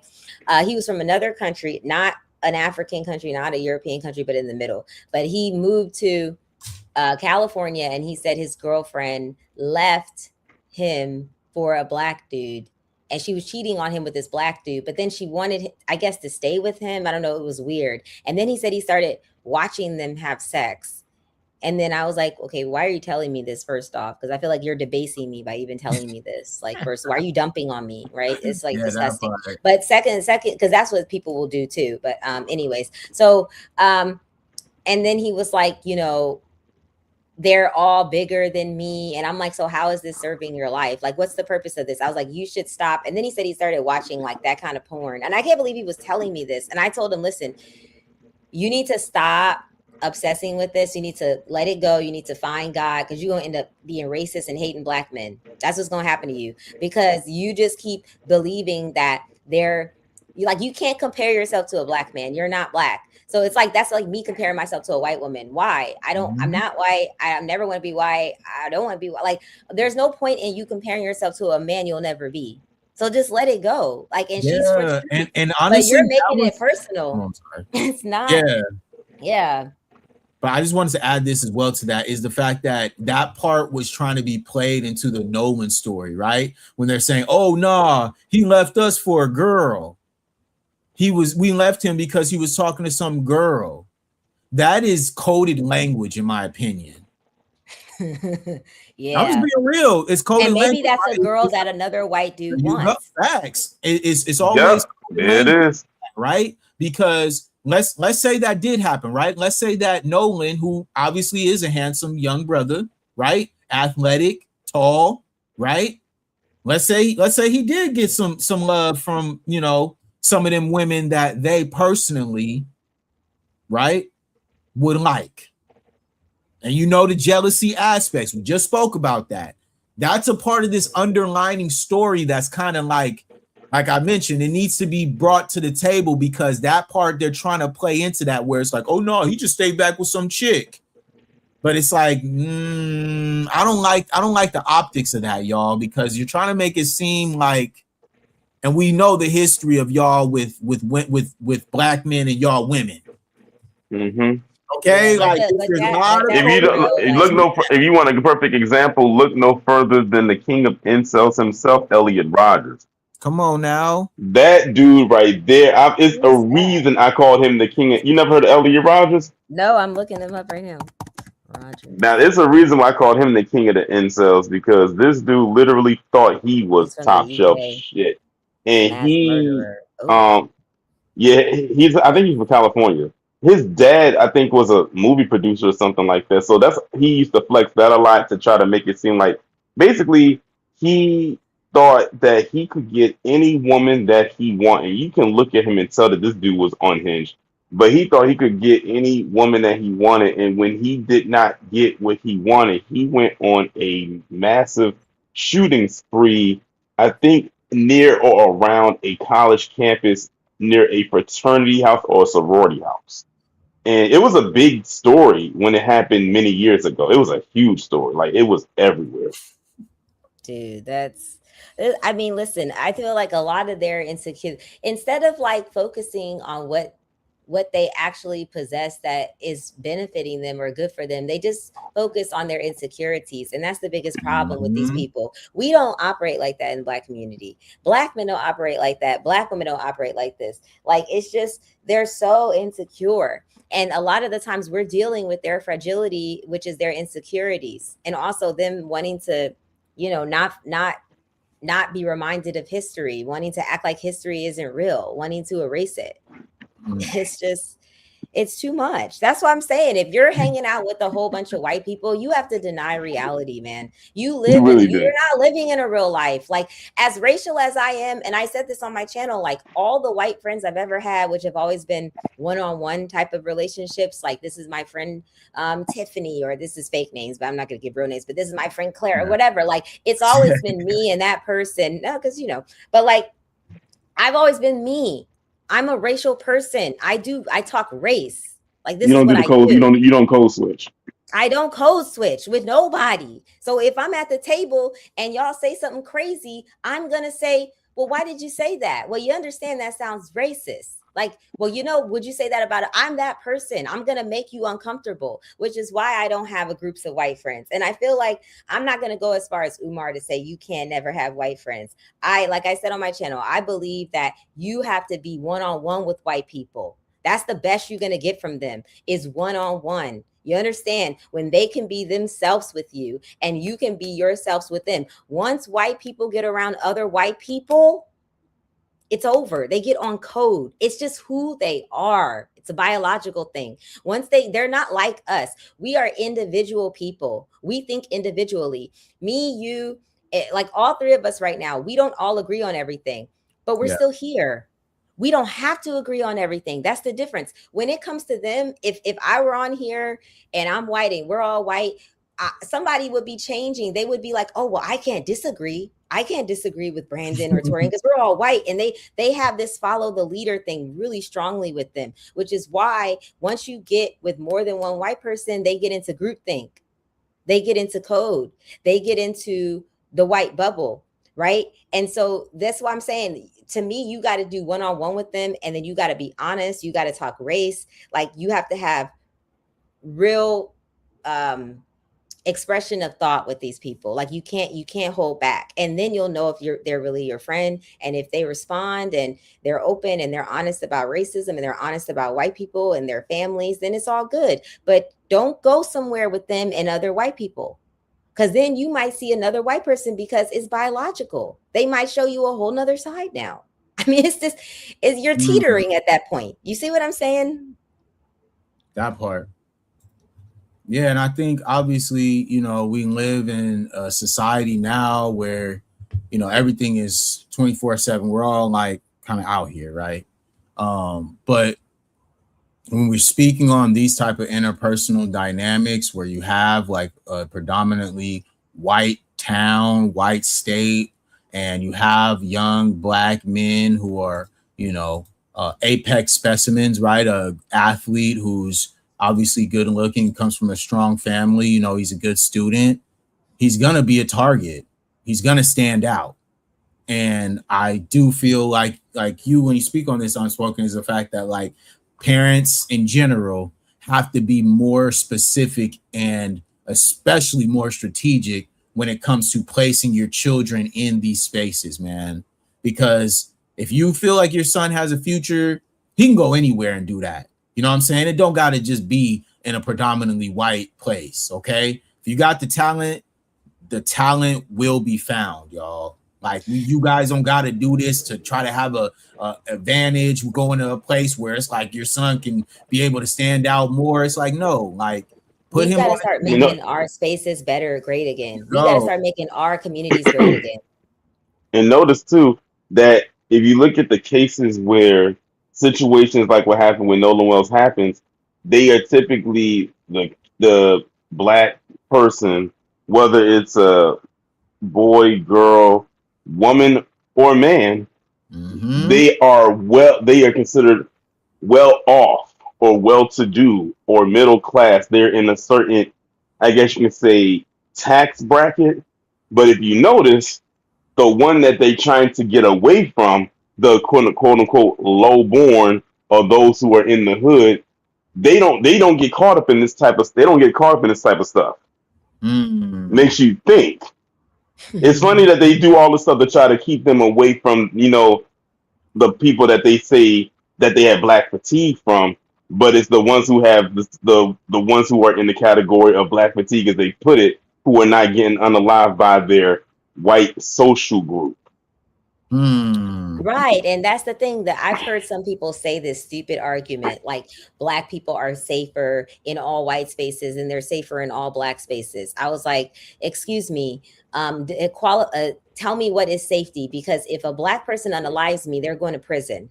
he was from another country, not an African country, not a European country, but in the middle. But he moved to California, and he said his girlfriend left him for a black dude, and she was cheating on him with this black dude, but then she wanted, I guess, to stay with him. I don't know, it was weird. And then he said he started watching them have sex. And then I was like, okay, why are you telling me this, first off? Because I feel like you're debasing me by even telling me this. Like, first, why are you dumping on me? Right? It's like disgusting. But second, because that's what people will do too. But anyways, so and then he was like, they're all bigger than me. And I'm like, so how is this serving your life? Like, what's the purpose of this? I was like, you should stop. And then he said he started watching like that kind of porn. And I can't believe he was telling me this. And I told him, listen, you need to stop obsessing with this. You need to let it go. You need to find God, because you're going to end up being racist and hating black men. That's what's going to happen to you, because you just keep believing that you can't compare yourself to a black man. You're not black. So it's like, that's like me comparing myself to a white woman. Why? I'm not white. I never want to be white. I don't want to be white. Like, there's no point in you comparing yourself to a man you'll never be. So just let it go. Like, and she's for and honestly, but you're making it personal. It's not. Yeah. But I just wanted to add this as well to that, is the fact that that part was trying to be played into the Nolan story, right? When they're saying, oh, nah, he left us for a girl. We left him because he was talking to some girl. That is coded language, in my opinion. Yeah. I'm just being real. It's coded and maybe language. That's a girl that another white dude wants. Facts. It's always it is, right? Because let's say that did happen, right? Let's say that Nolan, who obviously is a handsome young brother, right? Athletic, tall, right? Let's say he did get some love from, some of them women that they personally, right, would like. And the jealousy aspects. We just spoke about that. That's a part of this underlining story that's kind of like I mentioned, it needs to be brought to the table, because that part they're trying to play into that, where it's like, oh no, he just stayed back with some chick. But it's like, I don't like the optics of that, y'all, because you're trying to make it seem like, and we know the history of y'all with black men and y'all women. Okay, if you want a perfect example, look no further than the king of incels himself, Elliot Rodgers. Come on now, that dude right there. It's a reason I called him the king. You never heard of Elliot Rodgers? No, I'm looking him up right now. Rogers. Now, there's a reason why I called him the king of the incels, because this dude literally thought he was He's from the top shelf UK. shit. And Mass he, murderer. Oh, um, yeah, I think he's from California. His dad, I think, was a movie producer or something like that. So he used to flex that a lot to try to make it seem like basically he thought that he could get any woman that he wanted. You can look at him and tell that this dude was unhinged. But he thought he could get any woman that he wanted, and when he did not get what he wanted, he went on a massive shooting spree, I think near or around a college campus, near a fraternity house or a sorority house. And it was a big story when it happened many years ago. It was a huge story. Like, it was everywhere. dude, I mean, listen, I feel like a lot of their insecure, instead of like focusing on what they actually possess that is benefiting them or good for them, they just focus on their insecurities. And that's the biggest problem with these Mhm. people. We don't operate like that in the Black community. Black men don't operate like that. Black women don't operate like this. Like, it's just, they're so insecure. And a lot of the times we're dealing with their fragility, which is their insecurities, and also them wanting to, not be reminded of history, wanting to act like history isn't real, wanting to erase it. It's just, it's too much. That's what I'm saying. If you're hanging out with a whole bunch of white people, you have to deny reality, man. You really You're do. not living in a real life. Like, as racial as I am, and I said this on my channel, like, all the white friends I've ever had, which have always been one-on-one type of relationships, like, this is my friend Tiffany, or this is fake names, but I'm not going to give real names, but this is my friend Claire, or whatever. Like, it's always been me and that person. No, because, but like, I've always been me. I'm a racial person. I talk race. Like, this You is don't do what the I code. do. You don't code switch. I don't code switch with nobody. So if I'm at the table and y'all say something crazy, I'm going to say, well, why did you say that? Well, you understand that sounds racist. Like, well, would you say that about it? I'm that person. I'm going to make you uncomfortable, which is why I don't have a groups of white friends. And I feel like I'm not going to go as far as Umar to say you can never have white friends. Like I said on my channel, I believe that you have to be one-on-one with white people. That's the best you're going to get from them, is one-on-one. You understand? When they can be themselves with you and you can be yourselves with them. Once white people get around other white people, it's over. They get on code. It's just who they are. It's a biological thing. Once they're not like us. We are individual people. We think individually. Me, you, like all three of us right now, we don't all agree on everything, but we're still here. We don't have to agree on everything. That's the difference. When it comes to them, if I were on here and I'm white and we're all white, somebody would be changing. They would be like, oh, well, I can't disagree. I can't disagree with Brandon or Torian because we're all white. And they have this follow the leader thing really strongly with them, which is why once you get with more than one white person, they get into groupthink. They get into code. They get into the white bubble, right? And so that's why I'm saying, to me, you got to do one-on-one with them. And then you got to be honest. You got to talk race. Like, you have to have real expression of thought with these people. Like, you can't hold back, and then you'll know if they're really your friend. And if they respond and they're open and they're honest about racism and they're honest about white people and their families, then it's all good. But don't go somewhere with them and other white people, because then you might see another white person, because it's biological. They might show you a whole nother side now. I mean, you're teetering at that point. You see what I'm saying? That part. Yeah, and I think obviously, we live in a society now where, everything is 24/7. We're all like kind of out here, right? But when we're speaking on these type of interpersonal dynamics where you have like a predominantly white town, white state, and you have young Black men who are, apex specimens, right? A athlete who's obviously good looking, comes from a strong family, he's a good student. He's going to be a target. He's going to stand out. And I do feel like you, when you speak on this unspoken, is the fact that like parents in general have to be more specific and especially more strategic when it comes to placing your children in these spaces, man. Because if you feel like your son has a future, he can go anywhere and do that. You know what I'm saying? It don't got to just be in a predominantly white place. Okay, if you got the talent will be found, y'all. Like you guys don't got to do this to try to have a advantage. We're going to a place where it's like your son can be able to stand out more. It's like, no, like put We've him got to on start the making our spaces better, great again. We got to go. start making our communities great again. And notice too that if you look at the cases where situations like what happened with Nolan Wells happens, they are typically the black person, whether it's a boy, girl, woman, or man, Mm-hmm. they are considered well off or well to do or middle class. They're in a certain, I guess you can say, tax bracket. But if you notice, the one that they trying to get away from, the quote unquote low born or those who are in the hood, they don't get caught up in this type of they don't get caught up in this type of stuff. Makes you think. It's funny that they do all the stuff to try to keep them away from, the people that they say that they have black fatigue from, but it's the ones who have the ones who are in the category of black fatigue, as they put it, who are not getting unalived by their white social group. Right. And that's the thing that I've heard some people say this stupid argument like black people are safer in all white spaces and they're safer in all black spaces. I was like, excuse me, tell me what is safety, because if a black person unalives me, they're going to prison.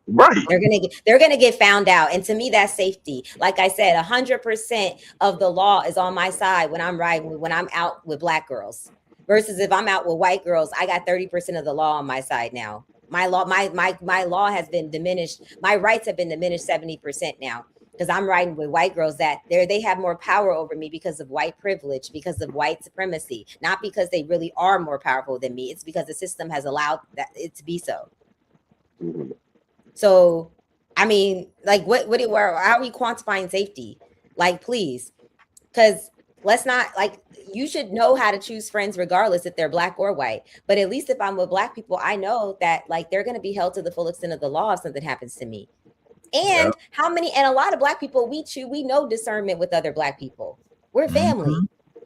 Right. They're gonna get found out, and to me, that's safety. Like I said, 100% of the law is on my side when I'm out with black girls, versus if I'm out with white girls, I got 30% of the law on my side now. My law has been diminished. My rights have been diminished 70% now because I'm riding with white girls that they have more power over me because of white privilege, because of white supremacy, not because they really are more powerful than me. It's because the system has allowed it to be so. Mm-hmm. So, I mean, like, how are we quantifying safety? Like, please, because let's not, like, you should know how to choose friends regardless if they're black or white. But at least if I'm with black people, I know that, like, they're going to be held to the full extent of the law if something happens to me. And a lot of black people, we know discernment with other black people. We're family.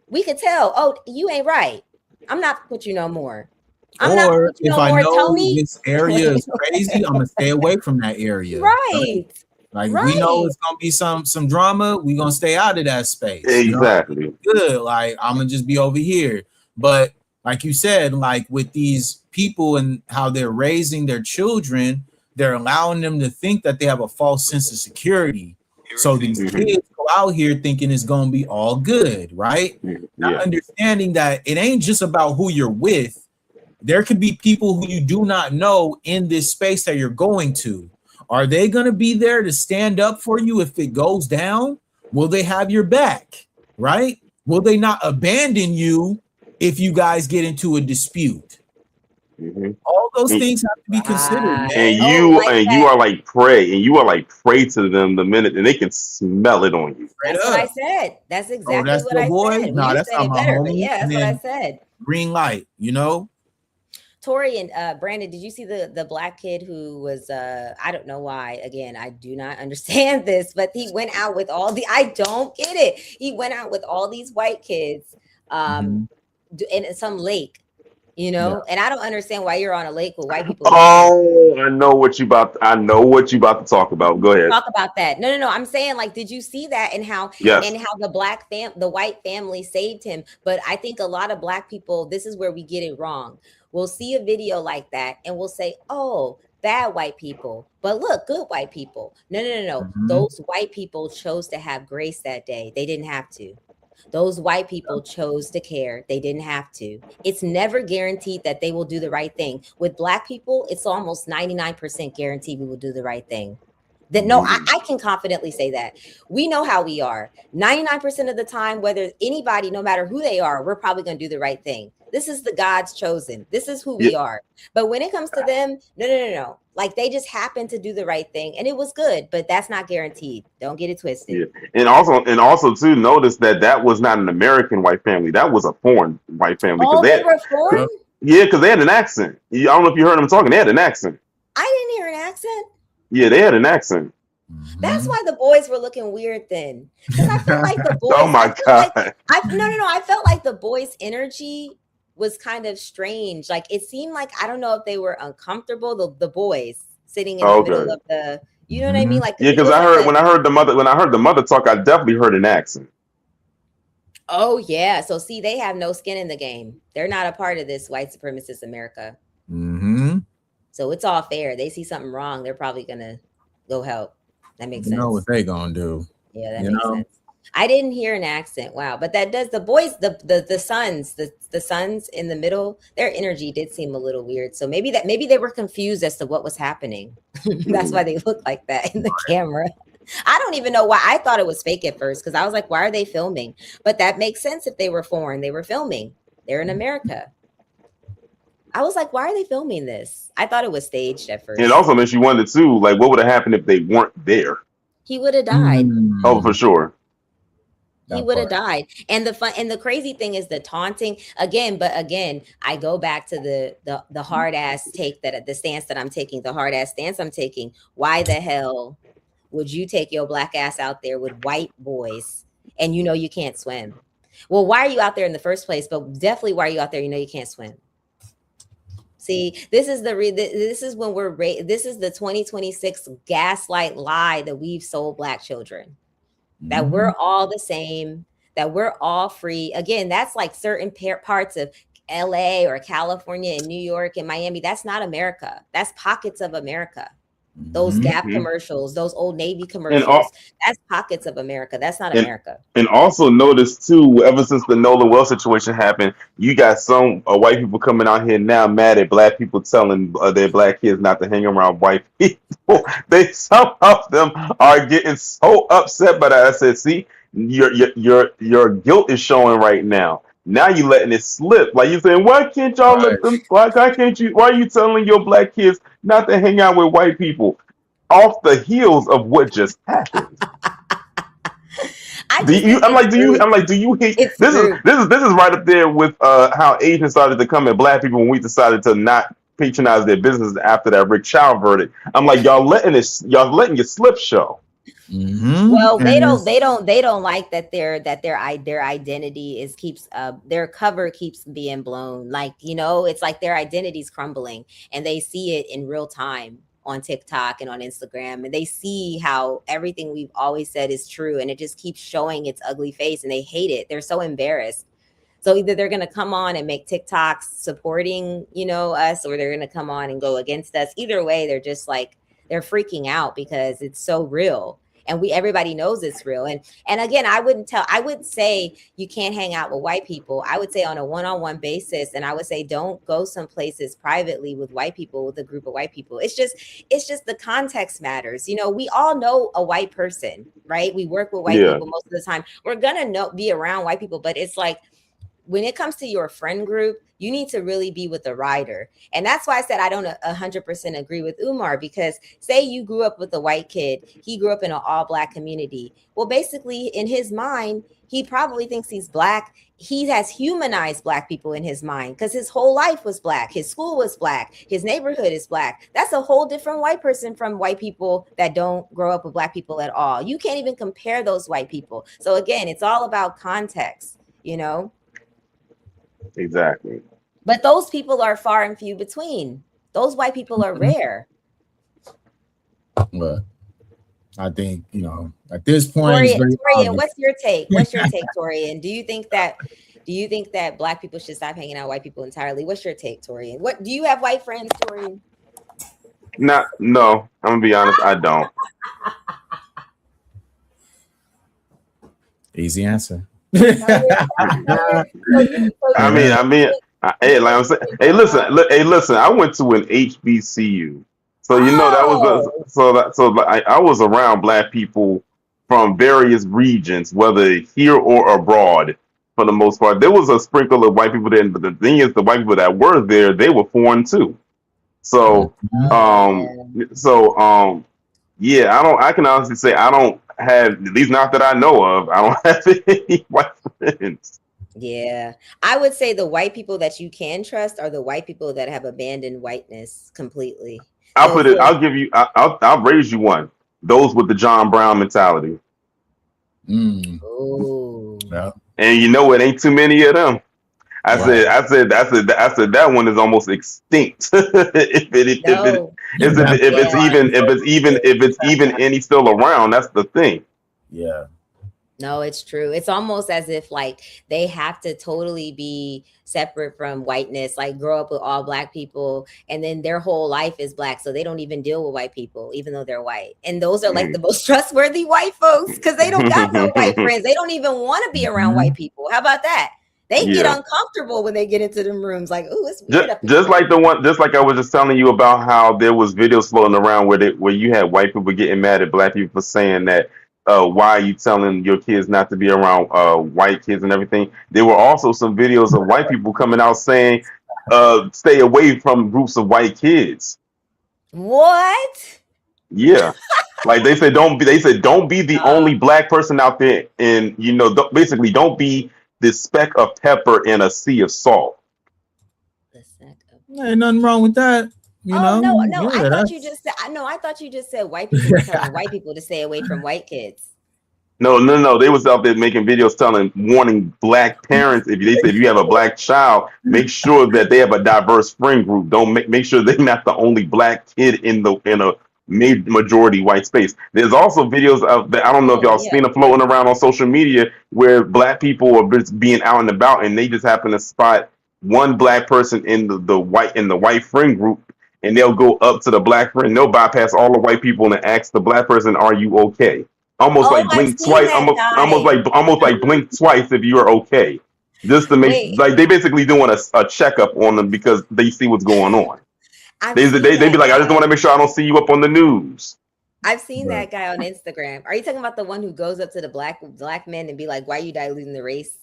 We could tell, oh, you ain't right. I'm not put you no more. Or if I know Tony. this area is crazy, I'm gonna stay away from that area. Right. Like we know it's gonna be some drama, we gonna stay out of that space. Exactly. You know? Good. Like I'm gonna just be over here. But like you said, like with these people and how they're raising their children, they're allowing them to think that they have a false sense of security. So these kids go out here thinking it's gonna be all good, right? Not understanding that it ain't just about who you're with. There could be people who you do not know in this space that you're going to. Are they going to be there to stand up for you if it goes down? Will they have your back, right? Will they not abandon you if you guys get into a dispute? All those things have to be considered, man. And you are like prey to them the minute, and they can smell it on you. That's what I said. That's exactly what I said. No, that's not my homie. Yeah, that's what I said. Green light, you know. Tori and Brandon, did you see the black kid who was I don't know why, again, I do not understand this, but he went out with I don't get it. He went out with all these white kids in some lake, and I don't understand why you're on a lake with white people. Oh, I know what you about to talk about. Go ahead. Talk about that. No. I'm saying, like, did you see that and how the white family saved him? But I think a lot of black people, this is where we get it wrong. We'll see a video like that and we'll say, oh, bad white people, but look, good white people. No. Those white people chose to have grace that day. They didn't have to. Those white people chose to care. They didn't have to. It's never guaranteed that they will do the right thing. With black people, it's almost 99% guaranteed we will do the right thing. I can confidently say that. We know how we are. 99% of the time, whether anybody, no matter who they are, we're probably going to do the right thing. This is the God's chosen. This is who we are. But when it comes to them, no. Like, they just happened to do the right thing, and it was good, but that's not guaranteed. Don't get it twisted. Yeah. And also too, notice that was not an American white family. That was a foreign white family. Oh, they were foreign? Yeah, because they had an accent. I don't know if you heard them talking. They had an accent. I didn't hear an accent. Yeah, they had an accent. That's Mhm. why the boys were looking weird then. Because I felt like the Oh boys, I my felt like god. I felt like the boys' energy was kind of strange. Like it seemed like I don't know if they were uncomfortable, the boys sitting in the middle Okay. of the, you know what I mean? Mhm. Like Yeah, it because was I like heard a, when I heard the mother talk, I definitely heard an accent. oh yeah. So see, they have no skin in the game. They're not a part of this white supremacist America. Mhm. So it's all fair. They see something wrong, they're probably gonna go help. That makes You know what sense. they gonna do? Yeah, that You makes know. sense. I didn't hear an accent. Wow, but that does the boys, the sons, the sons in the middle. Their energy did seem a little weird. So maybe they were confused as to what was happening. That's why they looked like that in the camera. I don't even know why. I thought it was fake at first because I was like, why are they filming? But that makes sense if they were foreign. They were filming. They're in America. I was like, why are they filming this? I thought it was staged at And it first. also makes you wonder too, like what would have happened if they weren't there? He would have died. Oh, for Mm, sure. He that would have part. died. And the fun and the crazy thing is the taunting again, but again, I go back to the hard ass take that the stance that I'm taking, the hard ass stance I'm taking. Why the hell would you take your black ass out there with white boys and you know you can't swim? Well, why are you out there in the first place? But definitely why are you out there? You know you can't swim. See, this is this is when this is the 2026 gaslight lie that we've sold black children, that we're Mhm. all the same, that we're all free. Again, that's like certain parts of LA or California and New York and Miami. That's not America. That's pockets of America. Those Mhm. Gap Hmm. commercials, those Old Navy And commercials, that's pockets of America. That's not and America. and also notice too, ever since the Nolan Well situation happened, you got some white people coming out here now mad at black people telling their black kids not to hang around white people. They some of them are getting so upset by that. I said, see, your guilt is showing right now. Now you letting it slip. Like you saying, why can't y'all let Right. them? Why can't you? Why are you telling your black kids not to hang out with white people? Off the heels of what just happened. I Do just you? think I'm it's like, do you? rude. I'm like, do you hate? It's rude. This is right up there with how Asians started to come at black people when we decided to not patronize their business after that Rick Child verdict. I'm like, y'all letting your slip show. Mhm. Well, And it's they don't like that their identity is keeps their cover keeps being blown. Like, you know, it's like their identity's crumbling and they see it in real time on TikTok and on Instagram, and they see how everything we've always said is true and it just keeps showing its ugly face and they hate it. They're so embarrassed. So either they're going to come on and make TikToks supporting, you know, us, or they're going to come on and go against us. Either way, they're just like, they're freaking out because it's so real. And everybody knows it's real. And again, I wouldn't say you can't hang out with white people. I would say on a one-on-one basis. And I would say don't go some places privately with white people, with a group of white people. It's just the context matters. You know, we all know a white person, right? We work with white Yeah, people most of the time. We're gonna be around white people, but it's like when it comes to your friend group, you need to really be with the rider. And that's why I said I don't 100% agree with Umar, because say you grew up with a white kid, he grew up in an all black community. Well, basically, in his mind, he probably thinks he's black. He has humanized black people in his mind because his whole life was black. His school was black. His neighborhood is black. That's a whole different white person from white people that don't grow up with black people at all. You can't even compare those white people. So again, it's all about context, you know? exactly. But those people are far and few between. Those white people are rare. but I think, at this point it's very Torian, obvious. what's your take? What's your take, Torian? Do you think that black people should stop hanging out with white people entirely? What's your take, Torian? What do you have white friends, Torian? No, I'm gonna be honest, I don't. Easy answer. No, so I you mean, think I mean, hey, like I'm saying, hey, hey, listen. I went to an HBCU, so you know that was oh, I was around black people from various regions, whether here or abroad. For the most part, there was a sprinkle of white people there, but the thing is, the white people that were there, they were foreign too. So, Mhm. um, yeah. yeah, I don't. I can honestly say I don't have, at least not that I know of. I don't have any white friends. Yeah. I would say the white people that you can trust are the white people that have abandoned whiteness completely. I'll So put it. for I'll give you. I'll raise you one. Those with the John Brown mentality. Oh. Yeah. And you know it ain't too many of them. I Right. said that one is almost extinct. No. If it's even any still around, that's the thing. Yeah. No, it's true. It's almost as if like they have to totally be separate from whiteness, like grow up with all black people, and then their whole life is black, so they don't even deal with white people, even though they're white. And those are like the most trustworthy white folks because they don't got no white friends. They don't even want to be around white people. How about that? They get Yeah. uncomfortable when they get into them rooms. Like, ooh, it's weird up in Just here. like the one, just like I was just telling you about how there was videos floating around where you had white people getting mad at black people for saying that why are you telling your kids not to be around white kids and everything. There were also some videos of white people coming out saying stay away from groups of white kids. What? Yeah. Like they said, don't be the only black person out there, and basically don't be the speck of pepper in a sea of salt. Ain't nothing wrong with that. No, Yeah, I thought you just said I thought you just said white people were telling white people to stay away from white kids. No. They was out there making videos warning black parents if you have a black child, make sure that they have a diverse friend group. Don't make sure they're not the only black kid in a majority white space. There's also videos of that. I don't know if y'all seen them floating around on social media where black people are just being out and about, and they just happen to spot one black person in the white friend group, and they'll go up to the black friend. They'll bypass all the white people and ask the black person, "Are you okay?" Almost like I've blink seen twice, that guy. almost like blink twice if you are okay, just to make Wait. like they basically doing a checkup on them because they see what's going on. I've They seen be that like, I just guy. want to make sure I don't see you up on the news. I've seen that guy on Instagram. Are you talking about the one who goes up to the black men and be like, "Why are you diluting the race?"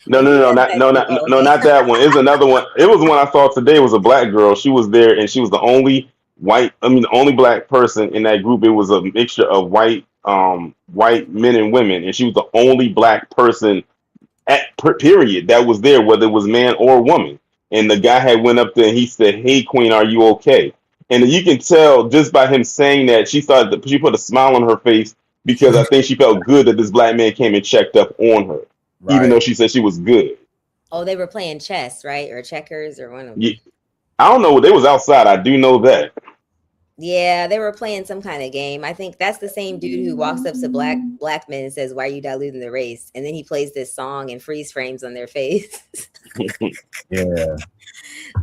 No, Wait, maybe that's that dude. not that one. It's another one. It was one I saw today. It was a black girl. She was there, and she was the only the only black person in that group. It was a mixture of white men and women, and she was the only black person period that was there, whether it was man or woman. And the guy had went up there and he said, "Hey, Queen, are you okay?" And you can tell just by him saying that she put a smile on her face because I think she felt good that this black man came and checked up on her, even though she said she was good. Oh, they were playing chess, right, or checkers, or one of them. Yeah, I don't know. They was outside. I do know that. Yeah, they were playing some kind of game. I think that's the same dude who walks up to black men and says, "Why are you diluting the race?" And then he plays this song and freeze frames on their face. Yeah.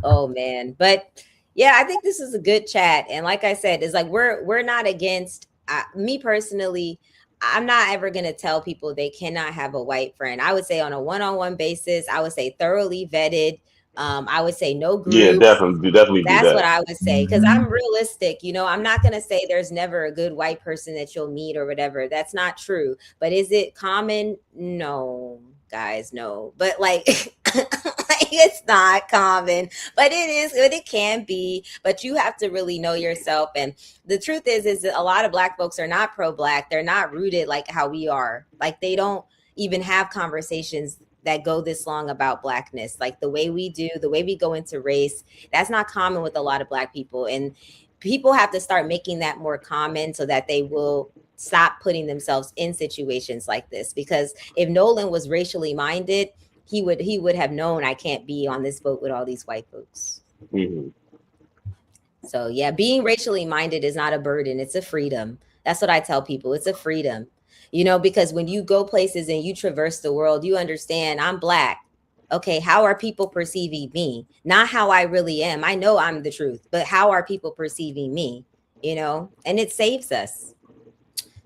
Oh man, but yeah, I think this is a good chat. And like I said, it's like we're not against me personally. I'm not ever going to tell people they cannot have a white friend. I would say on a one-on-one basis, I would say thoroughly vetted. I would say no groups. Yeah, definitely do That's that. what I would say because I'm realistic. I'm not going to say there's never a good white person that you'll meet or whatever. That's not true. But is it common? No, guys, no. But like, it's not common, but it is. It can be. But you have to really know yourself. And the truth is that a lot of black folks are not pro-black. They're not rooted like how we are. Like they don't even have conversations that go this long about blackness, like the way we do, the way we go into race. That's not common with a lot of black people. And people have to start making that more common so that they will stop putting themselves in situations like this. Because if Nolan was racially minded, he would have known I can't be on this boat with all these white folks. Mm-hmm. So yeah, being racially minded is not a burden. It's a freedom. That's what I tell people. It's a freedom. Because when you go places and you traverse the world, you understand I'm black. Okay, how are people perceiving me? Not how I really am. I know I'm the truth, but how are people perceiving me? And it saves us.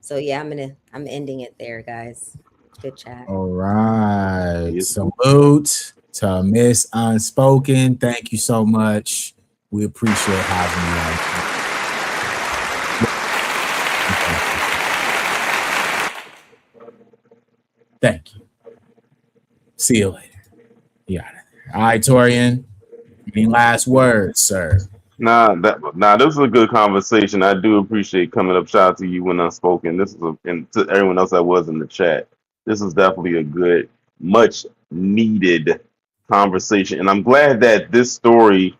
So yeah, I'm ending it there, guys. Good chat. All right. Salute to Miss Unspoken. Thank you so much. We appreciate having you. Thank you. See you later. Yeah. All right, Torian. Any last words, sir? Nah, this is a good conversation. I do appreciate coming up. Shout out to you when Unspoken. And to everyone else that was in the chat. This is definitely a good, much needed conversation. And I'm glad that this story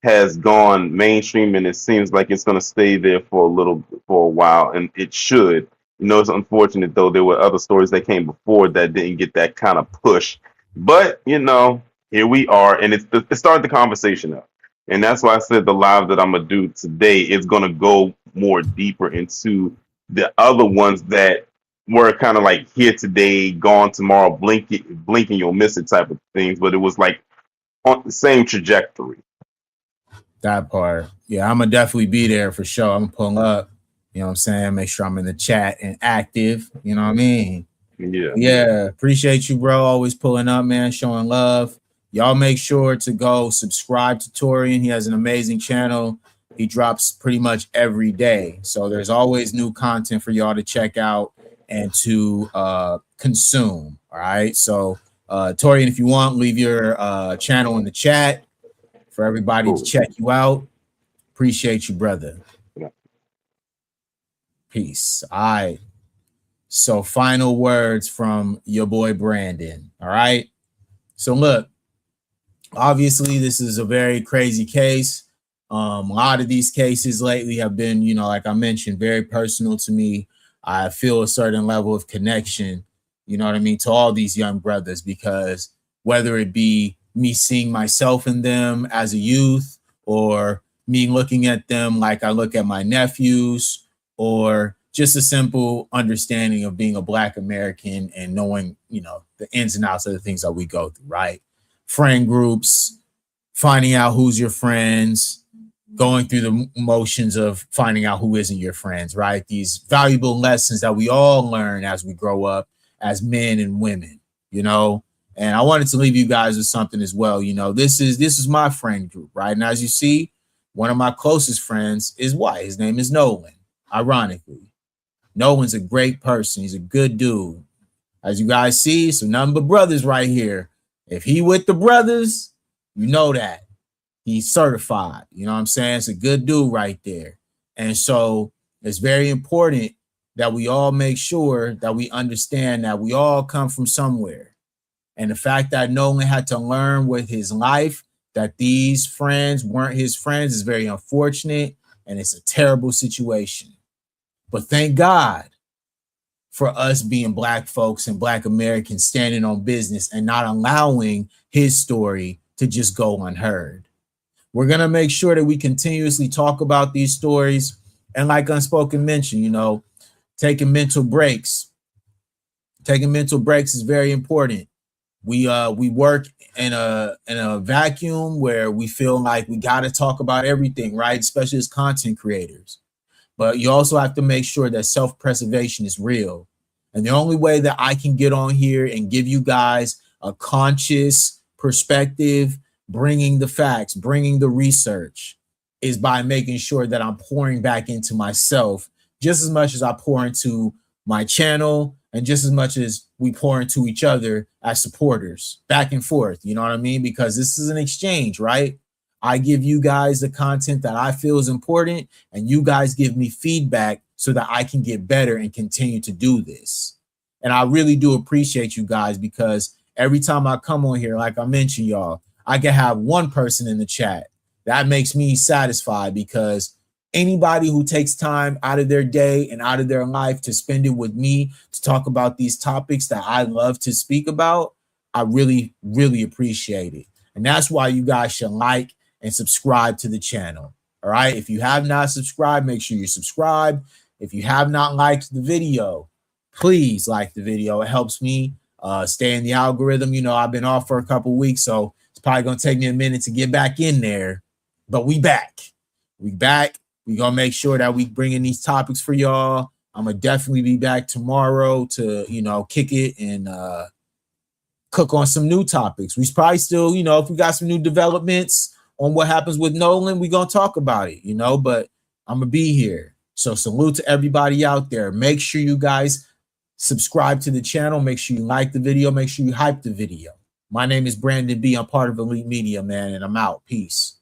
has gone mainstream, and it seems like it's going to stay there for a while, and it should. You know, it's unfortunate though. There were other stories that came before that didn't get that kind of push, but you know, here we are, and it started the conversation up, and that's why I said the live that I'm gonna do today is gonna go more deeper into the other ones that were kind of like here today, gone tomorrow, blinking you'll miss it type of things, but it was like on the same trajectory. That part. Yeah, I'm gonna definitely be there for sure. I'm gonna pull up, you know what I'm saying? Make sure I'm in the chat and active, you know what I mean? Yeah. Yeah, appreciate you, bro. Always pulling up, man, showing love. Y'all make sure to go subscribe to Torian. He has an amazing channel. He drops pretty much every day. So there's always new content for y'all to check out and to consume. All right. So Torian, if you want, leave your channel in the chat for everybody to check you out. Appreciate you, brother. Yeah. Peace. All right. So final words from your boy Brandon. All right. So look, obviously this is a very crazy case. A lot of these cases lately have been, you know, like I mentioned, very personal to me. I feel a certain level of connection, you know what I mean, to all these young brothers, because whether it be me seeing myself in them as a youth, or me looking at them like I look at my nephews, or just a simple understanding of being a Black American and knowing, you know, the ins and outs of the things that we go through, right? Friend groups, finding out who's your friends, going through the motions of finding out who isn't your friends, right? These valuable lessons that we all learn as we grow up as men and women, you know? And I wanted to leave you guys with something as well. You know, this is my friend group, right? And as you see, one of my closest friends is white. His name is Nolan, ironically. Nolan's a great person. He's a good dude. As you guys see, so nothing but brothers right here. If he with the brothers, you know that. He's certified. You know what I'm saying? It's a good dude right there. And so it's very important that we all make sure that we understand that we all come from somewhere. And the fact that Nolan had to learn with his life that these friends weren't his friends is very unfortunate, and it's a terrible situation. But thank God for us being Black folks and Black Americans standing on business and not allowing his story to just go unheard. We're going to make sure that we continuously talk about these stories. And like Unspoken mentioned, you know, taking mental breaks. Taking mental breaks is very important. We work in a vacuum where we feel like we got to talk about everything, right? Especially as content creators. But you also have to make sure that self-preservation is real. And the only way that I can get on here and give you guys a conscious perspective, bringing the facts, bringing the research, is by making sure that I'm pouring back into myself just as much as I pour into my channel, and just as much as we pour into each other as supporters, back and forth. You know what I mean? Because this is an exchange, right? I give you guys the content that I feel is important, and you guys give me feedback so that I can get better and continue to do this. And I really do appreciate you guys, because every time I come on here, like I mentioned, y'all, I can have one person in the chat. That makes me satisfied, because anybody who takes time out of their day and out of their life to spend it with me to talk about these topics that I love to speak about, I really, really appreciate it. And that's why you guys should like and subscribe to the channel. All right. If you have not subscribed, make sure you subscribe. If you have not liked the video, please like the video. It helps me stay in the algorithm. You know, I've been off for a couple weeks, so it's probably going to take me a minute to get back in there. But we back. We back. We're going to make sure that we bring in these topics for y'all. I'm going to definitely be back tomorrow to, you know, kick it and cook on some new topics. We probably still, you know, if we got some new developments on what happens with Nolan, we're going to talk about it, you know, but I'm going to be here. So salute to everybody out there. Make sure you guys subscribe to the channel. Make sure you like the video. Make sure you hype the video. My name is Brandon B. I'm part of Elite Media, man, and I'm out. Peace.